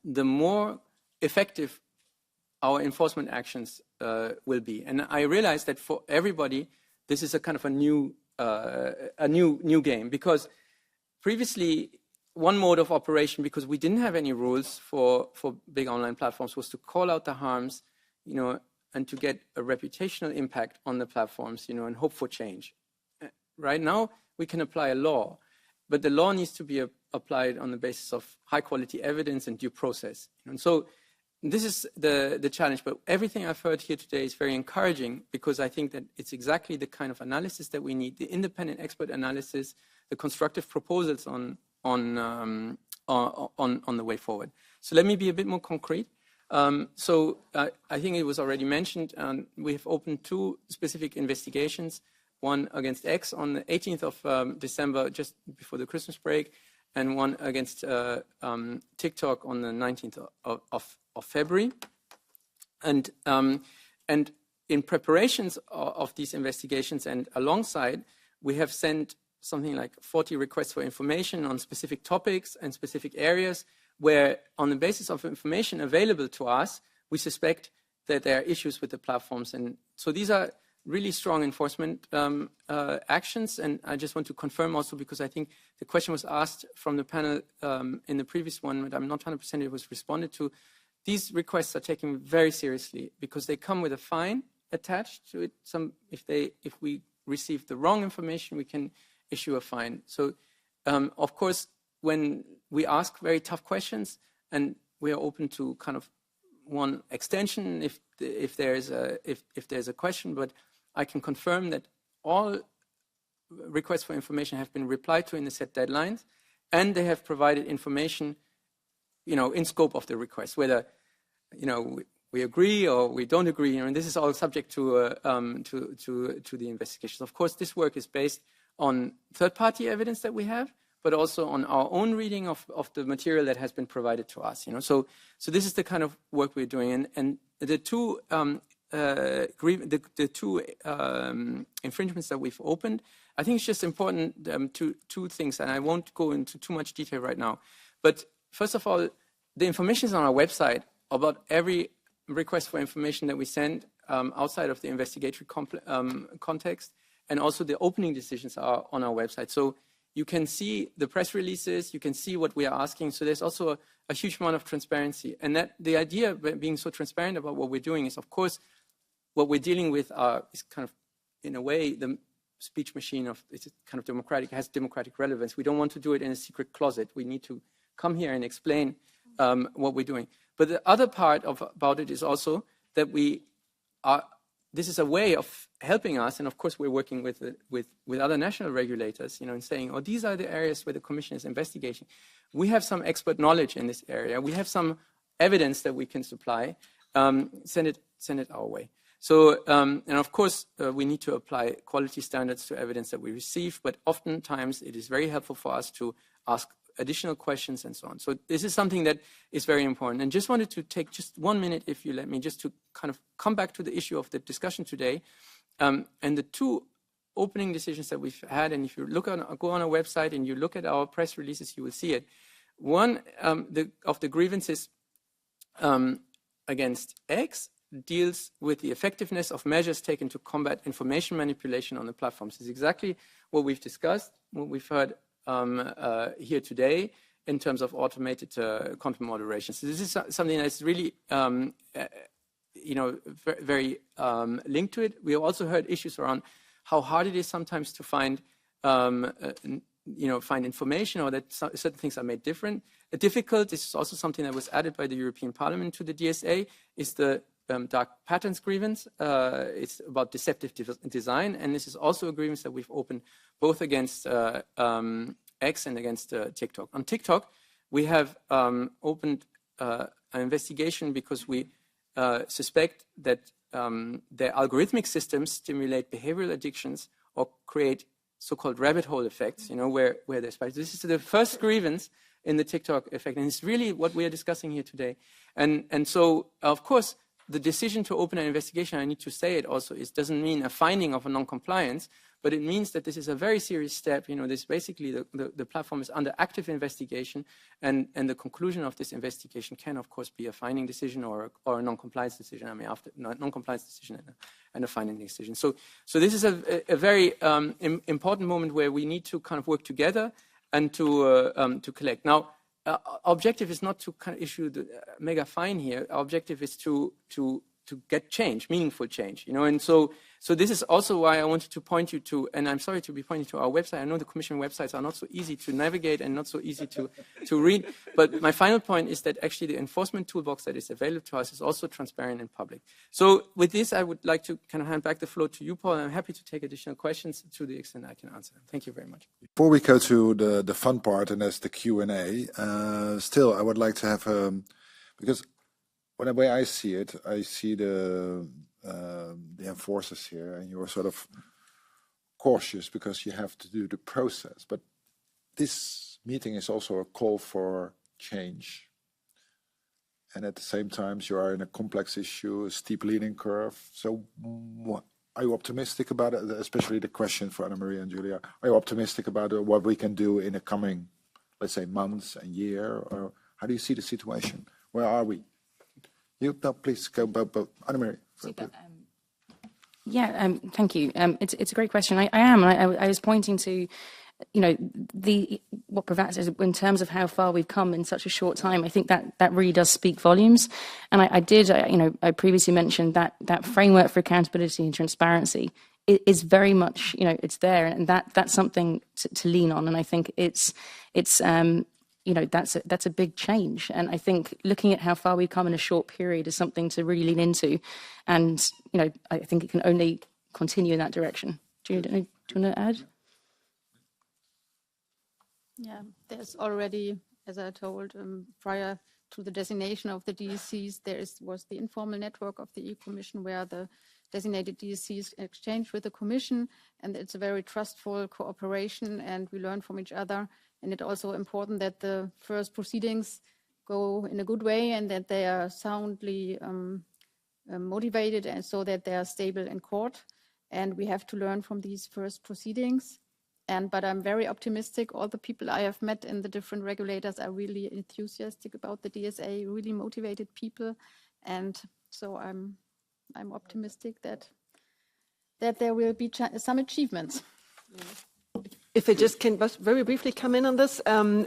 [SPEAKER 18] the more effective our enforcement actions will be. And I realize that for everybody, this is a kind of a new game, because previously one mode of operation, because we didn't have any rules for big online platforms, was to call out the harms, and to get a reputational impact on the platforms, and hope for change. Right now, we can apply a law, but the law needs to be applied on the basis of high-quality evidence and due process. And so this is the challenge. But everything I've heard here today is very encouraging, because I think that it's exactly the kind of analysis that we need, the independent expert analysis, the constructive proposals on the way forward. So let me be a bit more concrete. So I think it was already mentioned, we have opened 2 specific investigations, one against X on the 18th of December, just before the Christmas break, and one against TikTok on the 19th of February. And in preparations of these investigations and alongside, we have sent something like 40 requests for information on specific topics and specific areas, where on the basis of information available to us, we suspect that there are issues with the platforms. And so these are really strong enforcement actions. And I just want to confirm also, because I think the question was asked from the panel in the previous one, but I'm not 100% it was responded to. These requests are taken very seriously, because they come with a fine attached to it. If we receive the wrong information, we can issue a fine. So, of course, when we ask very tough questions, and we are open to kind of one extension if there's a question, but I can confirm that all requests for information have been replied to in the set deadlines, and they have provided information, in scope of the request, whether, we agree or we don't agree, and this is all subject to the investigations. Of course, this work is based on third-party evidence that we have, but also on our own reading of the material that has been provided to us. So this is the kind of work we're doing, and the two infringements that we've opened, I think it's just important two things, and I won't go into too much detail right now. But first of all, the information is on our website about every request for information that we send outside of the investigatory context, and also the opening decisions are on our website. So you can see the press releases, you can see what we are asking. So there's also a huge amount of transparency. And that the idea of being so transparent about what we're doing is, of course, what we're dealing with is kind of, in a way, the speech machine it's kind of democratic, has democratic relevance. We don't want to do it in a secret closet. We need to come here and explain what we're doing. But the other part about it is also that this is a way of helping us, and of course we're working with other national regulators, and saying, oh, these are the areas where the Commission is investigating. We have some expert knowledge in this area. We have some evidence that we can supply. Send it our way. So, and of course, we need to apply quality standards to evidence that we receive, but oftentimes it is very helpful for us to ask additional questions and so on. So this is something that is very important. And just wanted to take just 1 minute, if you let me, just to kind of come back to the issue of the discussion today. And the two opening decisions that we've had, and if you go on our website and you look at our press releases, you will see it. One of the grievances against X deals with the effectiveness of measures taken to combat information manipulation on the platforms. It's exactly what we've discussed, what we've heard here today in terms of automated content moderation. So this is something that's really, very linked to it. We have also heard issues around how hard it is sometimes to find, find information, or that certain things are made difficult. This is also something that was added by the European Parliament to the DSA, is the dark patterns grievance. It's about deceptive design, and this is also a grievance that we've opened both against X and against TikTok. On TikTok, we have opened an investigation because we suspect that their algorithmic systems stimulate behavioral addictions or create so-called rabbit hole effects, where there's spikes. This is the first grievance in the TikTok effect, and it's really what we are discussing here today. And so, of course, the decision to open an investigation, I need to say it also, doesn't mean a finding of a non-compliance, but it means that this is a very serious step. This basically, the platform is under active investigation, and the conclusion of this investigation can, of course, be a finding decision or a non-compliance decision. After non-compliance decision and a finding decision. So this is a very important moment where we need to kind of work together and to collect. Now, our objective is not to kind of issue the mega fine here. Our objective is to get change, meaningful change, and so this is also why I wanted to point you to, and I'm sorry to be pointing to our website. I know the Commission websites are not so easy to navigate and not so easy to read, but my final point is that actually the enforcement toolbox that is available to us is also transparent and public. So with this, I would like to kind of hand back the floor to you, Paul, and I'm happy to take additional questions to the extent I can answer them. Thank you very much.
[SPEAKER 11] Before we go to the fun part, and that's the Q&A, still I would like to have, because the way I see it, I see the enforcers here, and you're sort of cautious because you have to do the process. But this meeting is also a call for change. And at the same time, you are in a complex issue, a steep learning curve. So are you optimistic about it? Especially the question for Anna-Maria and Julia. Are you optimistic about what we can do in the coming, let's say, months and year? Or how do you see the situation? Where are we? No, please go, Anna-Maria.
[SPEAKER 16] Thank you. It's a great question. I am. I was pointing to, what prevents us in terms of how far we've come in such a short time. I think that really does speak volumes. And I previously mentioned that framework for accountability and transparency is very much, it's there, and that's something to lean on. And I think it's that's a big change. And I think looking at how far we've come in a short period is something to really lean into. And I think it can only continue in that direction. Do you want to add?
[SPEAKER 17] Yeah, there's already, as I told prior to the designation of the DSCs, was the informal network of the EU Commission where the designated DSCs exchange with the Commission, and it's a very trustful cooperation, and we learn from each other. And it's also important that the first proceedings go in a good way and that they are soundly motivated, and so that they are stable in court. And we have to learn from these first proceedings. But I'm very optimistic. All the people I have met in the different regulators are really enthusiastic about the DSA, really motivated people. And so I'm optimistic that there will be some achievements.
[SPEAKER 1] If I just can very briefly come in on this,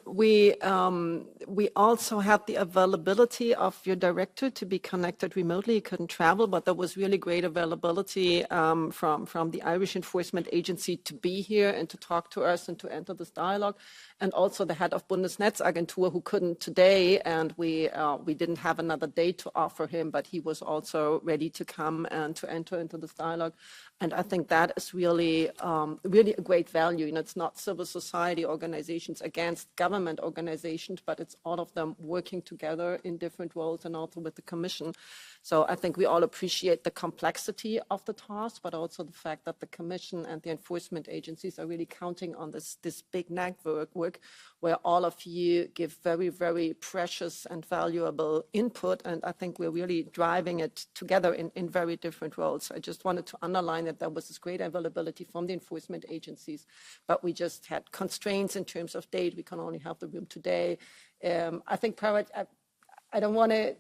[SPEAKER 1] we also had the availability of your director to be connected remotely. He couldn't travel, but there was really great availability from the Irish Enforcement Agency to be here and to talk to us and to enter this dialogue. And also the head of Bundesnetzagentur, who couldn't today, and we didn't have another date to offer him, but he was also ready to come and to enter into this dialogue. And I think that is really a great value. It's not civil society organizations against government organizations, but it's all of them working together in different roles and also with the Commission. So I think we all appreciate the complexity of the task, but also the fact that the Commission and the enforcement agencies are really counting on this big network where all of you give very, very precious and valuable input. And I think we're really driving it together in very different roles. I just wanted to underline that there was this great availability from the enforcement agencies, but we just had constraints in terms of date. We can only have the room today. I think I don't want to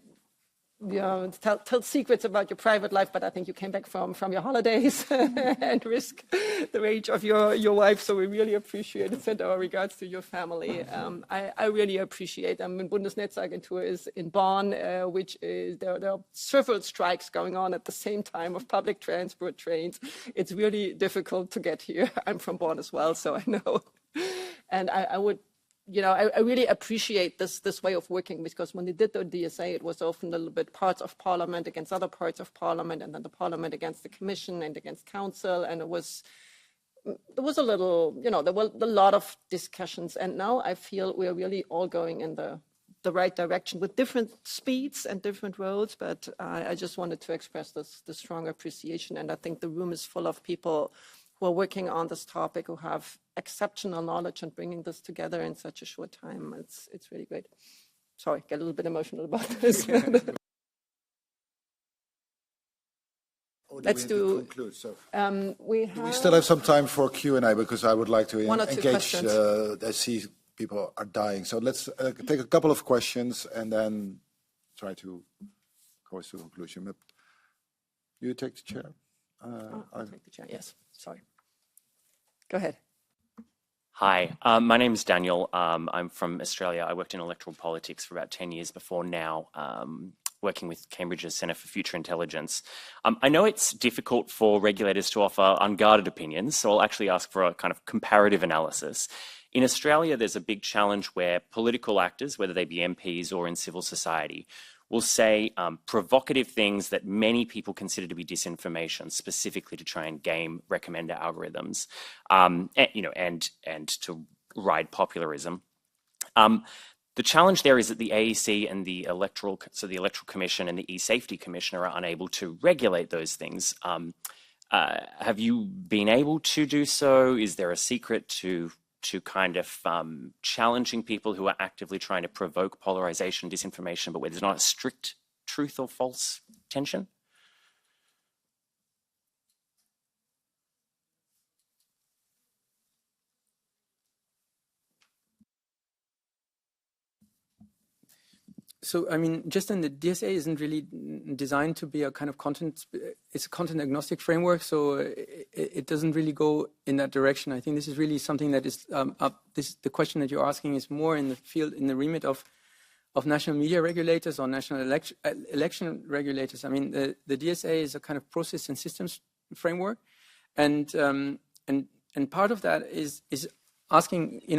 [SPEAKER 1] tell secrets about your private life, but I think you came back from your holidays and risk the age of your wife. So we really appreciate it. Send our regards to your family. I really appreciate. Bundesnetzagentur is in Bonn, which is there are several strikes going on at the same time of public transport trains. It's really difficult to get here. I'm from Bonn as well, so I know. And I would. I really appreciate this way of working, because when they did the DSA, it was often a little bit parts of Parliament against other parts of Parliament, and then the Parliament against the Commission and against Council, and there was a little, there were a lot of discussions, and now I feel we're really all going in the right direction with different speeds and different roads. But I just wanted to express this strong appreciation, and I think the room is full of people who are working on this topic, who have exceptional knowledge and bringing this together in such a short time. It's really great. Sorry, get a little bit emotional about this. Let's
[SPEAKER 11] conclude. So
[SPEAKER 1] we
[SPEAKER 11] still have some time for Q&A, because I would like to engage. I see people are dying. So let's take a couple of questions and then try to go to a conclusion. But you take the chair.
[SPEAKER 1] I'll take the chair. Yes. Sorry. Go ahead.
[SPEAKER 19] Hi, my name is Daniel. I'm from Australia. I worked in electoral politics for about 10 years before now, working with Cambridge's Centre for Future Intelligence. I know it's difficult for regulators to offer unguarded opinions, so I'll actually ask for a kind of comparative analysis. In Australia, there's a big challenge where political actors, whether they be MPs or in civil society, will say provocative things that many people consider to be disinformation, specifically to try and game recommender algorithms, and to ride popularism. The challenge there is that the AEC and the Electoral Commission and the E-Safety Commission are unable to regulate those things. Have you been able to do so? Is there a secret to kind of challenging people who are actively trying to provoke polarization, disinformation, but where there's not a strict truth or false tension?
[SPEAKER 18] So, I mean, just in the DSA isn't really designed to be a kind of content, it's a content agnostic framework, so it doesn't really go in that direction. I think this is really something that is the question that you're asking is more in the field, in the remit of national media regulators or national election regulators. I mean, the DSA is a kind of process and systems framework, and part of that is asking, if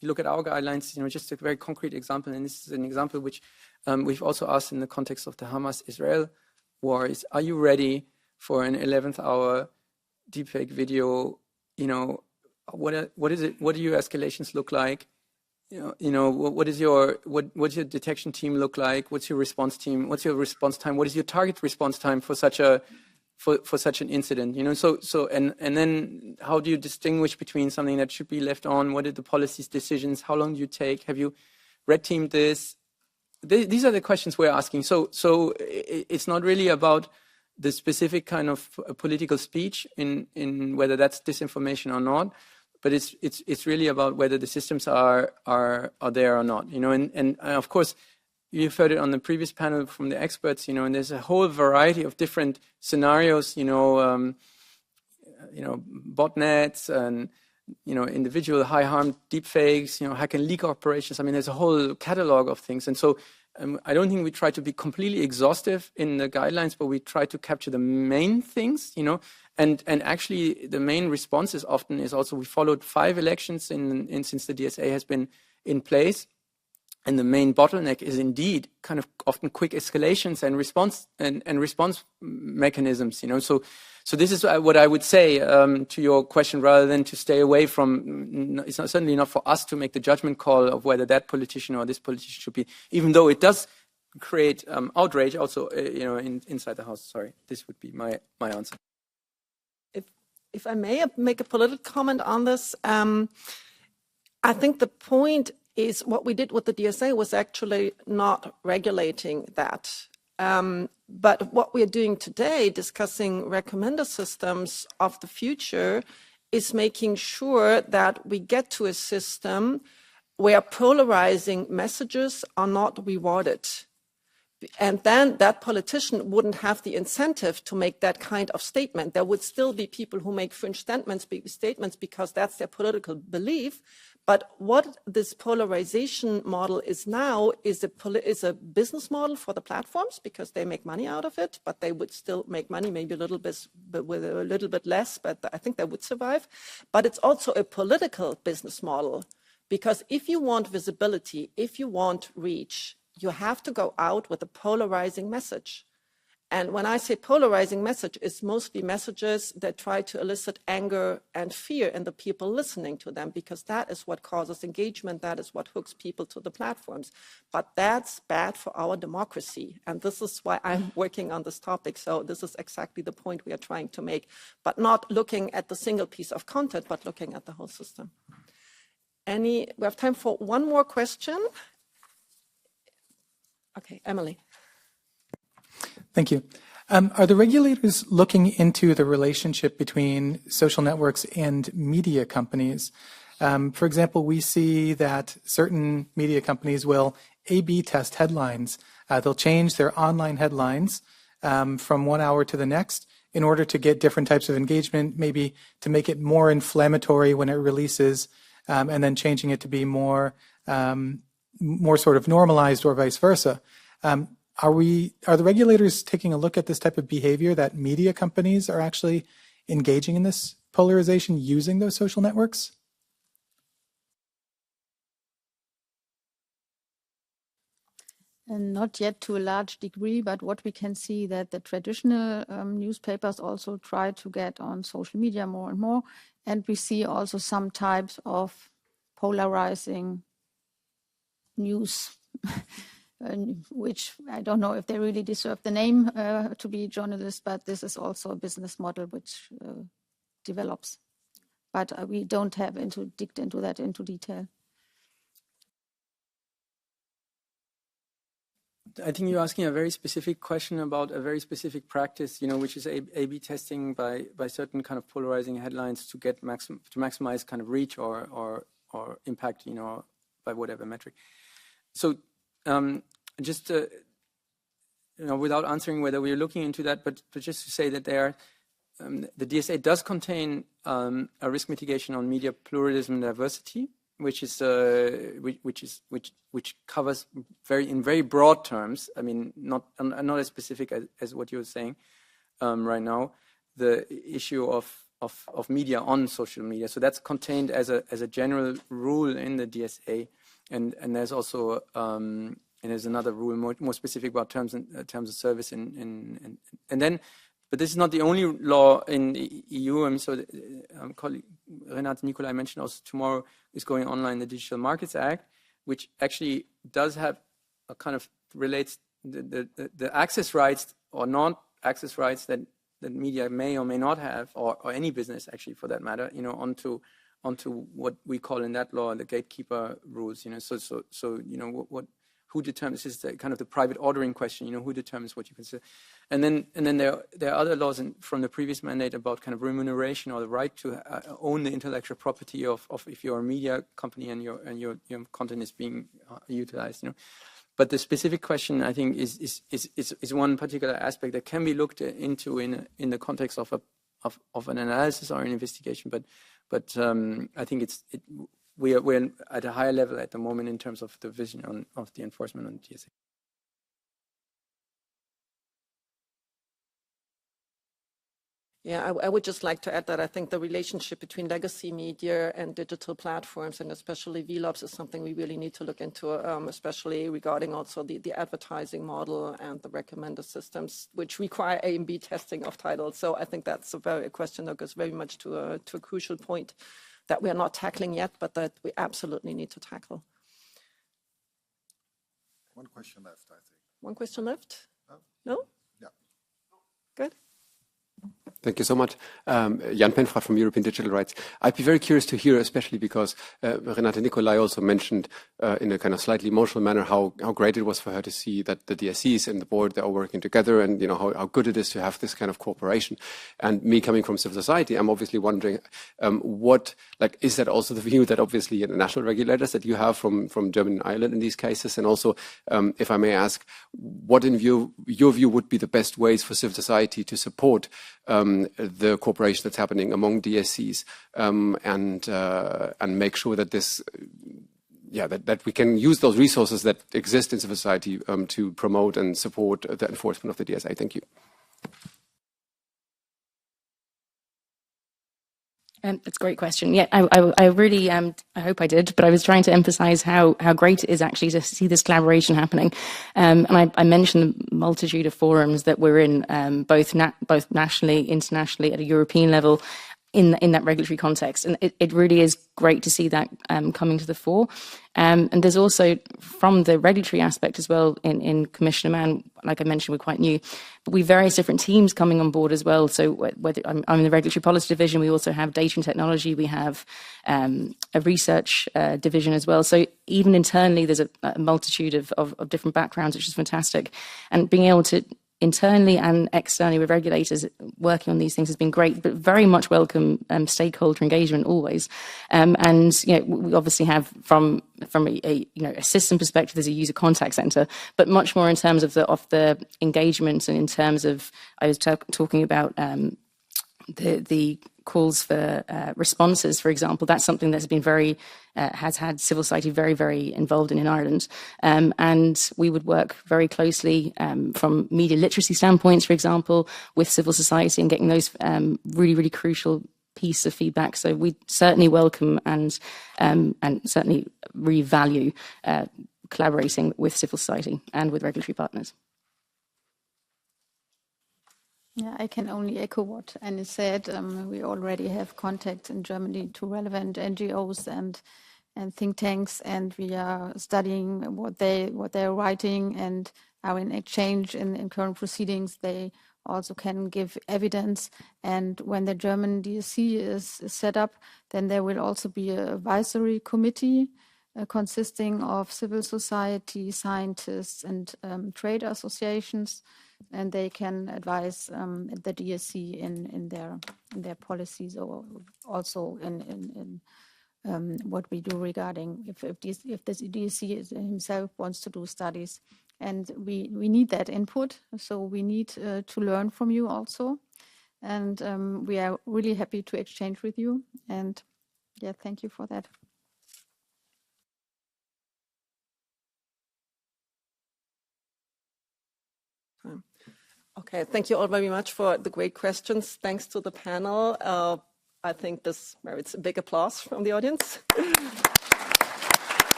[SPEAKER 18] you look at our guidelines, just a very concrete example, and this is an example which we've also asked in the context of the Hamas-Israel war, is, are you ready for an 11th hour deepfake video? What is it? What do your escalations look like? What's your detection team look like? What's your response team? What's your response time? What is your target response time for such an incident? And then how do you distinguish between something that should be left on? What are the policy's decisions? How long do you take? Have you red teamed this? These are the questions we're asking. So it's not really about the specific kind of political speech in whether that's disinformation or not, but it's really about whether the systems are there or not. And of course, you've heard it on the previous panel from the experts. And there's a whole variety of different scenarios. Botnets and individual high harm deepfakes. Hack and leak operations. I mean, there's a whole catalog of things, and so. I don't think we try to be completely exhaustive in the guidelines, but we try to capture the main things, and actually the main responses often is also we followed 5 elections since the DSA has been in place. And the main bottleneck is indeed kind of often quick escalations and response mechanisms, So this is what I would say to your question, rather than to stay away from. It's certainly not for us to make the judgment call of whether that politician or this politician should be, even though it does create outrage also, inside the House. Sorry, this would be my answer.
[SPEAKER 1] If I may make a political comment on this, I think the point is what we did with the DSA was actually not regulating that. But what we're doing today, discussing recommender systems of the future, is making sure that we get to a system where polarizing messages are not rewarded. And then that politician wouldn't have the incentive to make that kind of statement. There would still be people who make fringe statements because that's their political belief. But what this polarization model is now is a business model for the platforms, because they make money out of it, but they would still make money, maybe a little bit, but with a little bit less, but I think they would survive. But it's also a political business model, because if you want visibility, if you want reach, you have to go out with a polarizing message. And when I say polarizing message, it's mostly messages that try to elicit anger and fear in the people listening to them, because that is what causes engagement. That is what hooks people to the platforms. But that's bad for our democracy. And this is why I'm working on this topic. So this is exactly the point we are trying to make, but not looking at the single piece of content, but looking at the whole system. We have time for one more question. Okay, Emily.
[SPEAKER 15] Thank you. Are the regulators looking into the relationship between social networks and media companies? For example, we see that certain media companies will A/B test headlines. They'll change their online headlines from 1 hour to the next in order to get different types of engagement, maybe to make it more inflammatory when it releases, and then changing it to be more sort of normalized, or vice versa. Are the regulators taking a look at this type of behavior, that media companies are actually engaging in this polarization using those social networks?
[SPEAKER 17] And not yet to a large degree, but what we can see that the traditional newspapers also try to get on social media more and more. And we see also some types of polarizing news, which I don't know if they really deserve the name to be journalists, but this is also a business model which develops. But we don't have digged into that into detail.
[SPEAKER 18] I think you're asking a very specific question about a very specific practice, which is A/B testing by certain kind of polarizing headlines to get to maximize kind of reach or impact, by whatever metric. So just without answering whether we're looking into that, but just to say that the DSA does contain a risk mitigation on media pluralism and diversity, which covers in very broad terms. I mean, not as specific as what you were saying, right now, the issue of media on social media. So that's contained as a general rule in the DSA, and there's also and there's another rule more specific about terms of service and then. But this is not the only law in the EU. So colleague Renate Nicolai mentioned also tomorrow is going online the Digital Markets Act, which actually does have a kind of relates the access rights or non-access rights that media may or may not have, or any business actually for that matter, onto what we call in that law the gatekeeper rules. So who determines, this is the kind of the private ordering question, who determines what you consider. And then there are other laws from the previous mandate about kind of remuneration or the right to own the intellectual property of if you're a media company and your content is being utilized. But the specific question, I think, is one particular aspect that can be looked into in the context of an analysis or an investigation. But I think we're at a higher level at the moment in terms of the vision of the enforcement on the DSA.
[SPEAKER 1] Yeah, I would just like to add that I think the relationship between legacy media and digital platforms, and especially VLOPs, is something we really need to look into, especially regarding also the advertising model and the recommender systems, which require A and B testing of titles. So I think that's a question that goes very much to a crucial point that we are not tackling yet, but that we absolutely need to tackle.
[SPEAKER 11] One question left, I think.
[SPEAKER 1] One question left? No?
[SPEAKER 11] Yeah.
[SPEAKER 1] Good.
[SPEAKER 20] Thank you so much. Jan Penfra from European Digital Rights. I'd be very curious to hear, especially because Renate Nicolai also mentioned in a kind of slightly emotional manner how great it was for her to see that the DSCs and the board, they are working together, and how good it is to have this kind of cooperation. And me coming from civil society, I'm obviously wondering is that also the view that obviously the national regulators that you have from Germany and Ireland in these cases? And also, if I may ask, what in your view would be the best ways for civil society to support the cooperation that's happening among DSCs and make sure that this, that we can use those resources that exist in civil society to promote and support the enforcement of the DSA. Thank you.
[SPEAKER 16] That's a great question. Yeah, I really, I hope I did, but I was trying to emphasize how great it is actually to see this collaboration happening. And I mentioned the multitude of forums that we're in, both nationally, internationally, at a European level, in that regulatory context. And it really is great to see that coming to the fore. And there's also, from the regulatory aspect as well, in Commissioner Mann, like I mentioned, we're quite new, but we have various different teams coming on board as well. So whether I'm in the regulatory policy division, we also have data and technology, we have a research division as well. So even internally, there's a multitude of different backgrounds, which is fantastic. And being able to internally and externally with regulators working on these things has been great, but very much welcome stakeholder engagement always. And we obviously have from a system perspective, there's a user contact center, but much more in terms of the engagement, and in terms of, I was talking about the calls for responses, for example. That's something that's been has had civil society very, very involved in Ireland. And we would work very closely from media literacy standpoints, for example, with civil society and getting those really, really crucial piece of feedback. So we certainly welcome and certainly really value collaborating with civil society and with regulatory partners.
[SPEAKER 17] Yeah, I can only echo what Annie said. We already have contacts in Germany to relevant NGOs and think tanks, and we are studying what they're writing and are in exchange in current proceedings. They also can give evidence, and when the German DSC is set up, then there will also be an advisory committee consisting of civil society, scientists, and trade associations, and they can advise the DSC in their policies, or also in what we do regarding if the DSC himself wants to do studies. And we need that input, so we need to learn from you also. And we are really happy to exchange with you. And yeah, thank you for that.
[SPEAKER 1] Okay, thank you all very much for the great questions. Thanks to the panel. I think this merits a big applause from the audience.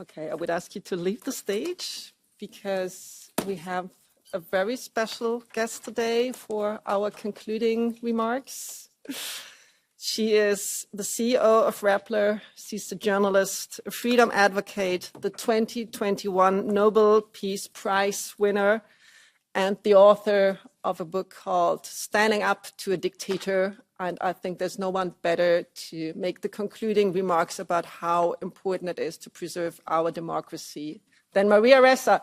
[SPEAKER 1] Okay, I would ask you to leave the stage because we have a very special guest today for our concluding remarks. She is the CEO of Rappler. She's a journalist, a freedom advocate, the 2021 Nobel Peace Prize winner, and the author of a book called Standing Up to a Dictator. And I think there's no one better to make the concluding remarks about how important it is to preserve our democracy than Maria Ressa.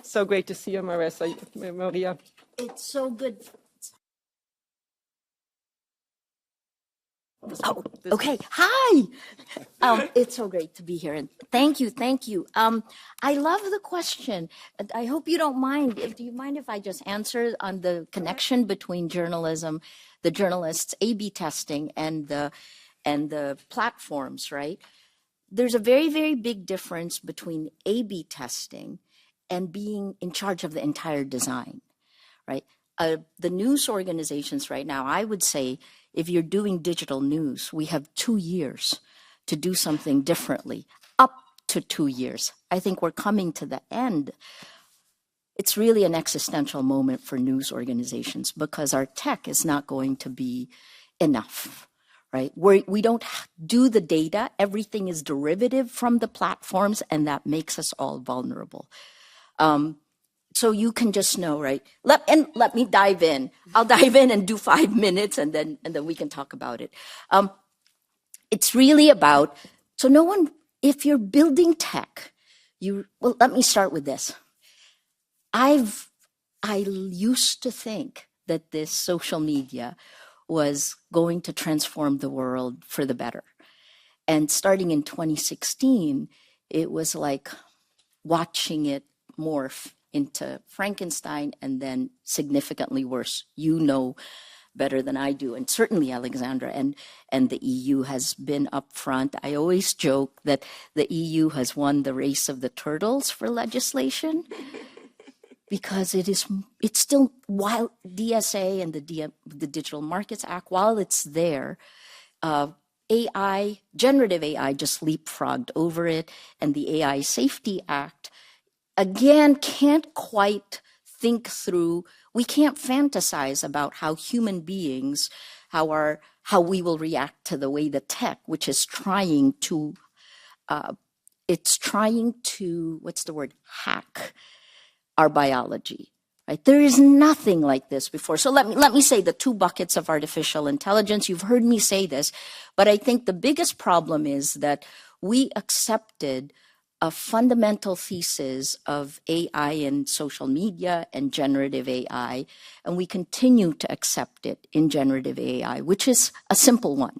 [SPEAKER 1] So great to see you, Maria.
[SPEAKER 21] It's so good. Oh, okay. Hi. It's so great to be here. And thank you. Thank you. I love the question. I hope you don't mind. Do you mind if I just answer on the connection between journalism, the journalists' A/B testing, and the platforms, right? There's a very, very big difference between A/B testing and being in charge of the entire design, right? The news organizations right now, I would say, if you're doing digital news, we have 2 years to do something differently, up to 2 years. I think we're coming to the end. It's really an existential moment for news organizations because our tech is not going to be enough, right? We don't do the data. Everything is derivative from the platforms, and that makes us all vulnerable. So you can just know, right? Let me dive in. I'll dive in and do 5 minutes, and then we can talk about it. It's really about, so no one, if you're building tech, well, let me start with this. I used to think that this social media was going to transform the world for the better. And starting in 2016, it was like watching it morph into Frankenstein and then significantly worse. You know better than I do, and certainly Alexandra and the EU has been up front. I always joke that the EU has won the race of the turtles for legislation because it's still, while DSA and the Digital Markets Act, while it's there, AI, generative AI just leapfrogged over it, and the AI Safety Act again, can't quite think through, we can't fantasize about how human beings, how we will react to the way the tech, which is trying to, what's the word, hack our biology, right? There is nothing like this before. So let me say the 2 buckets of artificial intelligence. You've heard me say this, but I think the biggest problem is that we accepted a fundamental thesis of AI and social media and generative AI, and we continue to accept it in generative AI, which is a simple one.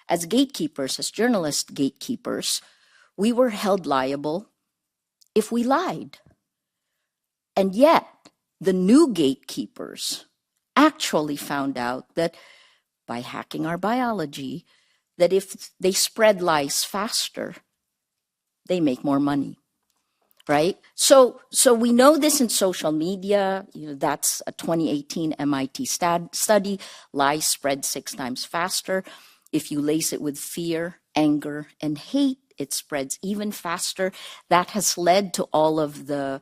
[SPEAKER 21] As gatekeepers, as journalist gatekeepers, we were held liable if we lied. And yet, the new gatekeepers actually found out that by hacking our biology, that if they spread lies faster, they make more money, right? So we know this in social media. That's a 2018 MIT study. Lies spread 6 times faster. If you lace it with fear, anger, and hate, it spreads even faster. That has led to all of the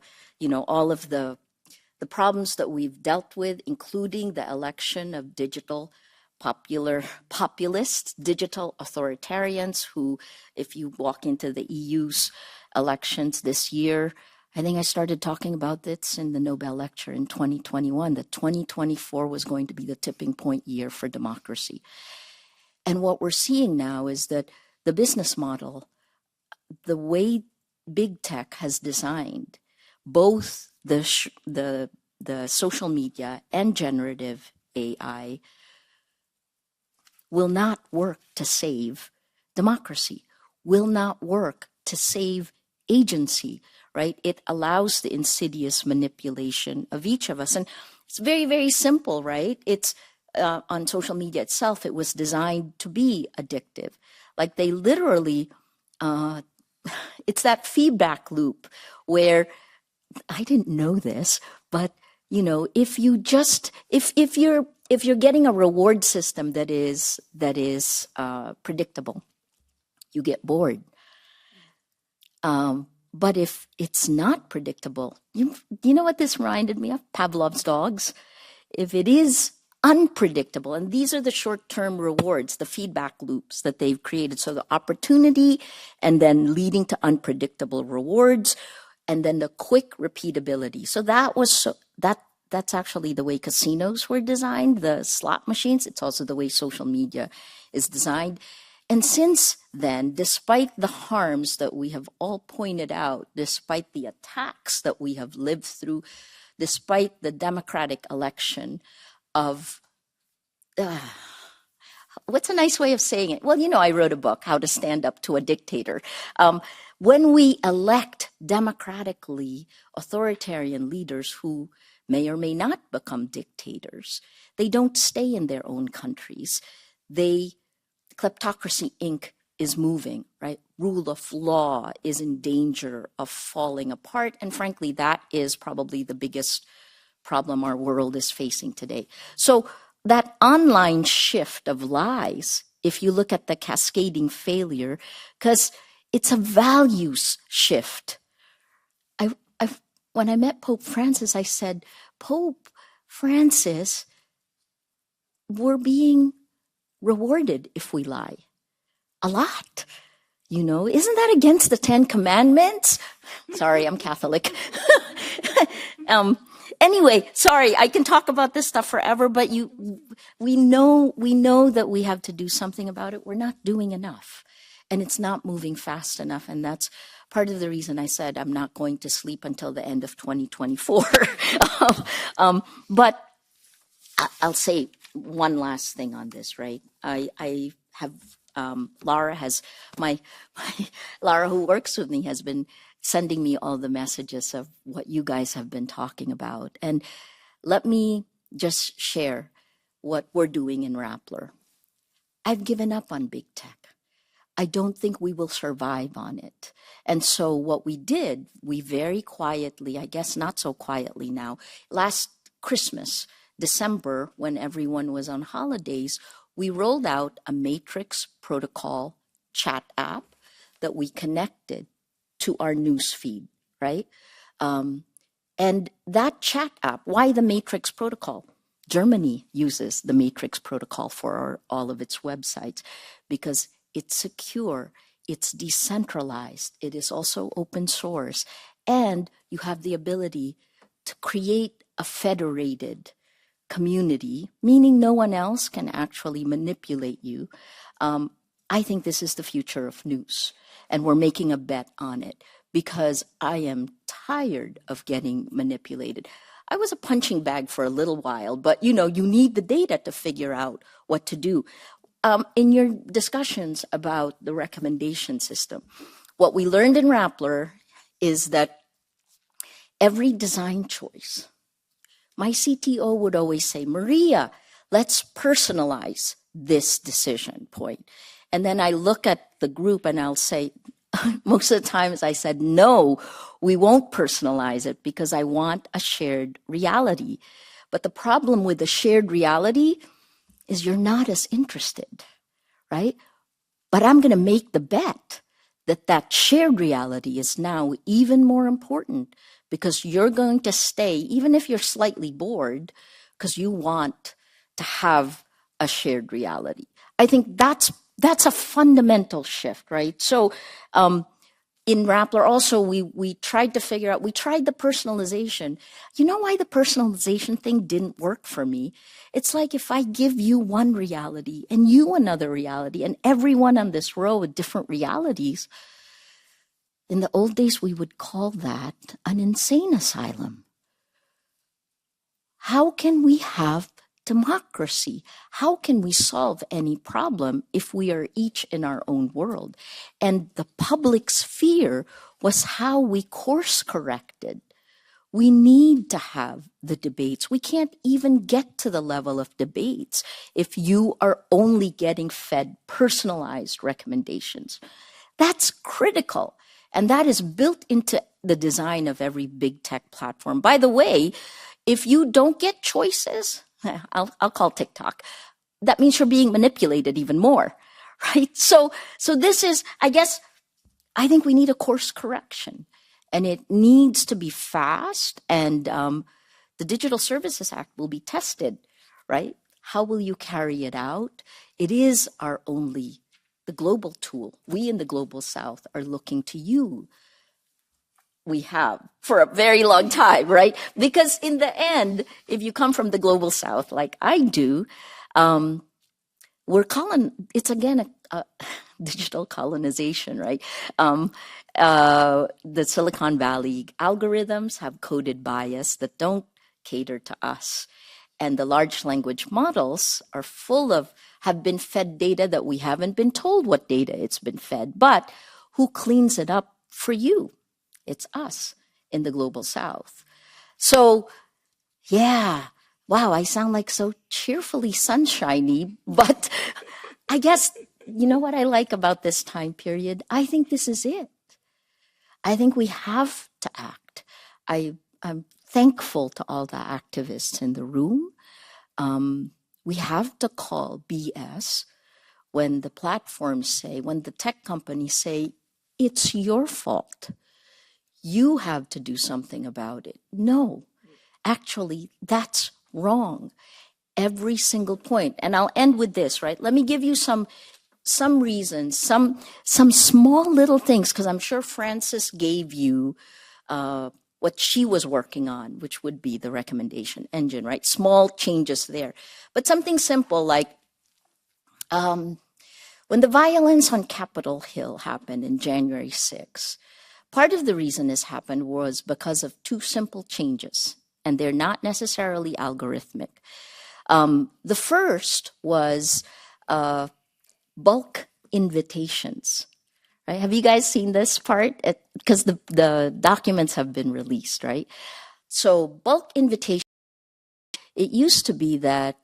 [SPEAKER 21] problems that we've dealt with, including the election of digital populists, digital authoritarians who, if you walk into the EU's elections this year, I think I started talking about this in the Nobel lecture in 2021, that 2024 was going to be the tipping point year for democracy. And what we're seeing now is that the business model, the way big tech has designed both the social media and generative AI, will not work to save democracy, will not work to save agency, right? It allows the insidious manipulation of each of us. And it's very, very simple, right? It's on social media itself, it was designed to be addictive. Like they literally, it's that feedback loop where I didn't know this, but you know, if you just if you're getting a reward system that is predictable, you get bored. But if it's not predictable, you know what this reminded me of? Pavlov's dogs. If it is unpredictable, and these are the short-term rewards, the feedback loops that they've created. So the opportunity and then leading to unpredictable rewards and then the quick repeatability. So that's actually the way casinos were designed, the slot machines. It's also the way social media is designed. And since then, despite the harms that we have all pointed out, despite the attacks that we have lived through, despite the democratic election of, what's a nice way of saying it? Well, you know, I wrote a book, How to Stand Up to a Dictator. When we elect democratically authoritarian leaders who may or may not become dictators, they don't stay in their own countries. Kleptocracy, Inc. is moving, right? Rule of law is in danger of falling apart. And frankly, that is probably the biggest problem our world is facing today. So that online shift of lies, if you look at the cascading failure, because it's a values shift. When I met Pope Francis, I said, Pope Francis, we're being rewarded if we lie. A lot. You know, isn't that against the 10 Commandments? Sorry, I'm Catholic. Anyway, sorry, I can talk about this stuff forever, but we know that we have to do something about it. We're not doing enough. And it's not moving fast enough. And that's part of the reason I said I'm not going to sleep until the end of 2024. But I'll say one last thing on this, right? I have, Lara who works with me has been sending me all the messages of what you guys have been talking about. And let me just share what we're doing in Rappler. I've given up on big tech. I don't think we will survive on it. And so what we did, we very quietly, I guess not so quietly now, last Christmas, December, when everyone was on holidays, we rolled out a matrix protocol chat app that we connected to our news feed, right? And that chat app, why the matrix protocol? Germany uses the matrix protocol for all of its websites because it's secure, it's decentralized, it is also open source, and you have the ability to create a federated community, meaning no one else can actually manipulate you. I think this is the future of news, and we're making a bet on it because I am tired of getting manipulated. I was a punching bag for a little while, but you know, you need the data to figure out what to do. In your discussions about the recommendation system, what we learned in Rappler is that every design choice, my CTO would always say, Maria, let's personalize this decision point. And then I look at the group and I'll say, most of the times I said, no, we won't personalize it because I want a shared reality. But the problem with the shared reality is you're not as interested, right? But I'm going to make the bet that that shared reality is now even more important because you're going to stay, even if you're slightly bored, because you want to have a shared reality. I think that's a fundamental shift, right? So in Rappler also, we tried to figure out, we tried the personalization. You know why the personalization thing didn't work for me? It's like if I give you one reality and you another reality and everyone on this row with different realities, in the old days, we would call that an insane asylum. How can we have democracy. How can we solve any problem if we are each in our own world? And the public's fear was how we course corrected. We need to have the debates. We can't even get to the level of debates if you are only getting fed personalized recommendations. That's critical. And that is built into the design of every big tech platform. By the way, if you don't get choices, I'll call TikTok, that means you're being manipulated even more, right? So this is, I think we need a course correction. And it needs to be fast, and the Digital Services Act will be tested, right? How will you carry it out? It is the global tool. We in the Global South are looking to you. We have for a very long time, right? Because in the end, if you come from the Global South like I do, it's again a digital colonization, right? The Silicon Valley algorithms have coded bias that don't cater to us. And the large language models are have been fed data that we haven't been told what data it's been fed. But who cleans it up for you? It's us in the Global South. So, yeah, wow, I sound like so cheerfully sunshiny, but I guess, you know what I like about this time period? I think this is it. I think we have to act. I'm thankful to all the activists in the room. We have to call BS when the platforms say, when the tech companies say, it's your fault. You have to do something about it. No, actually, that's wrong. Every single point. And I'll end with this, right? Let me give you some reasons, some small little things, because I'm sure Frances gave you what she was working on, which would be the recommendation engine, right? Small changes there. But something simple like when the violence on Capitol Hill happened in January 6th, part of the reason this happened was because of two simple changes, and they're not necessarily algorithmic. The first was bulk invitations. Right? Have you guys seen this part? Because the documents have been released, right? So bulk invitation, it used to be that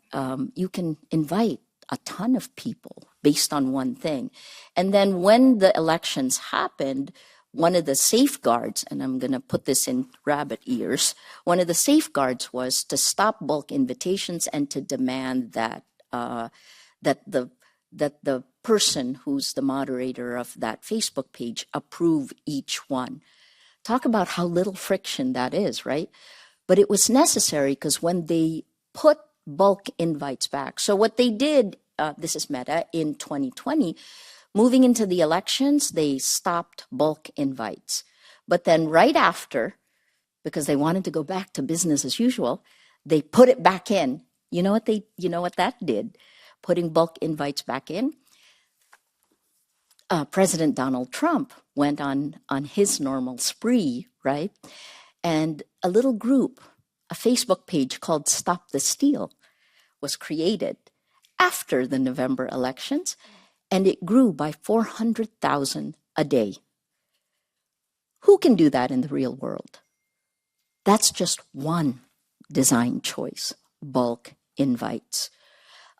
[SPEAKER 21] you can invite a ton of people based on one thing. And then when the elections happened, one of the safeguards, and I'm going to put this in rabbit ears, one of the safeguards was to stop bulk invitations and to demand that the person who's the moderator of that Facebook page approve each one. Talk about how little friction that is, right? But it was necessary because when they put bulk invites back, so what they did, this is Meta, in 2020, moving into the elections, they stopped bulk invites. But then right after, because they wanted to go back to business as usual, they put it back in. You know what that did? Putting bulk invites back in. President Donald Trump went on his normal spree, right? And a little group, a Facebook page called Stop the Steal, was created after the November elections, and it grew by 400,000 a day. Who can do that in the real world? That's just one design choice, bulk invites.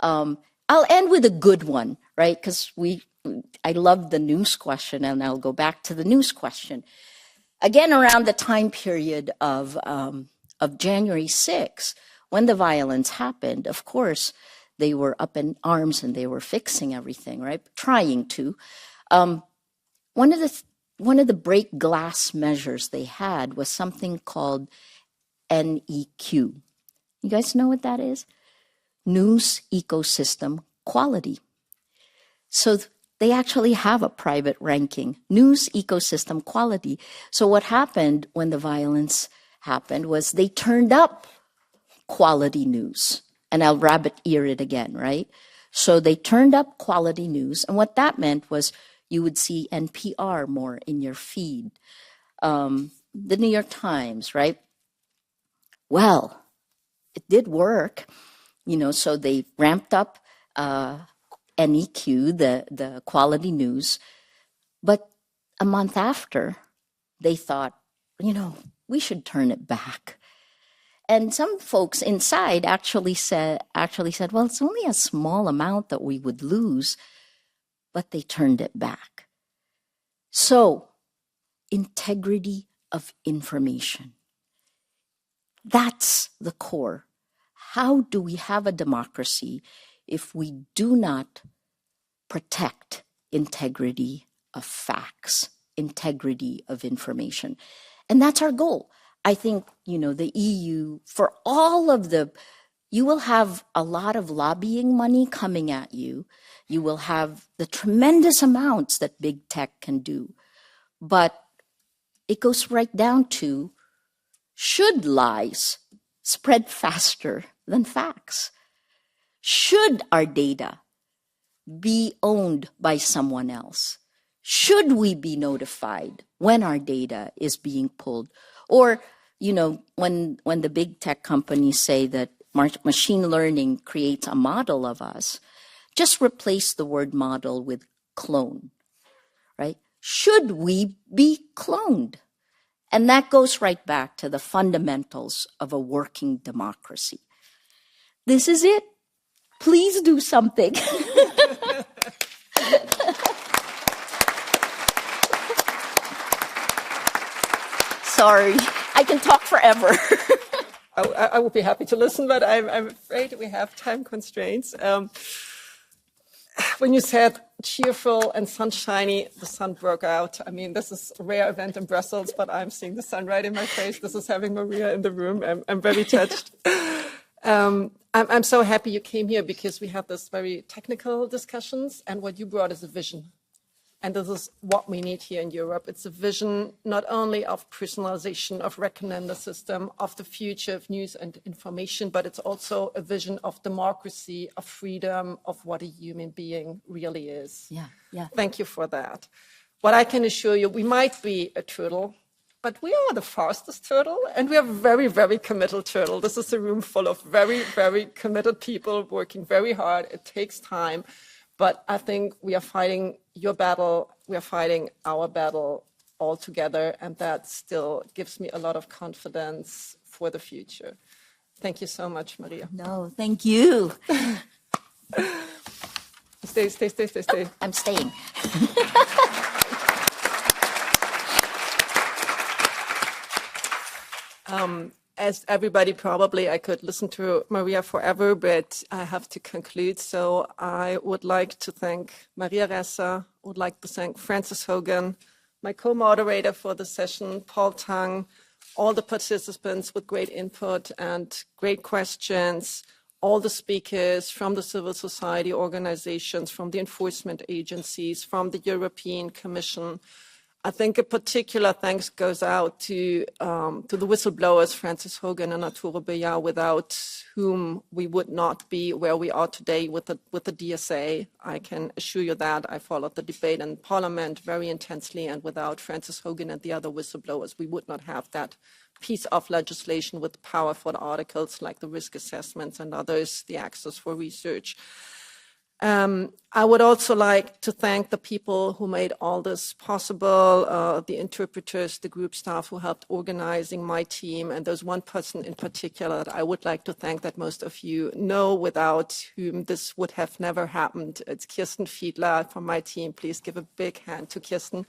[SPEAKER 21] I'll end with a good one, right? Because I love the news question, and I'll go back to the news question. Again, around the time period of January 6th, when the violence happened, of course, they were up in arms and they were fixing everything, right? Trying to. One of the break glass measures they had was something called NEQ. You guys know what that is? News ecosystem quality. So they actually have a private ranking, news ecosystem quality. So what happened when the violence happened was they turned up quality news. And I'll rabbit ear it again, right? So they turned up quality news. And what that meant was you would see NPR more in your feed. The New York Times, right? Well, it did work. So they ramped up NEQ, the quality news. But a month after, they thought, we should turn it back. And some folks inside actually said, well, it's only a small amount that we would lose, but they turned it back. So, integrity of information. That's the core. How do we have a democracy if we do not protect integrity of facts, integrity of information? And that's our goal. I think, the EU, for all of you will have a lot of lobbying money coming at you. You will have the tremendous amounts that big tech can do. But it goes right down to, should lies spread faster than facts? Should our data be owned by someone else? Should we be notified when our data is being pulled? Or, when the big tech companies say that machine learning creates a model of us, just replace the word model with clone, right? Should we be cloned? And that goes right back to the fundamentals of a working democracy. This is it. Please do something. Sorry, I can talk forever.
[SPEAKER 1] I would be happy to listen, but I'm afraid we have time constraints. When you said cheerful and sunshiny, the sun broke out. I mean, this is a rare event in Brussels, but I'm seeing the sun right in my face. This is having Maria in the room. I'm very touched. I'm so happy you came here because we have this very technical discussions, and what you brought is a vision. And this is what we need here in Europe. It's a vision not only of personalization, of recommender system, of the future of news and information, but it's also a vision of democracy, of freedom, of what a human being really is.
[SPEAKER 21] Yeah.
[SPEAKER 1] Thank you for that. What I can assure you, we might be a turtle, but we are the fastest turtle, and we are very, very committed turtle. This is a room full of very, very committed people working very hard. It takes time. But I think we are fighting your battle, we are fighting our battle all together, and that still gives me a lot of confidence for the future. Thank you so much, Maria.
[SPEAKER 21] No, thank you.
[SPEAKER 1] Stay.
[SPEAKER 21] Oh, I'm staying.
[SPEAKER 1] As everybody probably, I could listen to Maria forever, but I have to conclude. So I would like to thank Maria Ressa, would like to thank Frances Hogan, my co-moderator for the session, Paul Tang, all the participants with great input and great questions, all the speakers from the civil society organizations, from the enforcement agencies, from the European Commission. I think a particular thanks goes out to the whistleblowers, Frances Hogan and Arturo Bellar, without whom we would not be where we are today with the DSA. I can assure you that. I followed the debate in Parliament very intensely, and without Frances Hogan and the other whistleblowers, we would not have that piece of legislation with powerful articles like the risk assessments and others, the access for research. I would also like to thank the people who made all this possible, the interpreters, the group staff who helped organizing my team, and there's one person in particular that I would like to thank that most of you know, without whom this would have never happened. It's Kirsten Fiedler from my team. Please give a big hand to Kirsten.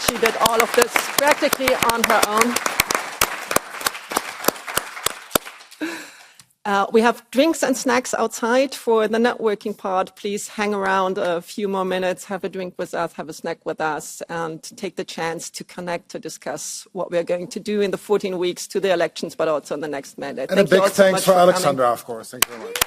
[SPEAKER 1] She did all of this practically on her own. We have drinks and snacks outside for the networking part. Please hang around a few more minutes, have a drink with us, have a snack with us, and take the chance to connect, to discuss what we're going to do in the 14 weeks to the elections, but also in the next mandate.
[SPEAKER 11] And a big thanks for Alexandra, of course. Thank you very much.